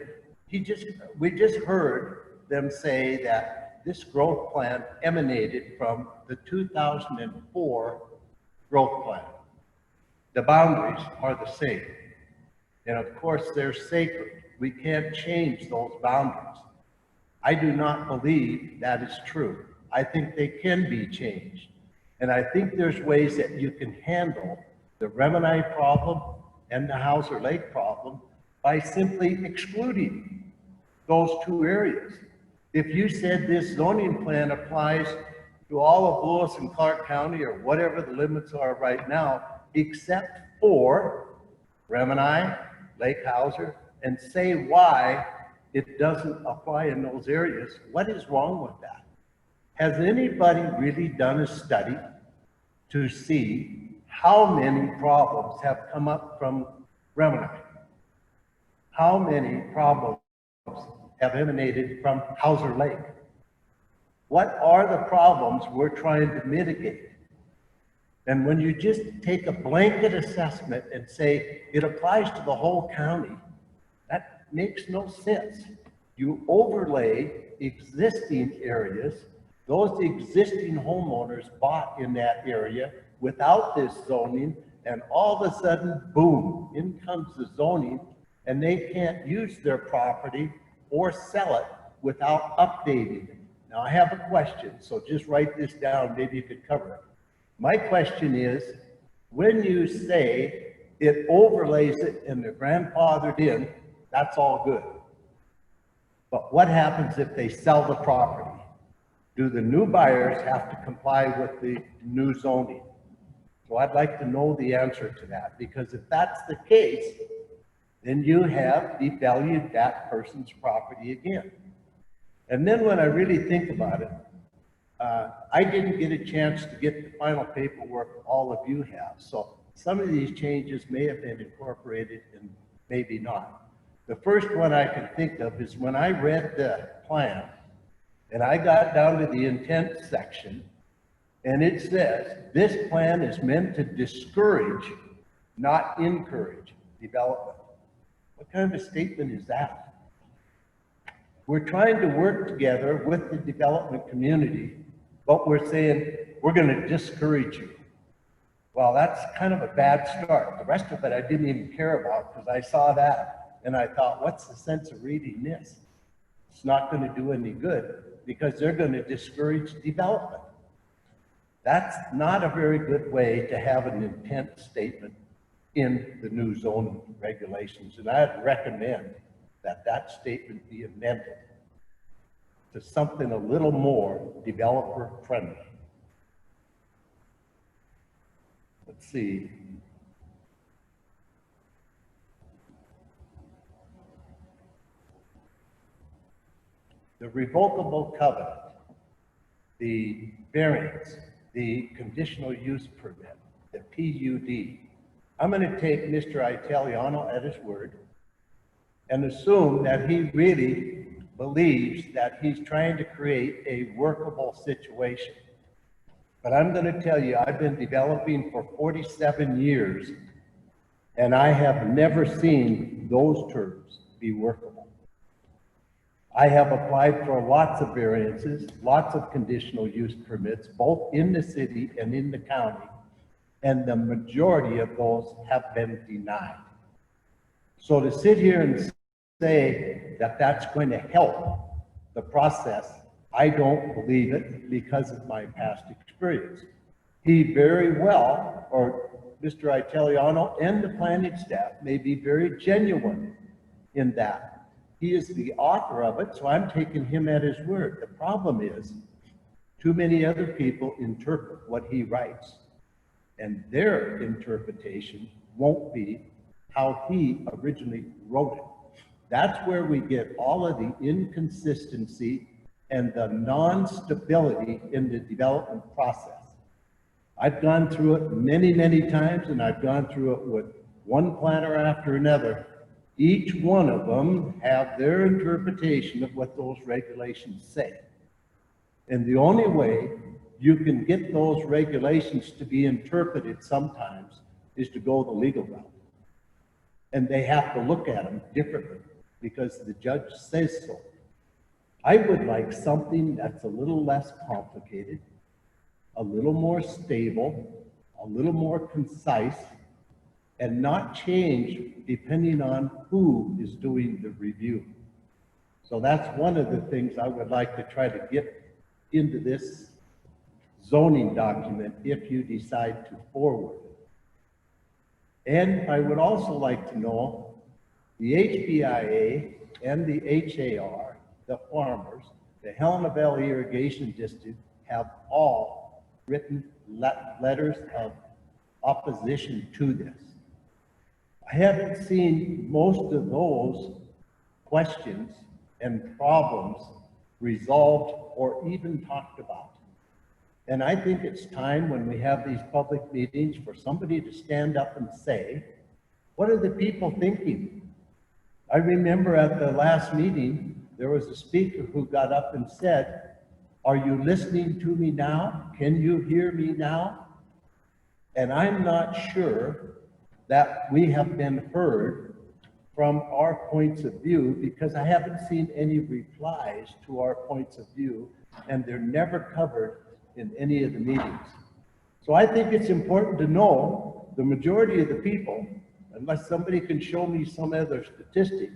we just heard them say that this growth plan emanated from the 2004 growth plan. The boundaries are the same. And of course, they're sacred. We can't change those boundaries. I do not believe that is true. I think they can be changed. And I think there's ways that you can handle the Remini problem and the Hauser Lake problem by simply excluding those 2 areas. If you said this zoning plan applies to all of Lewis and Clark County or whatever the limits are right now, except for Remini, Lake Hauser, and say why it doesn't apply in those areas. What is wrong with that? Has anybody really done a study to see how many problems have come up from Remini? How many problems have emanated from Hauser Lake? What are the problems we're trying to mitigate? And when you just take a blanket assessment and say it applies to the whole county, that makes no sense. You overlay existing areas, those existing homeowners bought in that area without this zoning, and all of a sudden, boom, in comes the zoning, and they can't use their property or sell it without updating it. Now, I have a question, so just write this down, maybe you could cover it. My question is, when you say it overlays it and they're grandfathered in, that's all good. But what happens if they sell the property? Do the new buyers have to comply with the new zoning? So I'd like to know the answer to that, because if that's the case, then you have devalued that person's property again. And then when I really think about it, I didn't get a chance to get the final paperwork all of you have. So some of these changes may have been incorporated and maybe not. The first one I can think of is when I read the plan and I got down to the intent section, and it says, this plan is meant to discourage, not encourage development. What kind of a statement is that? We're trying to work together with the development community, but we're saying, we're going to discourage you. Well, that's kind of a bad start. The rest of it I didn't even care about, because I saw that and I thought, what's the sense of reading this? It's not going to do any good, because they're going to discourage development. That's not a very good way to have an intent statement in the new zoning regulations. And I'd recommend that that statement be amended to something a little more developer friendly. Let's see. The revocable covenant, the variance, the conditional use permit, the PUD. I'm going to take Mr. Italiano at his word and assume that he really believes that he's trying to create a workable situation. But I'm going to tell you, I've been developing for 47 years, and I have never seen those terms be workable. I have applied for lots of variances, lots of conditional use permits, both in the city and in the county, and the majority of those have been denied. So to sit here and say that that's going to help the process, I don't believe it because of my past experience. He very well, or Mr. Italiano and the planning staff may be very genuine in that. He is the author of it, so I'm taking him at his word. The problem is, too many other people interpret what he writes, and their interpretation won't be how he originally wrote it. That's where we get all of the inconsistency and the non-stability in the development process. I've gone through it many, many times, and I've gone through it with one planner after another. Each one of them have their interpretation of what those regulations say. And the only way you can get those regulations to be interpreted sometimes is to go the legal route. And they have to look at them differently because the judge says so. I would like something that's a little less complicated, a little more stable, a little more concise, and not change depending on who is doing the review. So that's one of the things I would like to try to get into this zoning document if you decide to forward it. And I would also like to know the HBIA and the HAR, the farmers, the Helena Valley Irrigation District have all written letters of opposition to this. I haven't seen most of those questions and problems resolved or even talked about. And I think it's time when we have these public meetings for somebody to stand up and say, what are the people thinking? I remember at the last meeting, there was a speaker who got up and said, are you listening to me now? Can you hear me now? And I'm not sure that we have been heard from our points of view, because I haven't seen any replies to our points of view, and they're never covered in any of the meetings. So I think it's important to know the majority of the people, unless somebody can show me some other statistic,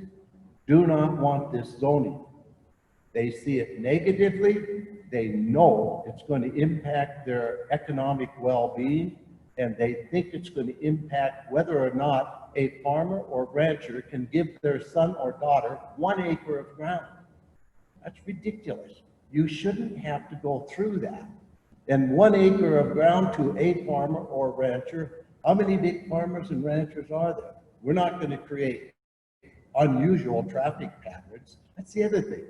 do not want this zoning. They see it negatively. They know it's going to impact their economic well-being, and they think it's going to impact whether or not a farmer or rancher can give their son or daughter 1 acre of ground. That's ridiculous. You shouldn't have to go through that. And 1 acre of ground to a farmer or rancher, how many big farmers and ranchers are there? We're not going to create unusual traffic patterns. That's the other thing.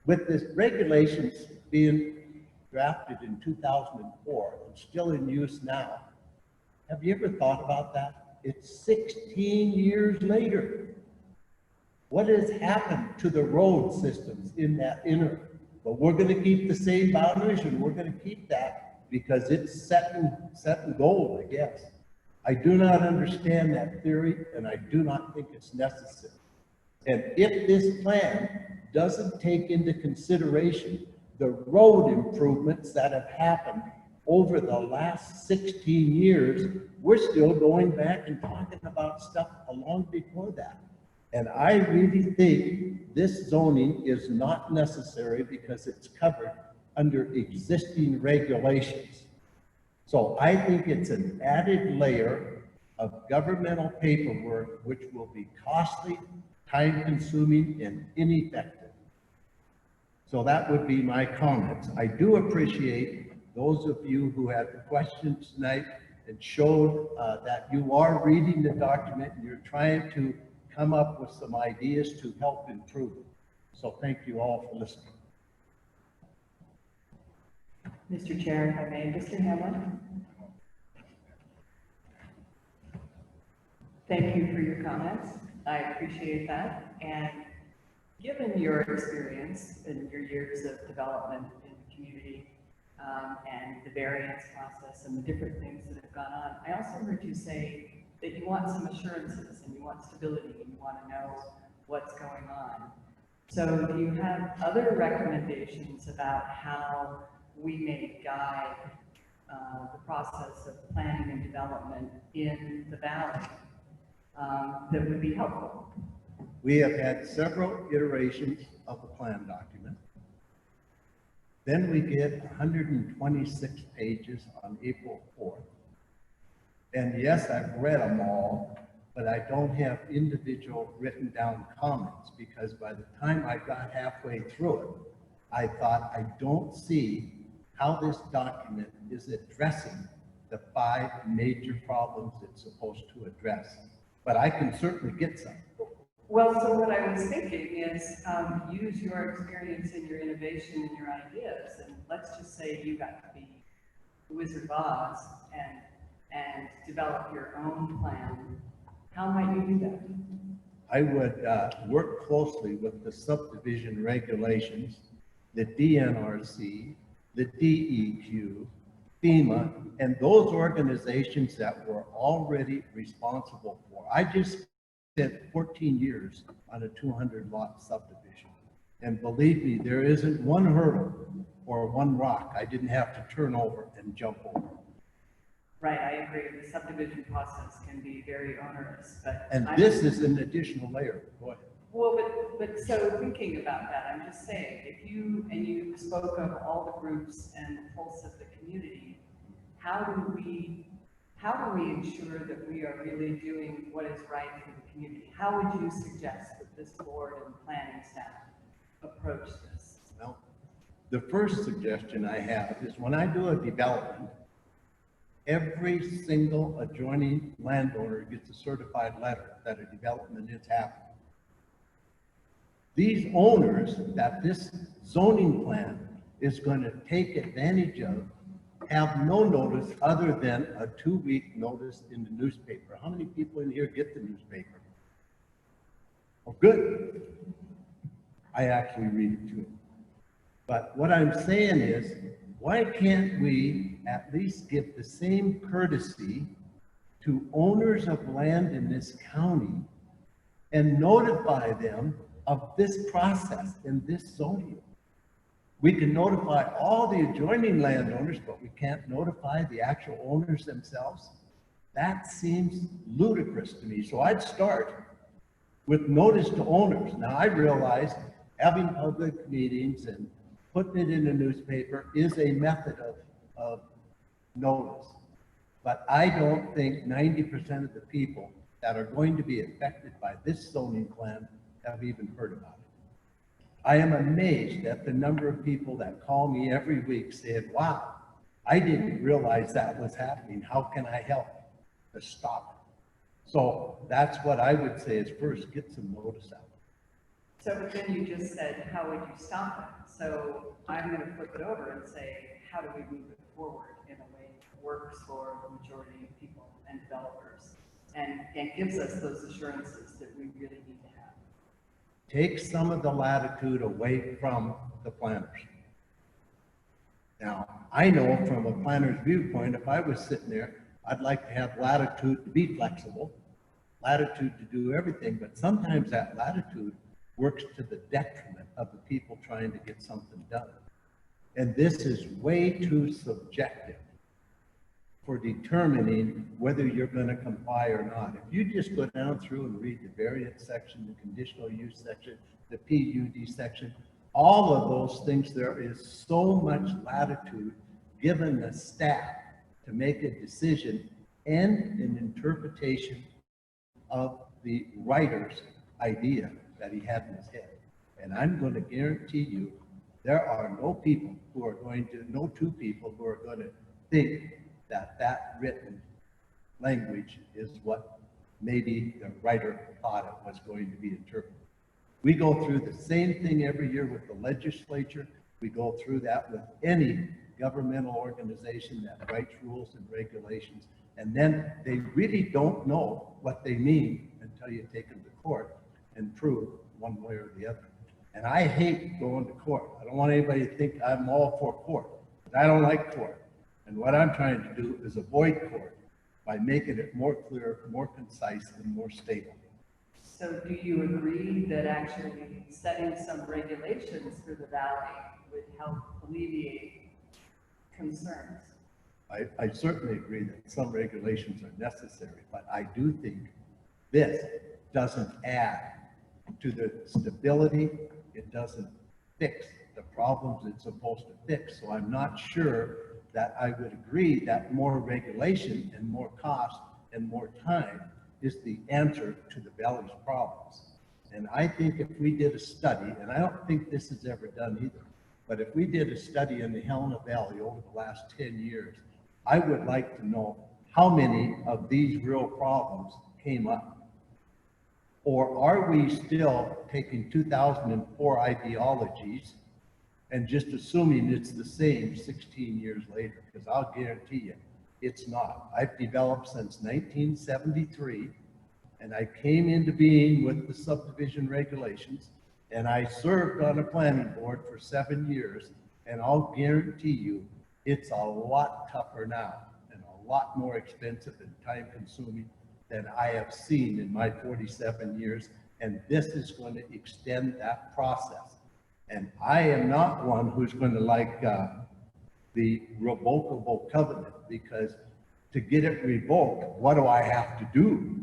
With this regulations being drafted in 2004 and still in use now, have you ever thought about that? It's 16 years later. What has happened to the road systems in that interim? But we're going to keep the same boundaries, and we're going to keep that because it's set in gold, I guess. I do not understand that theory, and I do not think it's necessary. And if this plan doesn't take into consideration the road improvements that have happened over the last 16 years, we're still going back and talking about stuff long before that. And I really think this zoning is not necessary because it's covered under existing regulations. So I think it's an added layer of governmental paperwork which will be costly, time-consuming, and ineffective. So that would be my comments. I do appreciate those of you who had the questions tonight and showed that you are reading the document and you're trying to come up with some ideas to help improve it. So thank you all for listening. Mr. Chair, if I may, Mr. Hamlin. Thank you for your comments. I appreciate that. And given your experience and your years of development in the community, and the variance process and the different things that have gone on, I also heard you say that you want some assurances and you want stability and you want to know what's going on. So do you have other recommendations about how we may guide the process of planning and development in the valley that would be helpful? We have had several iterations of the plan document. Then we get 126 pages on April 4th. And yes, I've read them all, but I don't have individual written down comments because by the time I got halfway through it, I thought, I don't see how this document is addressing the 5 major problems it's supposed to address. But I can certainly get some. Well, so what I was thinking is use your experience and your innovation and your ideas, and let's just say you got to be the Wizard of Oz and develop your own plan. How might you do that? I would work closely with the subdivision regulations, the DNRC, the DEQ, FEMA, and those organizations that were already responsible for. I just spent 14 years on a 200-lot subdivision. And believe me, there isn't one hurdle or one rock I didn't have to turn over and jump over. Right, I agree. The subdivision process can be very onerous, but... And this is an additional layer. Go ahead. Well, but so thinking about that, I'm just saying, if you spoke of all the groups and the pulse of the community, how do we ensure that we are really doing what is right for the community? How would you suggest that this board and planning staff approach this? Well, The first suggestion I have is when I do a development, every single adjoining landowner gets a certified letter that a development is happening. These owners that this zoning plan is going to take advantage of have no notice other than a 2-week notice in the newspaper. How many people in here get the newspaper? Oh, good. I actually read it too. But what I'm saying is, why can't we at least give the same courtesy to owners of land in this county and notify them of this process in this zoning? We can notify all the adjoining landowners, but we can't notify the actual owners themselves. That seems ludicrous to me. So I'd start with notice to owners. Now I realize having public meetings and putting it in the newspaper is a method of notice. But I don't think 90% of the people that are going to be affected by this zoning plan have even heard about it. I am amazed at the number of people that call me every week saying, wow, I didn't realize that was happening. How can I help to stop it? So that's what I would say is first, get some notice out. So, but then you just said, how would you stop it? So I'm going to flip it over and say, how do we move it forward in a way that works for the majority of people and developers and gives us those assurances that we really need to have? Take some of the latitude away from the planners. Now, I know from a planner's viewpoint, if I was sitting there, I'd like to have latitude to be flexible, latitude to do everything, but sometimes that latitude works to the detriment of the people trying to get something done. And this is way too subjective for determining whether you're going to comply or not. If you just go down through and read the variance section, the conditional use section, the PUD section, all of those things, there is so much latitude given the staff to make a decision and an interpretation of the writer's idea that he had in his head. And I'm going to guarantee you, there are no two people who are going to think that that written language is what maybe the writer thought it was going to be interpreted. We go through the same thing every year with the legislature. We go through that with any governmental organization that writes rules and regulations. And then they really don't know what they mean until you take them to court and prove one way or the other. And I hate going to court. I don't want anybody to think I'm all for court, but I don't like court. And what I'm trying to do is avoid court by making it more clear, more concise, and more stable. So do you agree that actually setting some regulations for the valley would help alleviate concerns? I certainly agree that some regulations are necessary, but I do think this doesn't add to the stability. It doesn't fix the problems it's supposed to fix. So I'm not sure that I would agree that more regulation and more cost and more time is the answer to the valley's problems. And I think if we did a study, and I don't think this is ever done either, but if we did a study in the Helena Valley over the last 10 years, I would like to know how many of these real problems came up. Or are we still taking 2004 ideologies and just assuming it's the same 16 years later? Because I'll guarantee you, it's not. I've developed since 1973, and I came into being with the subdivision regulations, and I served on a planning board for 7 years, and I'll guarantee you, it's a lot tougher now and a lot more expensive and time consuming than I have seen in my 47 years. And this is going to extend that process. And I am not one who's going to like the revocable covenant, because to get it revoked, what do I have to do?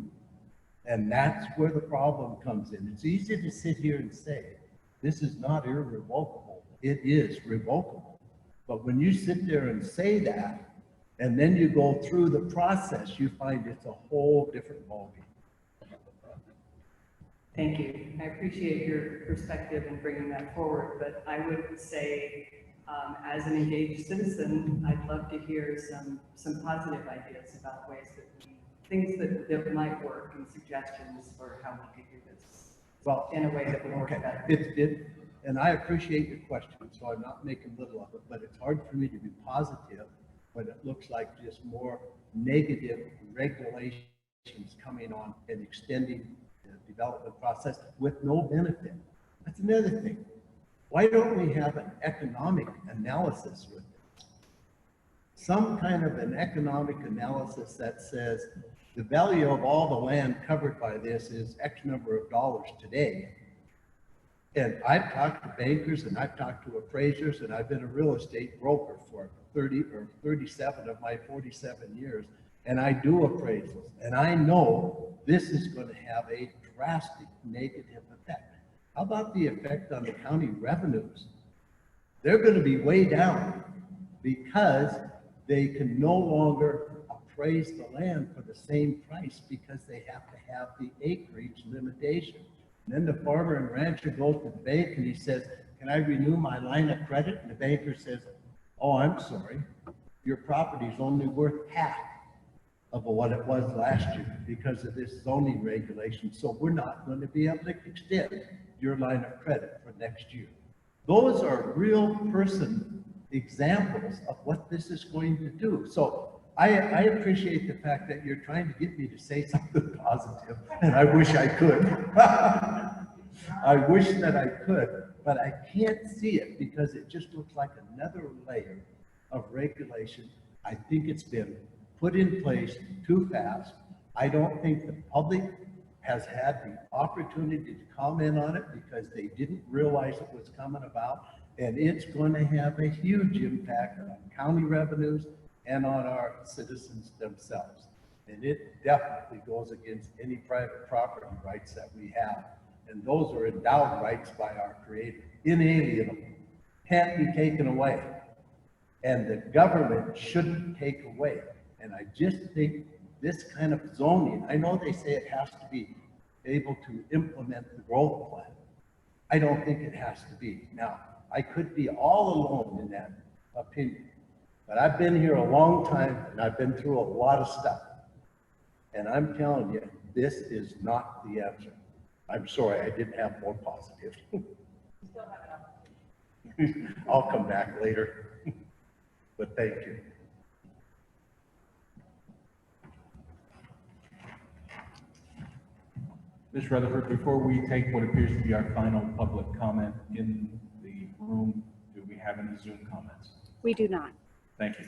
And that's where the problem comes in. It's easy to sit here and say, this is not irrevocable. It is revocable. But when you sit there and say that, and then you go through the process, you find it's a whole different ballgame. Thank you. I appreciate your perspective in bringing that forward, but I would say As an engaged citizen, I'd love to hear some positive ideas about ways that things that might work and suggestions for how we could do this. Well, in a way that would work okay, better. and I appreciate your question, so I'm not making little of it, but it's hard for me to be positive when it looks like just more negative regulations coming on and extending the development process with no benefit. That's another thing. Why don't we have an economic analysis with this? Some kind of an economic analysis that says the value of all the land covered by this is X number of dollars today. And I've talked to bankers and I've talked to appraisers and I've been a real estate broker for 30 or 37 of my 47 years. And I do appraisals and I know this is going to have a drastic negative effect. How about the effect on the county revenues? They're going to be way down because they can no longer appraise the land for the same price because they have to have the acreage limitation. And then the farmer and rancher goes to the bank and he says, can I renew my line of credit? And the banker says, oh, I'm sorry, your property is only worth half of what it was last year because of this zoning regulation. So we're not going to be able to extend your line of credit for next year. Those are real person examples of what this is going to do. So I appreciate the fact that you're trying to get me to say something positive, and I wish I could. I wish that I could, but I can't see it because it just looks like another layer of regulation. I think it's been put in place too fast. I don't think the public has had the opportunity to comment on it because they didn't realize it was coming about, and it's going to have a huge impact on county revenues and on our citizens themselves. And it definitely goes against any private property rights that we have. And those are endowed rights by our Creator, inalienable, can't be taken away. And the government shouldn't take away. And I just think this kind of zoning, I know they say it has to be able to implement the growth plan. I don't think it has to be. Now, I could be all alone in that opinion, but I've been here a long time and I've been through a lot of stuff. And I'm telling you, this is not the answer. I'm sorry, I didn't have more positive. I'll come back later, but thank you. Ms. Rutherford, before we take what appears to be our final public comment in the room, do we have any Zoom comments? We do not. Thank you.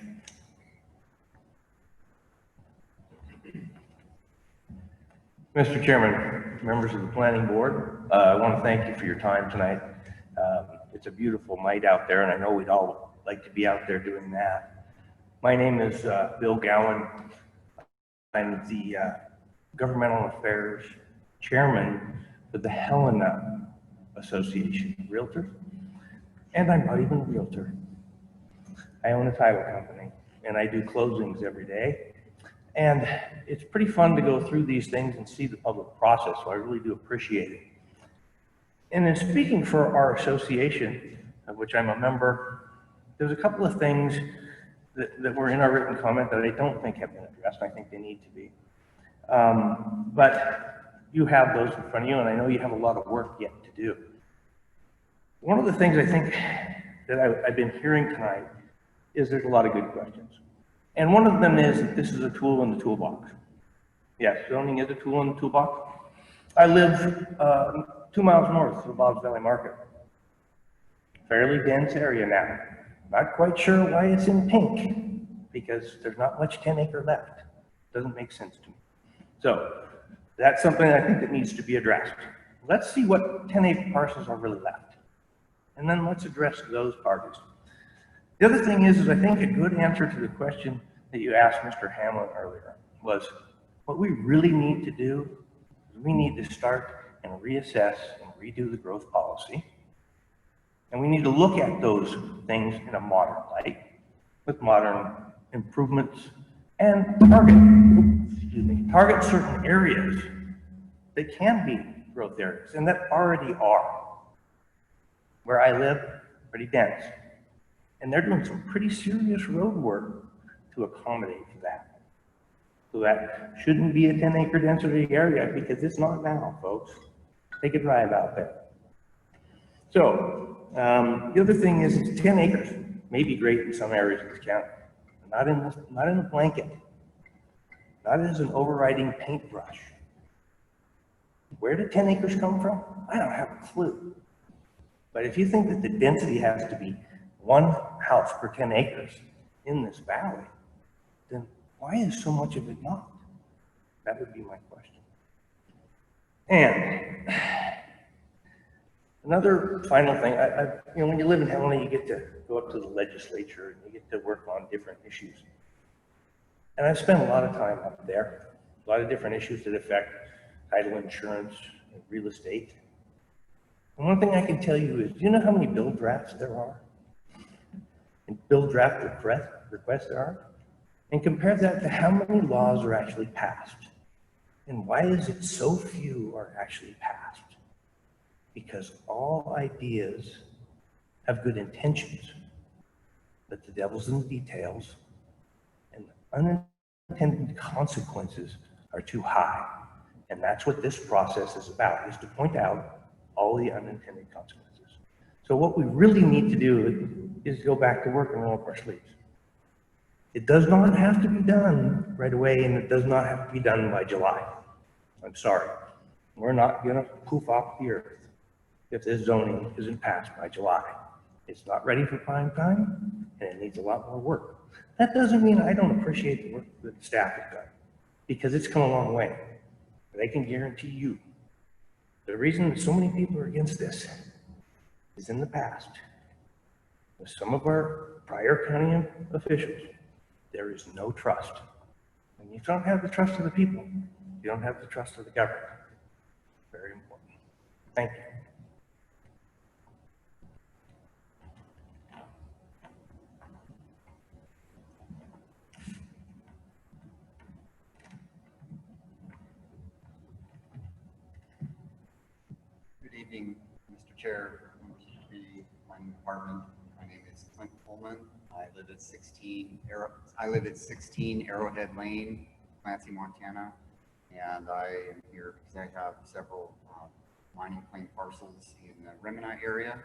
Mr. Chairman, members of the Planning Board, I want to thank you for your time tonight. It's a beautiful night out there, and I know we'd all like to be out there doing that. My name is Bill Gowan. I'm the Governmental Affairs Chairman for the Helena Association of Realtors, and I'm not even a realtor. I own a title company, and I do closings every day. And it's pretty fun to go through these things and see the public process, so I really do appreciate it. And in speaking for our association, of which I'm a member, there's a couple of things that were in our written comment that I don't think have been addressed. I think they need to be. But you have those in front of you, and I know you have a lot of work yet to do. One of the things I think that I've been hearing tonight is there's a lot of good questions. And one of them is that this is a tool in the toolbox. Yes, zoning is a tool in the toolbox. I live 2 miles north of the Bob's Valley Market. Fairly dense area now. Not quite sure why it's in pink, because there's not much 10-acre left. Doesn't make sense to me. So that's something I think that needs to be addressed. Let's see what 10-acre parcels are really left. And then let's address those parties. The other thing is I think a good answer to the question that you asked Mr. Hamlin earlier was, what we really need to do is we need to start and reassess and redo the growth policy. And we need to look at those things in a modern light, with modern improvements, and target certain areas that can be growth areas and that already are. Where I live, pretty dense. And they're doing some pretty serious road work to accommodate for that. So that shouldn't be a 10-acre density area, because it's not now, folks. Take a drive out there. So, the other thing is 10 acres may be great in some areas of this county, not in a blanket, not as an overriding paintbrush. Where did 10 acres come from? I don't have a clue. But if you think that the density has to be one house per 10 acres in this valley, then why is so much of it not? That would be my question. And another final thing, when you live in Helena, you get to go up to the legislature and you get to work on different issues. And I've spent a lot of time up there, a lot of different issues that affect title insurance and real estate. And one thing I can tell you is, do you know how many bill drafts there are? And bill draft requests there are? And compare that to how many laws are actually passed. And why is it so few are actually passed? Because all ideas have good intentions, but the devil's in the details, and the unintended consequences are too high. And that's what this process is about, is to point out all the unintended consequences. So what we really need to do is go back to work and roll up our sleeves. It does not have to be done right away, and it does not have to be done by July. I'm sorry. We're not going to poof off the earth if this zoning isn't passed by July. It's not ready for prime time, and it needs a lot more work. That doesn't mean I don't appreciate the work that the staff has done, because it's come a long way. But I can guarantee you, the reason that so many people are against this is in the past, with some of our prior county officials, there is no trust. When you don't have the trust of the people, you don't have the trust of the government. Very important. Thank you. Good evening, Mr. Chair, members of the committee, planning department. My name is Clint Coleman. I live at 16 Arrowhead Lane, Clancy, Montana, and I am here because I have several mining claim parcels in the Remini area.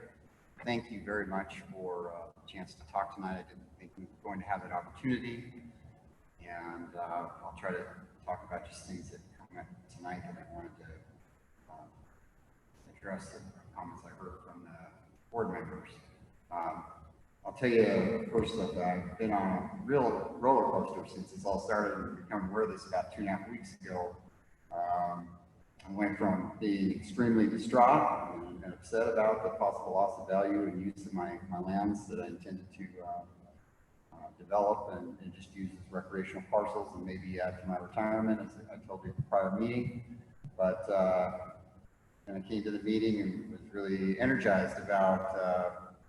Thank you very much for the chance to talk tonight. I didn't think we were going to have that opportunity, and I'll try to talk about just things that come up tonight that I wanted to address the comments I heard from the board members. I'll tell you first that I've been on a real roller coaster since this all started and becoming aware of this about 2.5 weeks ago. I went from being extremely distraught and upset about the possible loss of value and use of my lands that I intended to develop and just use as recreational parcels and maybe add to my retirement, as I told you at the prior meeting. But and I came to the meeting and was really energized about,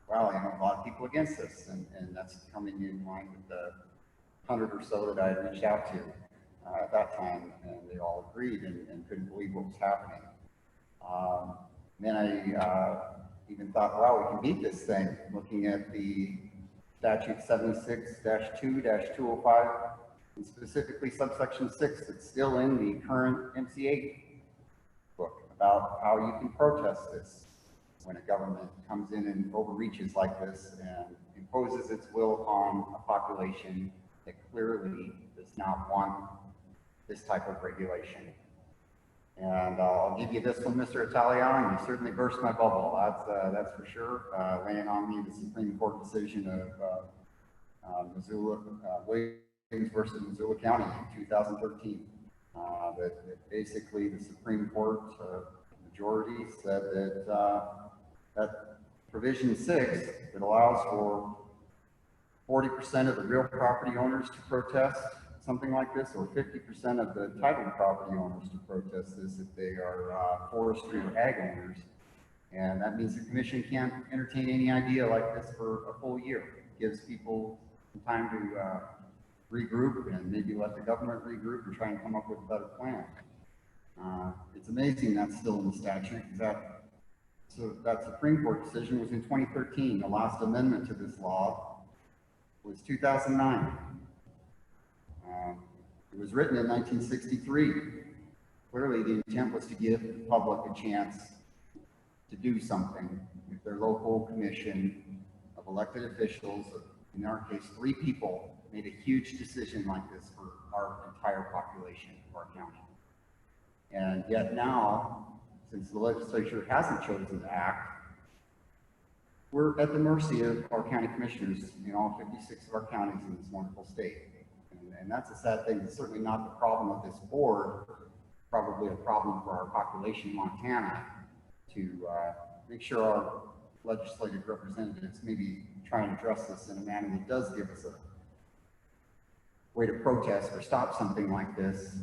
wow, a lot of people against this, and that's coming in line with the 100 or so that I had reached out to at that time, and they all agreed and couldn't believe what was happening. Then I even thought, wow, we can beat this thing, looking at the statute 76-2-205, and specifically subsection 6 that's still in the current MCA book about how you can protest this when a government comes in and overreaches like this and imposes its will upon a population that clearly does not want this type of regulation. And I'll give you this one, Mr. Italiano, and you certainly burst my bubble. That's for sure. Laying on me the Supreme Court decision of Missoula, Williams versus Missoula County in 2013. That basically the Supreme Court majority said that that provision 6 that allows for 40% of the real property owners to protest something like this, or 50% of the title property owners to protest this if they are forestry or ag owners. And that means the commission can't entertain any idea like this for a full year. It gives people some time to regroup and maybe let the government regroup and try and come up with a better plan. It's amazing that's still in the statute. So that Supreme Court decision was in 2013. The last amendment to this law was 2009. It was written in 1963. Clearly, the intent was to give the public a chance to do something with their local commission of elected officials. In our case, 3 people made a huge decision like this for our entire population of our county. And yet now, since the legislature hasn't chosen to act, we're at the mercy of our county commissioners in all 56 of our counties in this wonderful state. And that's a sad thing. It's certainly not the problem of this board, probably a problem for our population in Montana to make sure our legislative representatives maybe try and address this in a manner that does give us a way to protest or stop something like this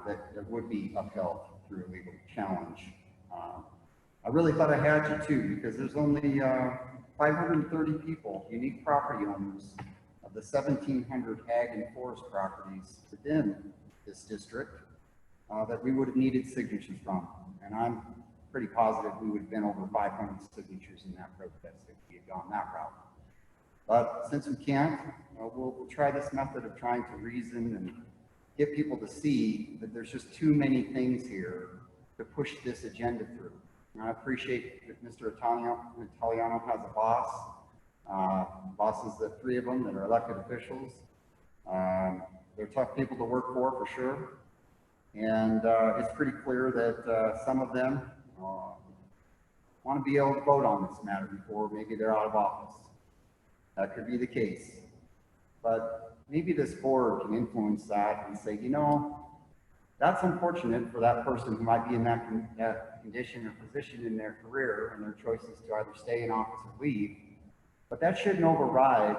that would be upheld through a legal challenge. I really thought I had you too, because there's only 530 people, unique property owners, of the 1,700 ag and forest properties within this district that we would have needed signatures from. And I'm pretty positive we would have been over 500 signatures in that protest if we had gone that route. But since we can't, we'll try this method of trying to reason and get people to see that there's just too many things here to push this agenda through. And I appreciate that Mr. Italiano has a boss. Bosses, the 3 of them that are elected officials. They're tough people to work for sure. And it's pretty clear that some of them want to be able to vote on this matter before maybe they're out of office. That could be the case. But maybe this board can influence that and say, you know, that's unfortunate for that person who might be in that condition or position in their career and their choices to either stay in office or leave. But that shouldn't override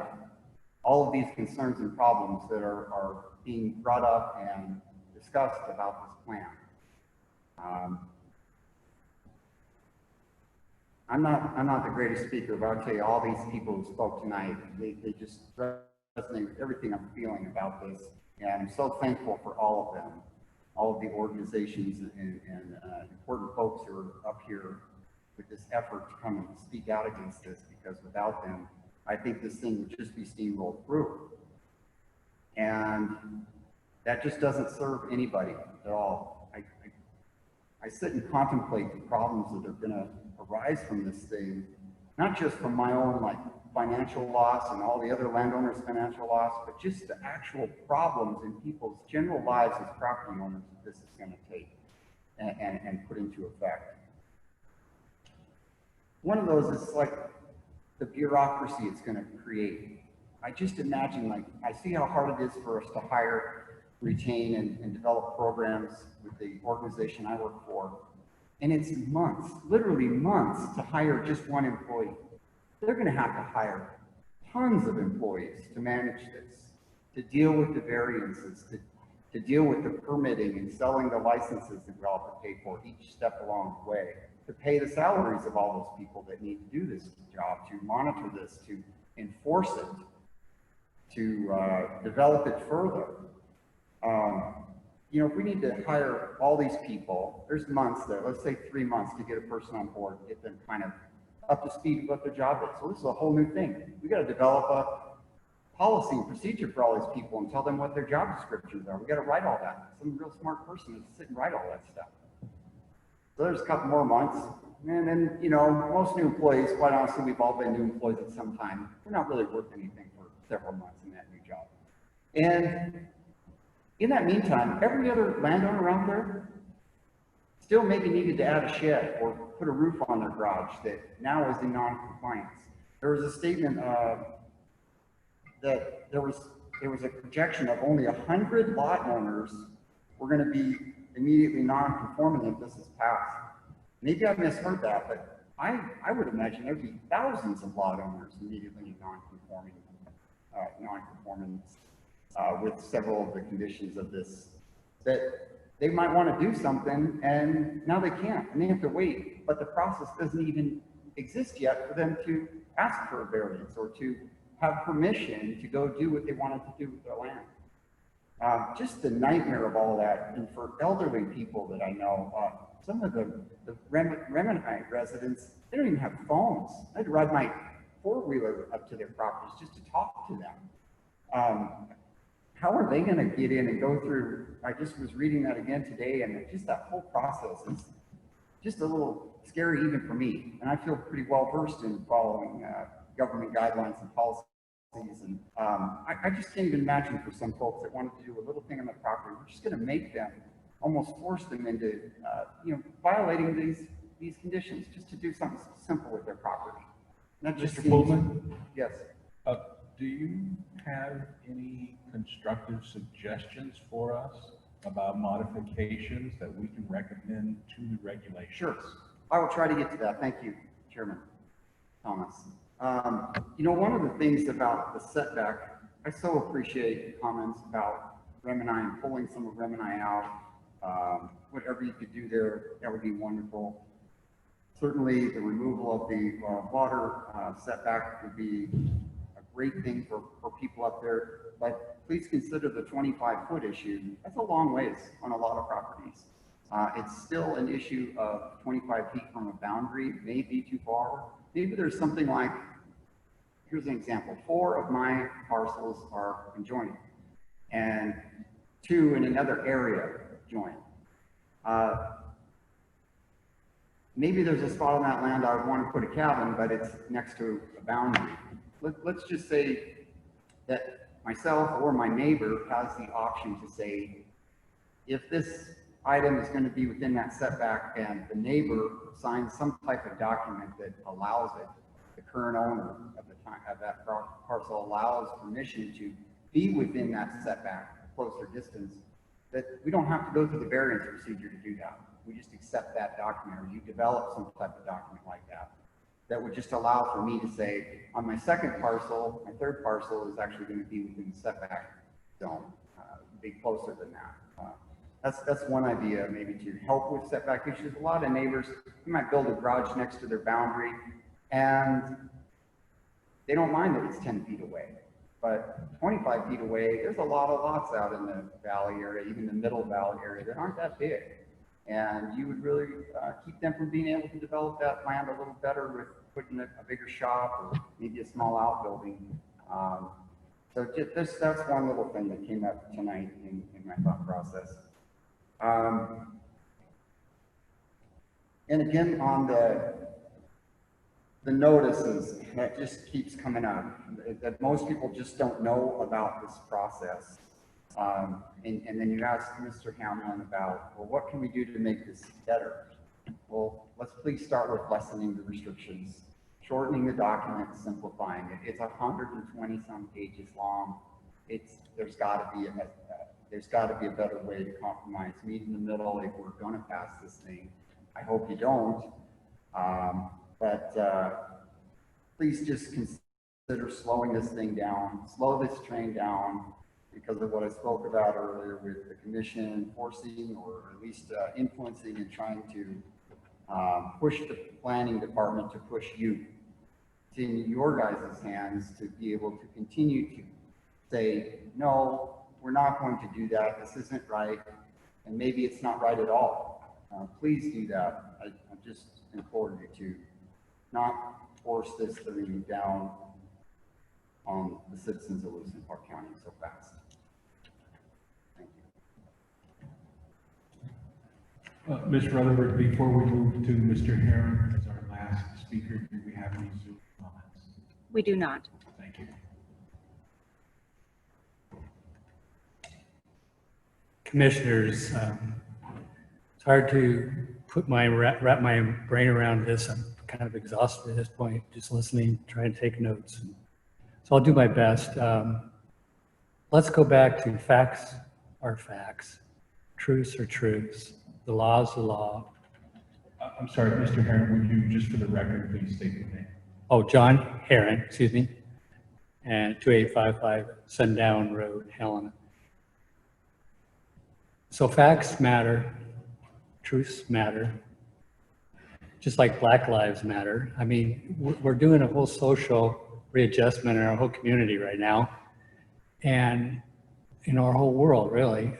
all of these concerns and problems that are being brought up and discussed about this plan. I'm not the greatest speaker, but I'll tell you, all these people who spoke tonight, they just resonate with everything I'm feeling about this. And I'm so thankful for all of them, all of the organizations and important folks who are up here with this effort to come and speak out against this, because without them, I think this thing would just be steamrolled through. And that just doesn't serve anybody at all. I sit and contemplate the problems that are gonna arise from this thing, not just from my own financial loss and all the other landowners' financial loss, but just the actual problems in people's general lives as property owners that this is gonna take and put into effect. One of those is like the bureaucracy it's going to create. I just imagine, I see how hard it is for us to hire, retain, and develop programs with the organization I work for. And it's months, literally months, to hire just one employee. They're going to have to hire tons of employees to manage this, to deal with the variances, to deal with the permitting and selling the licenses that we all have to pay for each step along the way, to pay the salaries of all those people that need to do this job, to monitor this, to enforce it, to develop it further. You know, if we need to hire all these people, there's months there, let's say 3 months to get a person on board, get them kind of up to speed with what their job is. So this is a whole new thing. We got to develop a policy and procedure for all these people and tell them what their job descriptions are. We got to write all that. Some real smart person to sit and write all that stuff. So there's a couple more months. And then, you know, most new employees, quite honestly, we've all been new employees at some time. We're not really worth anything for several months in that new job. And in that meantime, every other landowner out there still maybe needed to add a shed or put a roof on their garage that now is in non-compliance. There was a statement that there was a projection of only 100 lot owners were going to be immediately non-conforming if this is passed. Maybe I misheard that, but I would imagine there'd be thousands of lot owners immediately non-conforming with several of the conditions of this, that they might want to do something and now they can't and they have to wait, but the process doesn't even exist yet for them to ask for a variance or to have permission to go do what they wanted to do with their land. Just the nightmare of all that. And for elderly people that I know, some of the Remini residents, they don't even have phones. I had to ride my four-wheeler up to their properties just to talk to them. How are they going to get in and go through? I just was reading that again today, and just that whole process is just a little scary even for me. And I feel pretty well versed in following government guidelines and policies. And I just can't even imagine for some folks that wanted to do a little thing on the property, we're just going to make them, almost force them into, violating these conditions just to do something simple with their property. And that just Mr. seems, Pullman? yes. Do you have any constructive suggestions for us about modifications that we can recommend to the regulations? Sure. I will try to get to that. Thank you, Chairman Thomas. One of the things about the setback, I so appreciate comments about Remini and pulling some of Remini out. Whatever you could do there, that would be wonderful. Certainly, the removal of the water setback would be a great thing for people up there. But please consider the 25-foot issue. That's a long ways on a lot of properties. It's still an issue of 25 feet from a boundary. It may be too far. Maybe there's something like, here's an example. 4 of my parcels are conjoined, and 2 in another area join. Maybe there's a spot on that land I would want to put a cabin, but it's next to a boundary. Let's just say that myself or my neighbor has the option to say, if this item is going to be within that setback and the neighbor signs some type of document that allows it, the current owner of that parcel allows permission to be within that setback, closer distance, that we don't have to go through the variance procedure to do that. We just accept that document, or you develop some type of document like that. That would just allow for me to say, on my second parcel, my third parcel is actually going to be within the setback zone, be closer than that. That's one idea, maybe to help with setback issues. A lot of neighbors, you might build a garage next to their boundary, and they don't mind that it's 10 feet away. But 25 feet away, there's a lot of lots out in the valley area, even the middle valley area, that aren't that big. And you would really keep them from being able to develop that land a little better with putting a bigger shop or maybe a small outbuilding. So that's one little thing that came up tonight in my thought process. And again, on the notices, that just keeps coming up, that most people just don't know about this process. And then you ask Mr. Hamlin about, well, what can we do to make this better? Well, let's please start with lessening the restrictions, shortening the document, simplifying it. It's 120 some pages long. There's got to be a better way to compromise, meet in the middle if we're going to pass this thing. I hope you don't. But please just consider slowing this thing down, slow this train down, because of what I spoke about earlier with the commission forcing or at least influencing and trying to push the planning department to push you. It's in your guys' hands to be able to continue to say, no, we're not going to do that. This isn't right. And maybe it's not right at all. Please do that. I just implore you to not force this thing down on the citizens of Lewis and Clark County so fast. Thank you. Ms. Rutherford, before we move to Mr. Herron as our last speaker, do we have any Zoom comments? We do not. Thank you. Commissioners, it's hard to wrap my brain around this. I'm kind of exhausted at this point, just listening, trying to take notes. So I'll do my best. Let's go back to facts are facts, truths are truths, the law is the law. I'm sorry, Mr. Herron, would you, just for the record, please state your name? Oh, John Herron, excuse me, and 2855 Sundown Road, Helena. So facts matter, truths matter, just like Black Lives Matter. I mean, we're doing a whole social readjustment in our whole community right now, and in our whole world, really.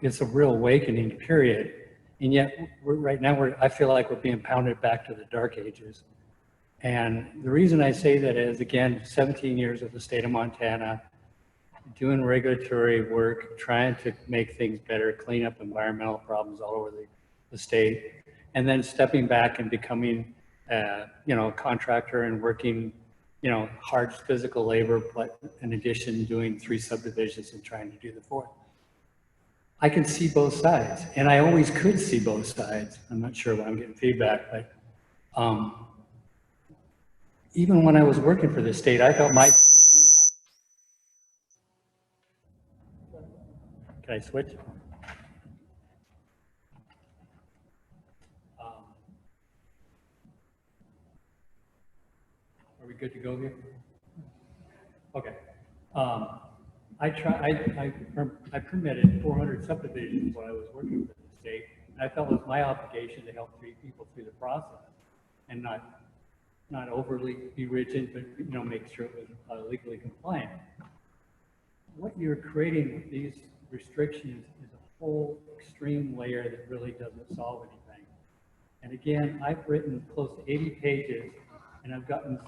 It's a real awakening period, and yet right now I feel like we're being pounded back to the dark ages. And the reason I say that is, again, 17 years with the state of Montana, doing regulatory work, trying to make things better, clean up environmental problems all over the state, and then stepping back and becoming, you know, a contractor and working, you know, hard physical labor, but in addition, doing 3 subdivisions and trying to do the 4th. I can see both sides, and I always could see both sides. I'm not sure why I'm getting feedback, but even when I was working for the state, I felt my... Can I switch? Are we good to go here? Okay. I permitted 400 subdivisions when I was working for the state, and I felt it was my obligation to help treat people through the process and not overly be rigid, but, you know, make sure it was legally compliant. What you're creating with these restrictions is a whole extreme layer that really doesn't solve anything. And again, I've written close to 80 pages, and I've gotten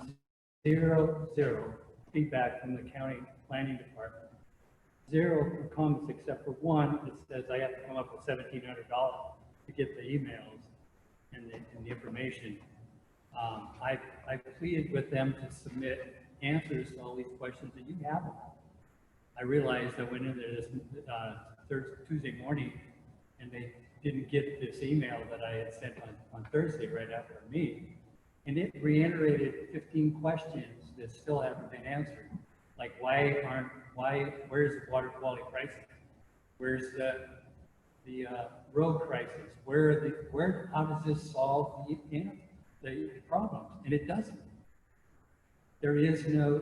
zero feedback from the county planning department. 0 comments except for one that says I have to come up with $1,700 to get the emails and the information. I pleaded with them to submit answers to all these questions that you have. I realized I went in there this Tuesday morning and they didn't get this email that I had sent on Thursday right after our meeting. And it reiterated 15 questions that still haven't been answered. Like where's the water quality crisis? Where's the road crisis? How does this solve the problems? And it doesn't. There is no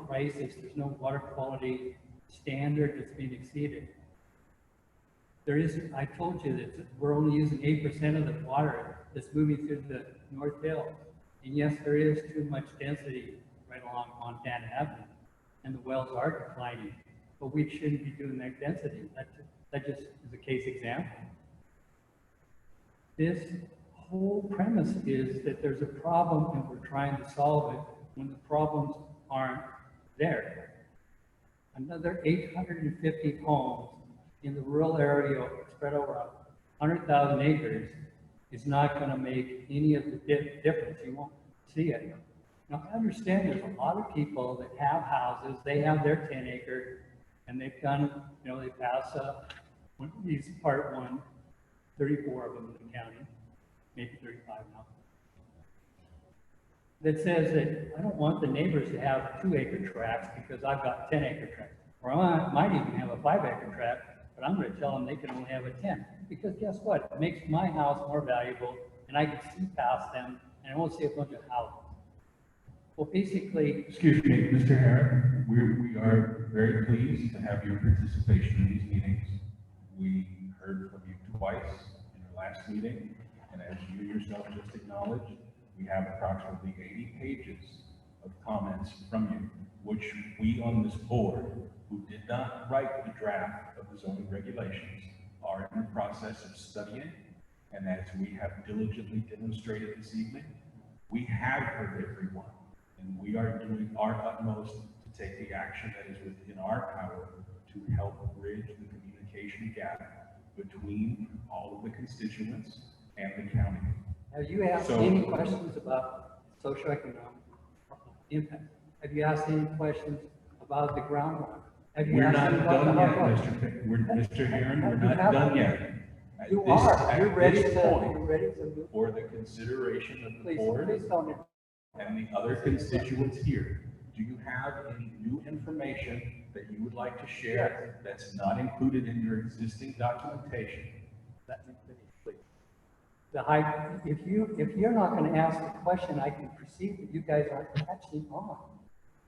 crisis. There's no water quality standard that's being exceeded. I told you that we're only using 8% of the water that's moving through the North Hills. And yes, there is too much density right along Montana Avenue, and the wells are declining, but we shouldn't be doing that density. That just is a case example. This whole premise is that there's a problem and we're trying to solve it when the problems aren't there. Another 850 homes in the rural area spread over 100,000 acres is not going to make any of the difference. You won't see it. Now, I understand there's a lot of people that have houses, they have their 10 acre, and they've done, you know, they pass these Part 1, 34 of them in the county, maybe 35 now, that says that I don't want the neighbors to have 2 acre tracts because I've got 10 acre tracts. Or I might even have a 5 acre tract, but I'm going to tell them they can only have a 10. Because guess what? It makes my house more valuable, and I can see past them, and I won't see a bunch of houses. Well, basically... Excuse me, Mr. Herron, we are very pleased to have your participation in these meetings. We heard from you twice in your last meeting, and as you yourself just acknowledged, we have approximately 80 pages of comments from you, which we on this board, who did not write the draft of the zoning regulations, are in the process of studying, and as we have diligently demonstrated this evening, we have heard everyone, and we are doing our utmost to take the action that is within our power to help bridge the communication gap between all of the constituents and the county. Have you asked any questions about socioeconomic impact? Have you asked any questions about the groundwater? We're not done yet, Mr. Herron, we're not done yet. You are. You're ready to move for the consideration of the board and the other constituents here. Do you have any new information that you would like to share that's not included in your existing documentation? If you're not going to ask the question, I can perceive that you guys aren't actually on.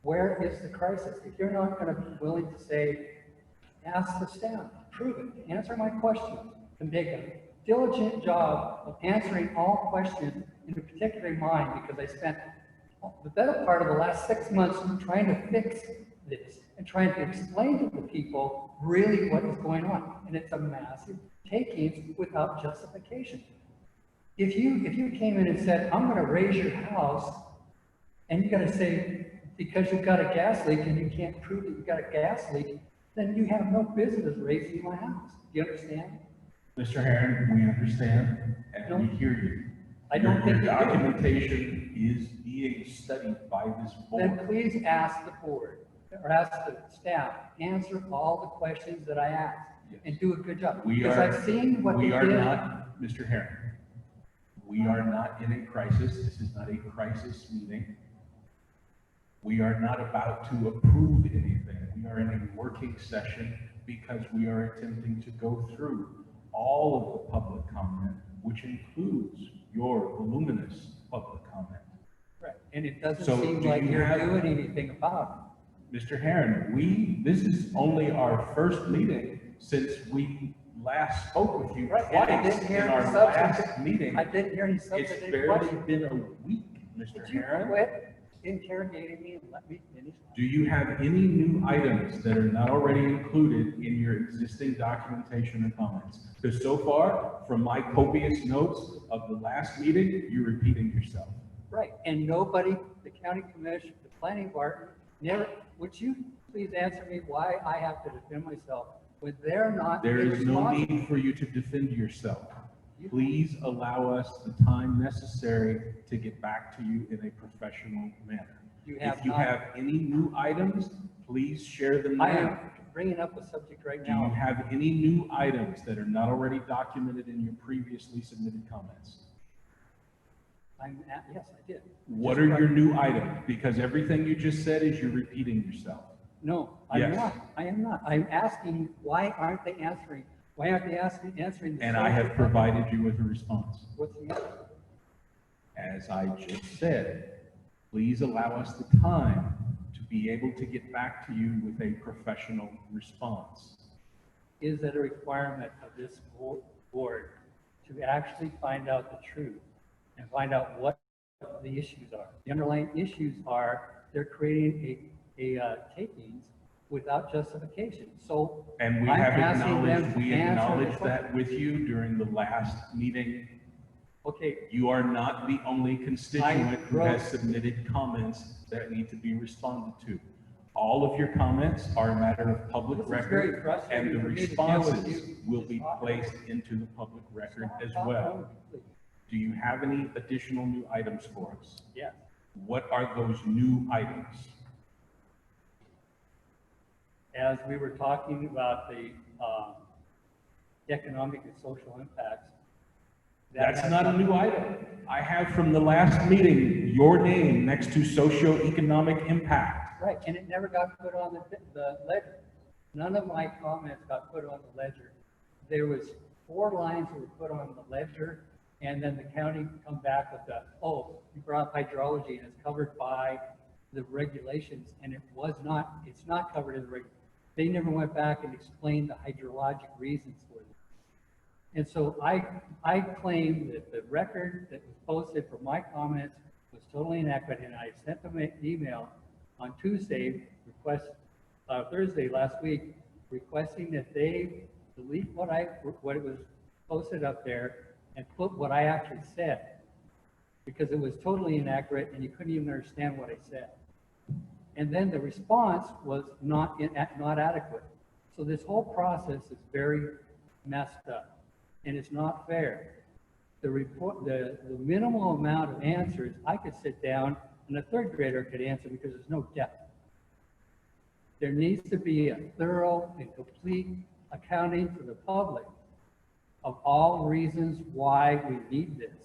Where is the crisis? If you're not going to be willing to say, ask the staff, prove it, answer my questions, and make a diligent job of answering all questions in a particular mind, because I spent the better part of the last 6 months trying to fix this and trying to explain to the people really what is going on. And it's a massive taking without justification. If you came in and said, I'm going to raise your house And you gotta say, because you've got a gas leak and you can't prove that you've got a gas leak, then you have no business raising my house. Do you understand? Mr. Herron, we understand and we hear you. I don't think your you do. documentation is being studied by this board. Then please ask the board, or ask the staff, answer all the questions that I asked, and do a good job. Because I've seen what they We are did. not, Mr. Herron, we are not in a crisis. This is not a crisis meeting. We are not about to approve anything. We are in a working session because we are attempting to go through all of the public comment, which includes your voluminous public comment. Right, and it doesn't So seem do like you you're have- doing anything about Mr. Herron, this is only our first meeting since we last spoke with you Right, and I twice didn't hear in any our substantive- last meeting. I didn't hear any It's substantive barely questions. been a week, it. Mr. Would you Herron. quit interrogating me and let me finish? Do you have any new items that are not already included in your existing documentation and comments? Because so far, from my copious notes of the last meeting, you're repeating yourself. Right, and nobody, the county commission, the planning department, never, would you please answer me why I have to defend myself when they're not? There is no responsible? need for you to defend yourself. Please allow us the time necessary to get back to you in a professional manner. If you have any new items, please share them I now. am bringing up a subject right Do you now. have any new items that are not already documented in your previously submitted comments? Yes, I did. What are your new items? Because everything you just said is you're repeating yourself. No, I'm Yes. not. I am not. I'm asking, why aren't they answering? Why aren't they answering? The And I have social- provided you with a response. What's the answer? As I just said, please allow us the time to be able to get back to you with a professional response. Is it a requirement of this board to actually find out the truth and find out what the issues are? The underlying issues are they're creating a takings without justification. So And we I'm have asking them acknowledged, to we answer the acknowledged question. that with you during the last meeting. Okay. You are not the only constituent who wrote- has submitted comments that need to be responded to. All of your comments are a matter of public This is very record, frustrating and the for me to deal with responses you. will be placed into the public record as well. Do you have any additional new items for us? Yes. What are those new items? As we were talking about the economic and social impacts. that That's has not a new item. I have from the last meeting, your name next to socioeconomic impact. Right, and it never got put on the ledger. None of my comments got put on the ledger. There was 4 lines that were put on the ledger, and then the county come back with the, oh, you brought up hydrology and it's covered by the regulations, and it was not, it's not covered in the regulations. They never went back and explained the hydrologic reasons for it. And so I claim that the record that was posted for my comments was totally inaccurate, and I sent them an email on Tuesday, Thursday last week, requesting that they delete what it was posted up there and put what I actually said, because it was totally inaccurate and you couldn't even understand what I said. And then the response was not adequate. So this whole process is very messed up. And it's not fair. The minimal amount of answers, I could sit down and a 3rd grader could answer because there's no depth. There needs to be a thorough and complete accounting for the public of all reasons why we need this.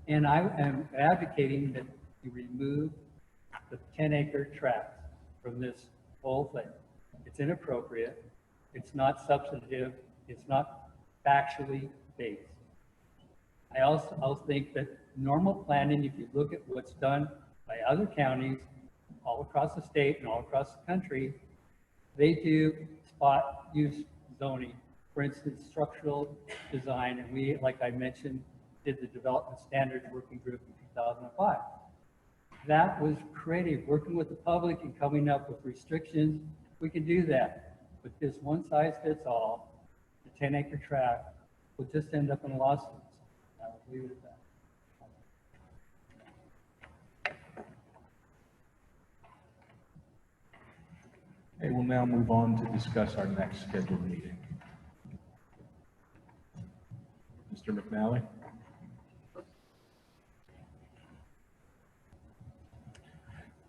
And I am advocating that you remove the 10-acre tract from this whole thing. It's inappropriate. It's not substantive. It's not factually based. I also think that normal planning, if you look at what's done by other counties all across the state and all across the country, they do spot use zoning, for instance, structural design, and we, like I mentioned, did the development standards working group in 2005. That was creative, working with the public and coming up with restrictions. We can do that, but this one size fits all, the 10-acre tract, will just end up in lawsuits. I'll leave it at that. Okay, we'll now move on to discuss our next scheduled meeting. Mr. McNally?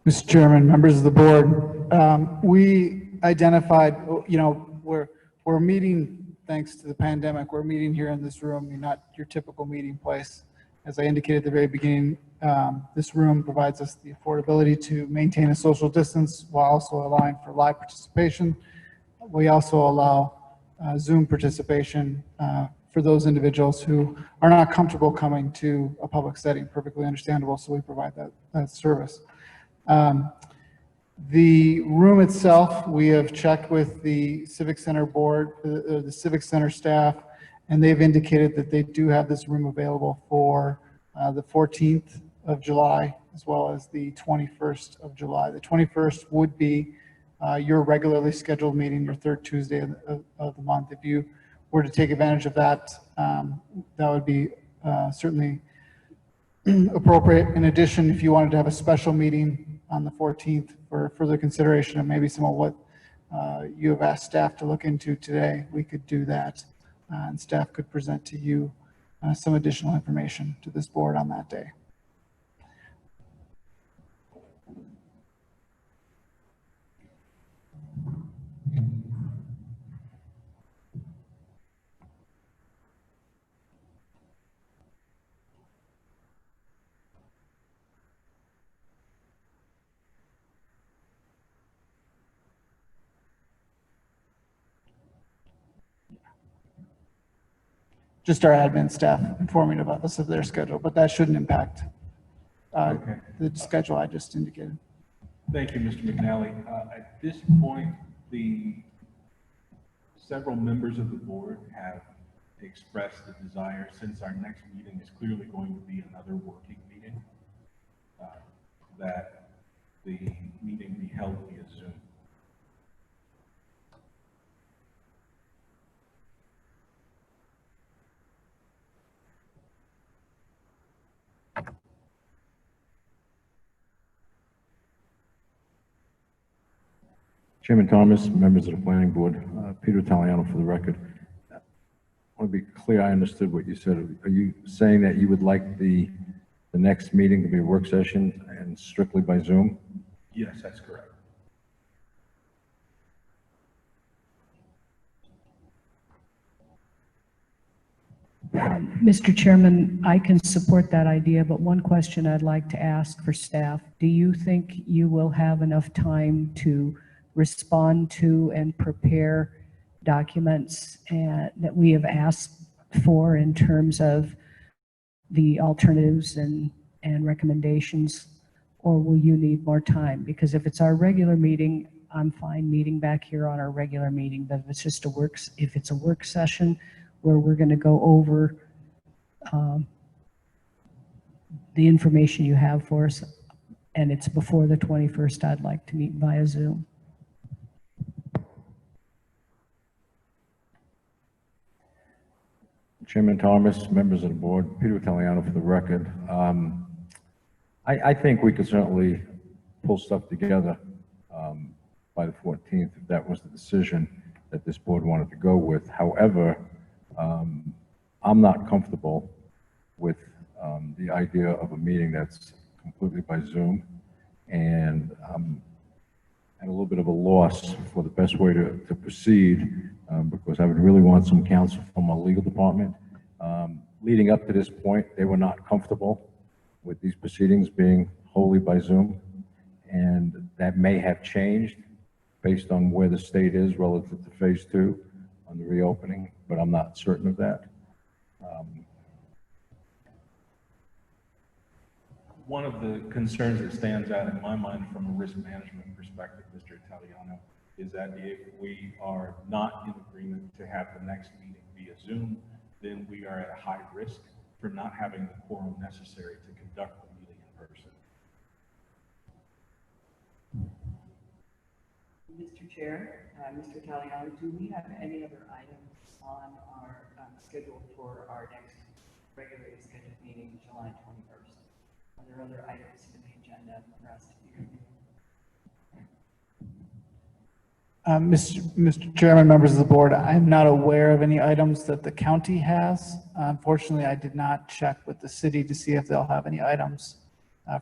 Mr. Chairman, members of the board, we identified, we're meeting, thanks to the pandemic, we're meeting here in this room, not your typical meeting place. As I indicated at the very beginning, this room provides us the affordability to maintain a social distance while also allowing for live participation. We also allow Zoom participation for those individuals who are not comfortable coming to a public setting, perfectly understandable, so we provide that service. The room itself, we have checked with the Civic Center board, the Civic Center staff, and they've indicated that they do have this room available for the 14th of July, as well as the 21st of July. The 21st would be your regularly scheduled meeting, your third Tuesday of the month. If you were to take advantage of that, that would be certainly appropriate. In addition, if you wanted to have a special meeting on the 14th for further consideration of maybe some of what you have asked staff to look into today, we could do that, and staff could present to you some additional information to this board on that day. Just our admin staff informing about us of their schedule, but that shouldn't impact the schedule I just indicated. Thank you, Mr. McNally. At this point, several members of the board have expressed the desire, since our next meeting is clearly going to be another working meeting, that the meeting be held via Zoom. Chairman Thomas, members of the planning board, Peter Italiano for the record. I want to be clear, I understood what you said. Are you saying that you would like the next meeting to be a work session and strictly by Zoom? Yes, that's correct. Mr. Chairman, I can support that idea, but one question I'd like to ask for staff. Do you think you will have enough time to respond to and prepare documents that we have asked for in terms of the alternatives and recommendations, or will you need more time? Because if it's our regular meeting, I'm fine meeting back here on our regular meeting, but if it's just if it's a work session where we're going to go over the information you have for us, and it's before the 21st, I'd like to meet via Zoom. Chairman Thomas, members of the board, Peter Italiano for the record. I think we could certainly pull stuff together by the 14th if that was the decision that this board wanted to go with. However, I'm not comfortable with the idea of a meeting that's completely by Zoom, and I'm at a little bit of a loss for the best way to proceed, because I would really want some counsel from our legal department. Leading up to this point, they were not comfortable with these proceedings being wholly by Zoom, and that may have changed based on where the state is relative to phase 2 on the reopening, but I'm not certain of that. One of the concerns that stands out in my mind from a risk management perspective, Mr. Italiano, is that if we are not in agreement to have the next meeting via Zoom, then we are at a high risk for not having the quorum necessary to conduct the meeting in person. Mr. Chair, Mr. Italiano, do we have any other items on our schedule for our next regularly scheduled meeting, July 21st? Are there other items in the agenda for us to be reviewing? Mr. Chairman, members of the board, I'm not aware of any items that the county has. Unfortunately, I did not check with the city to see if they'll have any items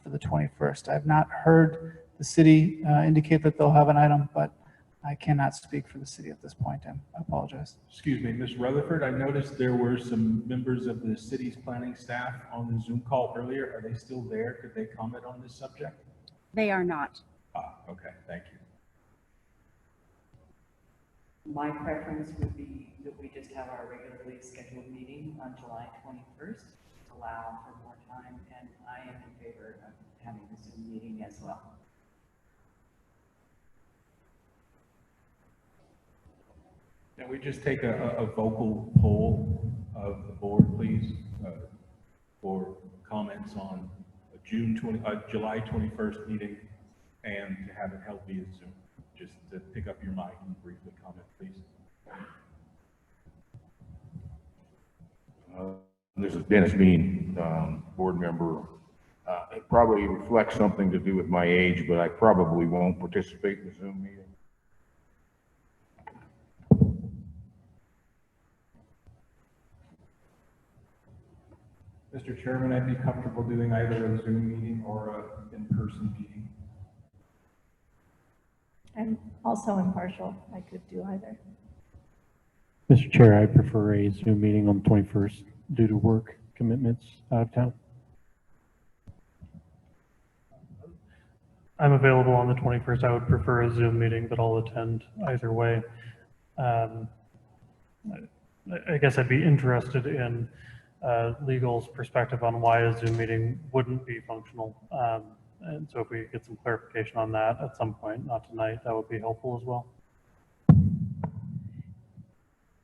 for the 21st. I've not heard the city indicate that they'll have an item, but I cannot speak for the city at this point. I apologize. Excuse me, Ms. Rutherford, I noticed there were some members of the city's planning staff on the Zoom call earlier. Are they still there? Could they comment on this subject? They are not. Okay, thank you. My preference would be that we just have our regularly scheduled meeting on July 21st, allow for more time, and I am in favor of having the Zoom meeting as well. Can we just take a vocal poll of the board, please, for comments on a July 21st meeting and to have it held via Zoom? Just to pick up your mic and briefly comment, please. This is Dennis Bean, board member. It probably reflects something to do with my age, but I probably won't participate in the Zoom meeting. Mr. Chairman, I'd be comfortable doing either a Zoom meeting or a in-person meeting. I'm also impartial. I could do either. Mr. Chair, I prefer a Zoom meeting on the 21st due to work commitments out of town. I'm available on the 21st. I would prefer a Zoom meeting, but I'll attend either way. I guess I'd be interested in legal's perspective on why a Zoom meeting wouldn't be functional. And so if we get some clarification on that at some point, not tonight, that would be helpful as well.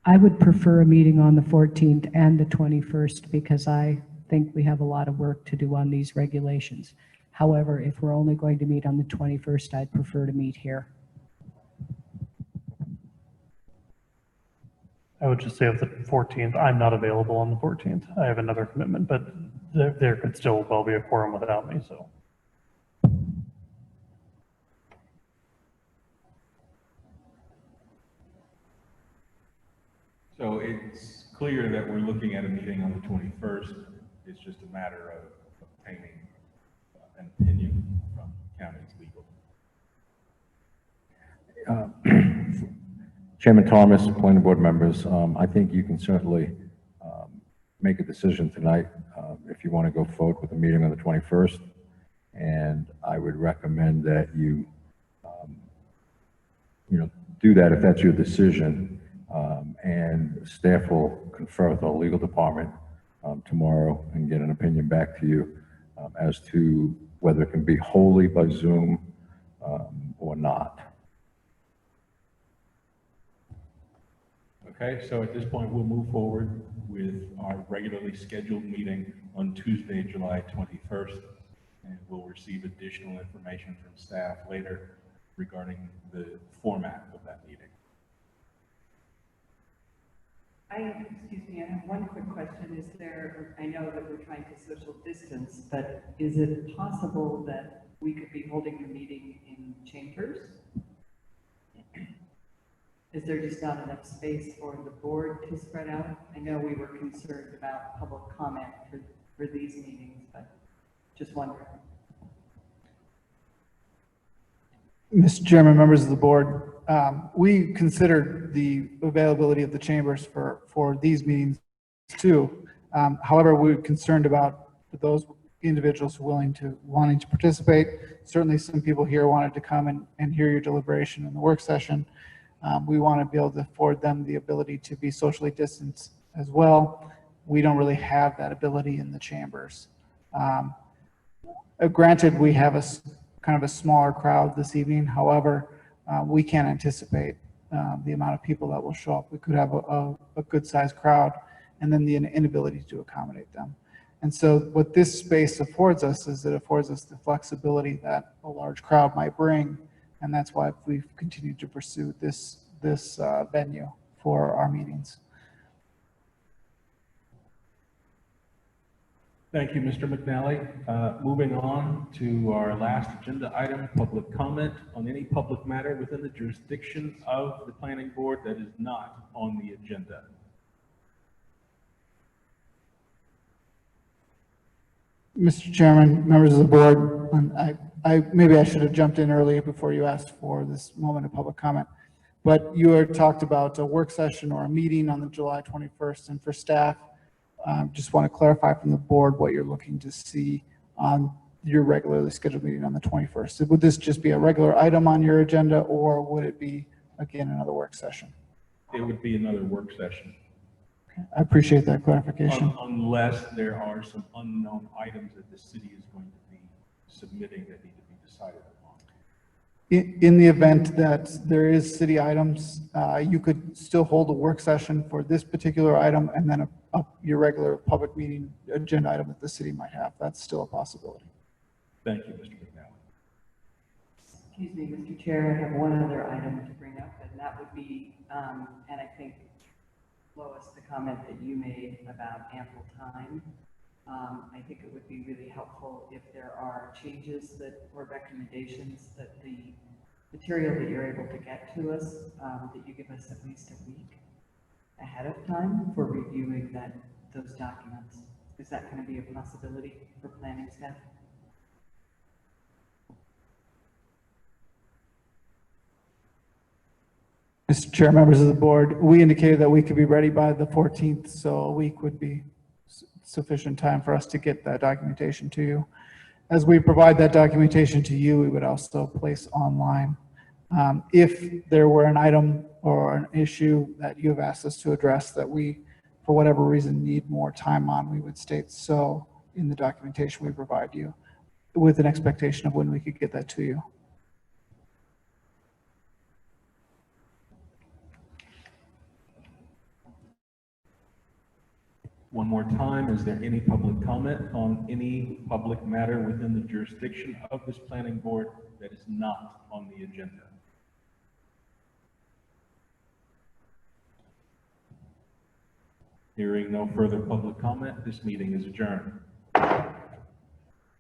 I would prefer a meeting on the 14th and the 21st because I think we have a lot of work to do on these regulations. However, if we're only going to meet on the 21st, I'd prefer to meet here. I would just say of the 14th, I'm not available on the 14th. I have another commitment, but there could still well be a quorum without me, so. So it's clear that we're looking at a meeting on the 21st. It's just a matter of obtaining an opinion from county's legal. Chairman Thomas, planning board members, I think you can certainly make a decision tonight if you want to go forward with a meeting on the 21st. And I would recommend that you, do that if that's your decision. And staff will confer with our legal department tomorrow and get an opinion back to you as to whether it can be wholly by Zoom or not. Okay, so at this point, we'll move forward with our regularly scheduled meeting on Tuesday, July 21st, and we'll receive additional information from staff later regarding the format of that meeting. Excuse me, I have one quick question. Is there, I know that we're trying to social distance, but is it possible that we could be holding the meeting in chambers? Is there just not enough space for the board to spread out? I know we were concerned about public comment for these meetings, but just wondering. Mr. Chairman, members of the board, we considered the availability of the chambers for these meetings too. However, we were concerned about those individuals wanting to participate. Certainly some people here wanted to come and hear your deliberation in the work session. We want to be able to afford them the ability to be socially distanced as well. We don't really have that ability in the chambers. Granted, we have kind of a smaller crowd this evening. However, we can't anticipate the amount of people that will show up. We could have a good sized crowd and then the inability to accommodate them. And so what this space affords us is it affords us the flexibility that a large crowd might bring. And that's why we've continued to pursue this venue for our meetings. Thank you, Mr. McNally. Moving on to our last agenda item, public comment on any public matter within the jurisdiction of the planning board that is not on the agenda. Mr. Chairman, members of the board, maybe I should have jumped in earlier before you asked for this moment of public comment. But you had talked about a work session or a meeting on the July 21st, and for staff, just want to clarify from the board what you're looking to see on your regularly scheduled meeting on the 21st. Would this just be a regular item on your agenda, or would it be, again, another work session? It would be another work session. I appreciate that clarification. Unless there are some unknown items that the city is going to be submitting that need to be decided upon. In the event that there is city items, you could still hold a work session for this particular item and then your regular public meeting agenda item that the city might have. That's still a possibility. Thank you, Mr. McNally. Excuse me, Mr. Chair, I have one other item to bring up, and that would be, and I think, Lois, the comment that you made about ample time. I think it would be really helpful if there are changes or recommendations that the material that you're able to get to us, that you give us at least a week ahead of time for reviewing those documents. Is that going to be a possibility for planning staff? Mr. Chair, members of the board, we indicated that we could be ready by the 14th, so a week would be sufficient time for us to get that documentation to you. As we provide that documentation to you, we would also place online. If there were an item or an issue that you have asked us to address that we, for whatever reason, need more time on, we would state so in the documentation we provide you with an expectation of when we could get that to you. One more time, is there any public comment on any public matter within the jurisdiction of this planning board that is not on the agenda? Hearing no further public comment, this meeting is adjourned.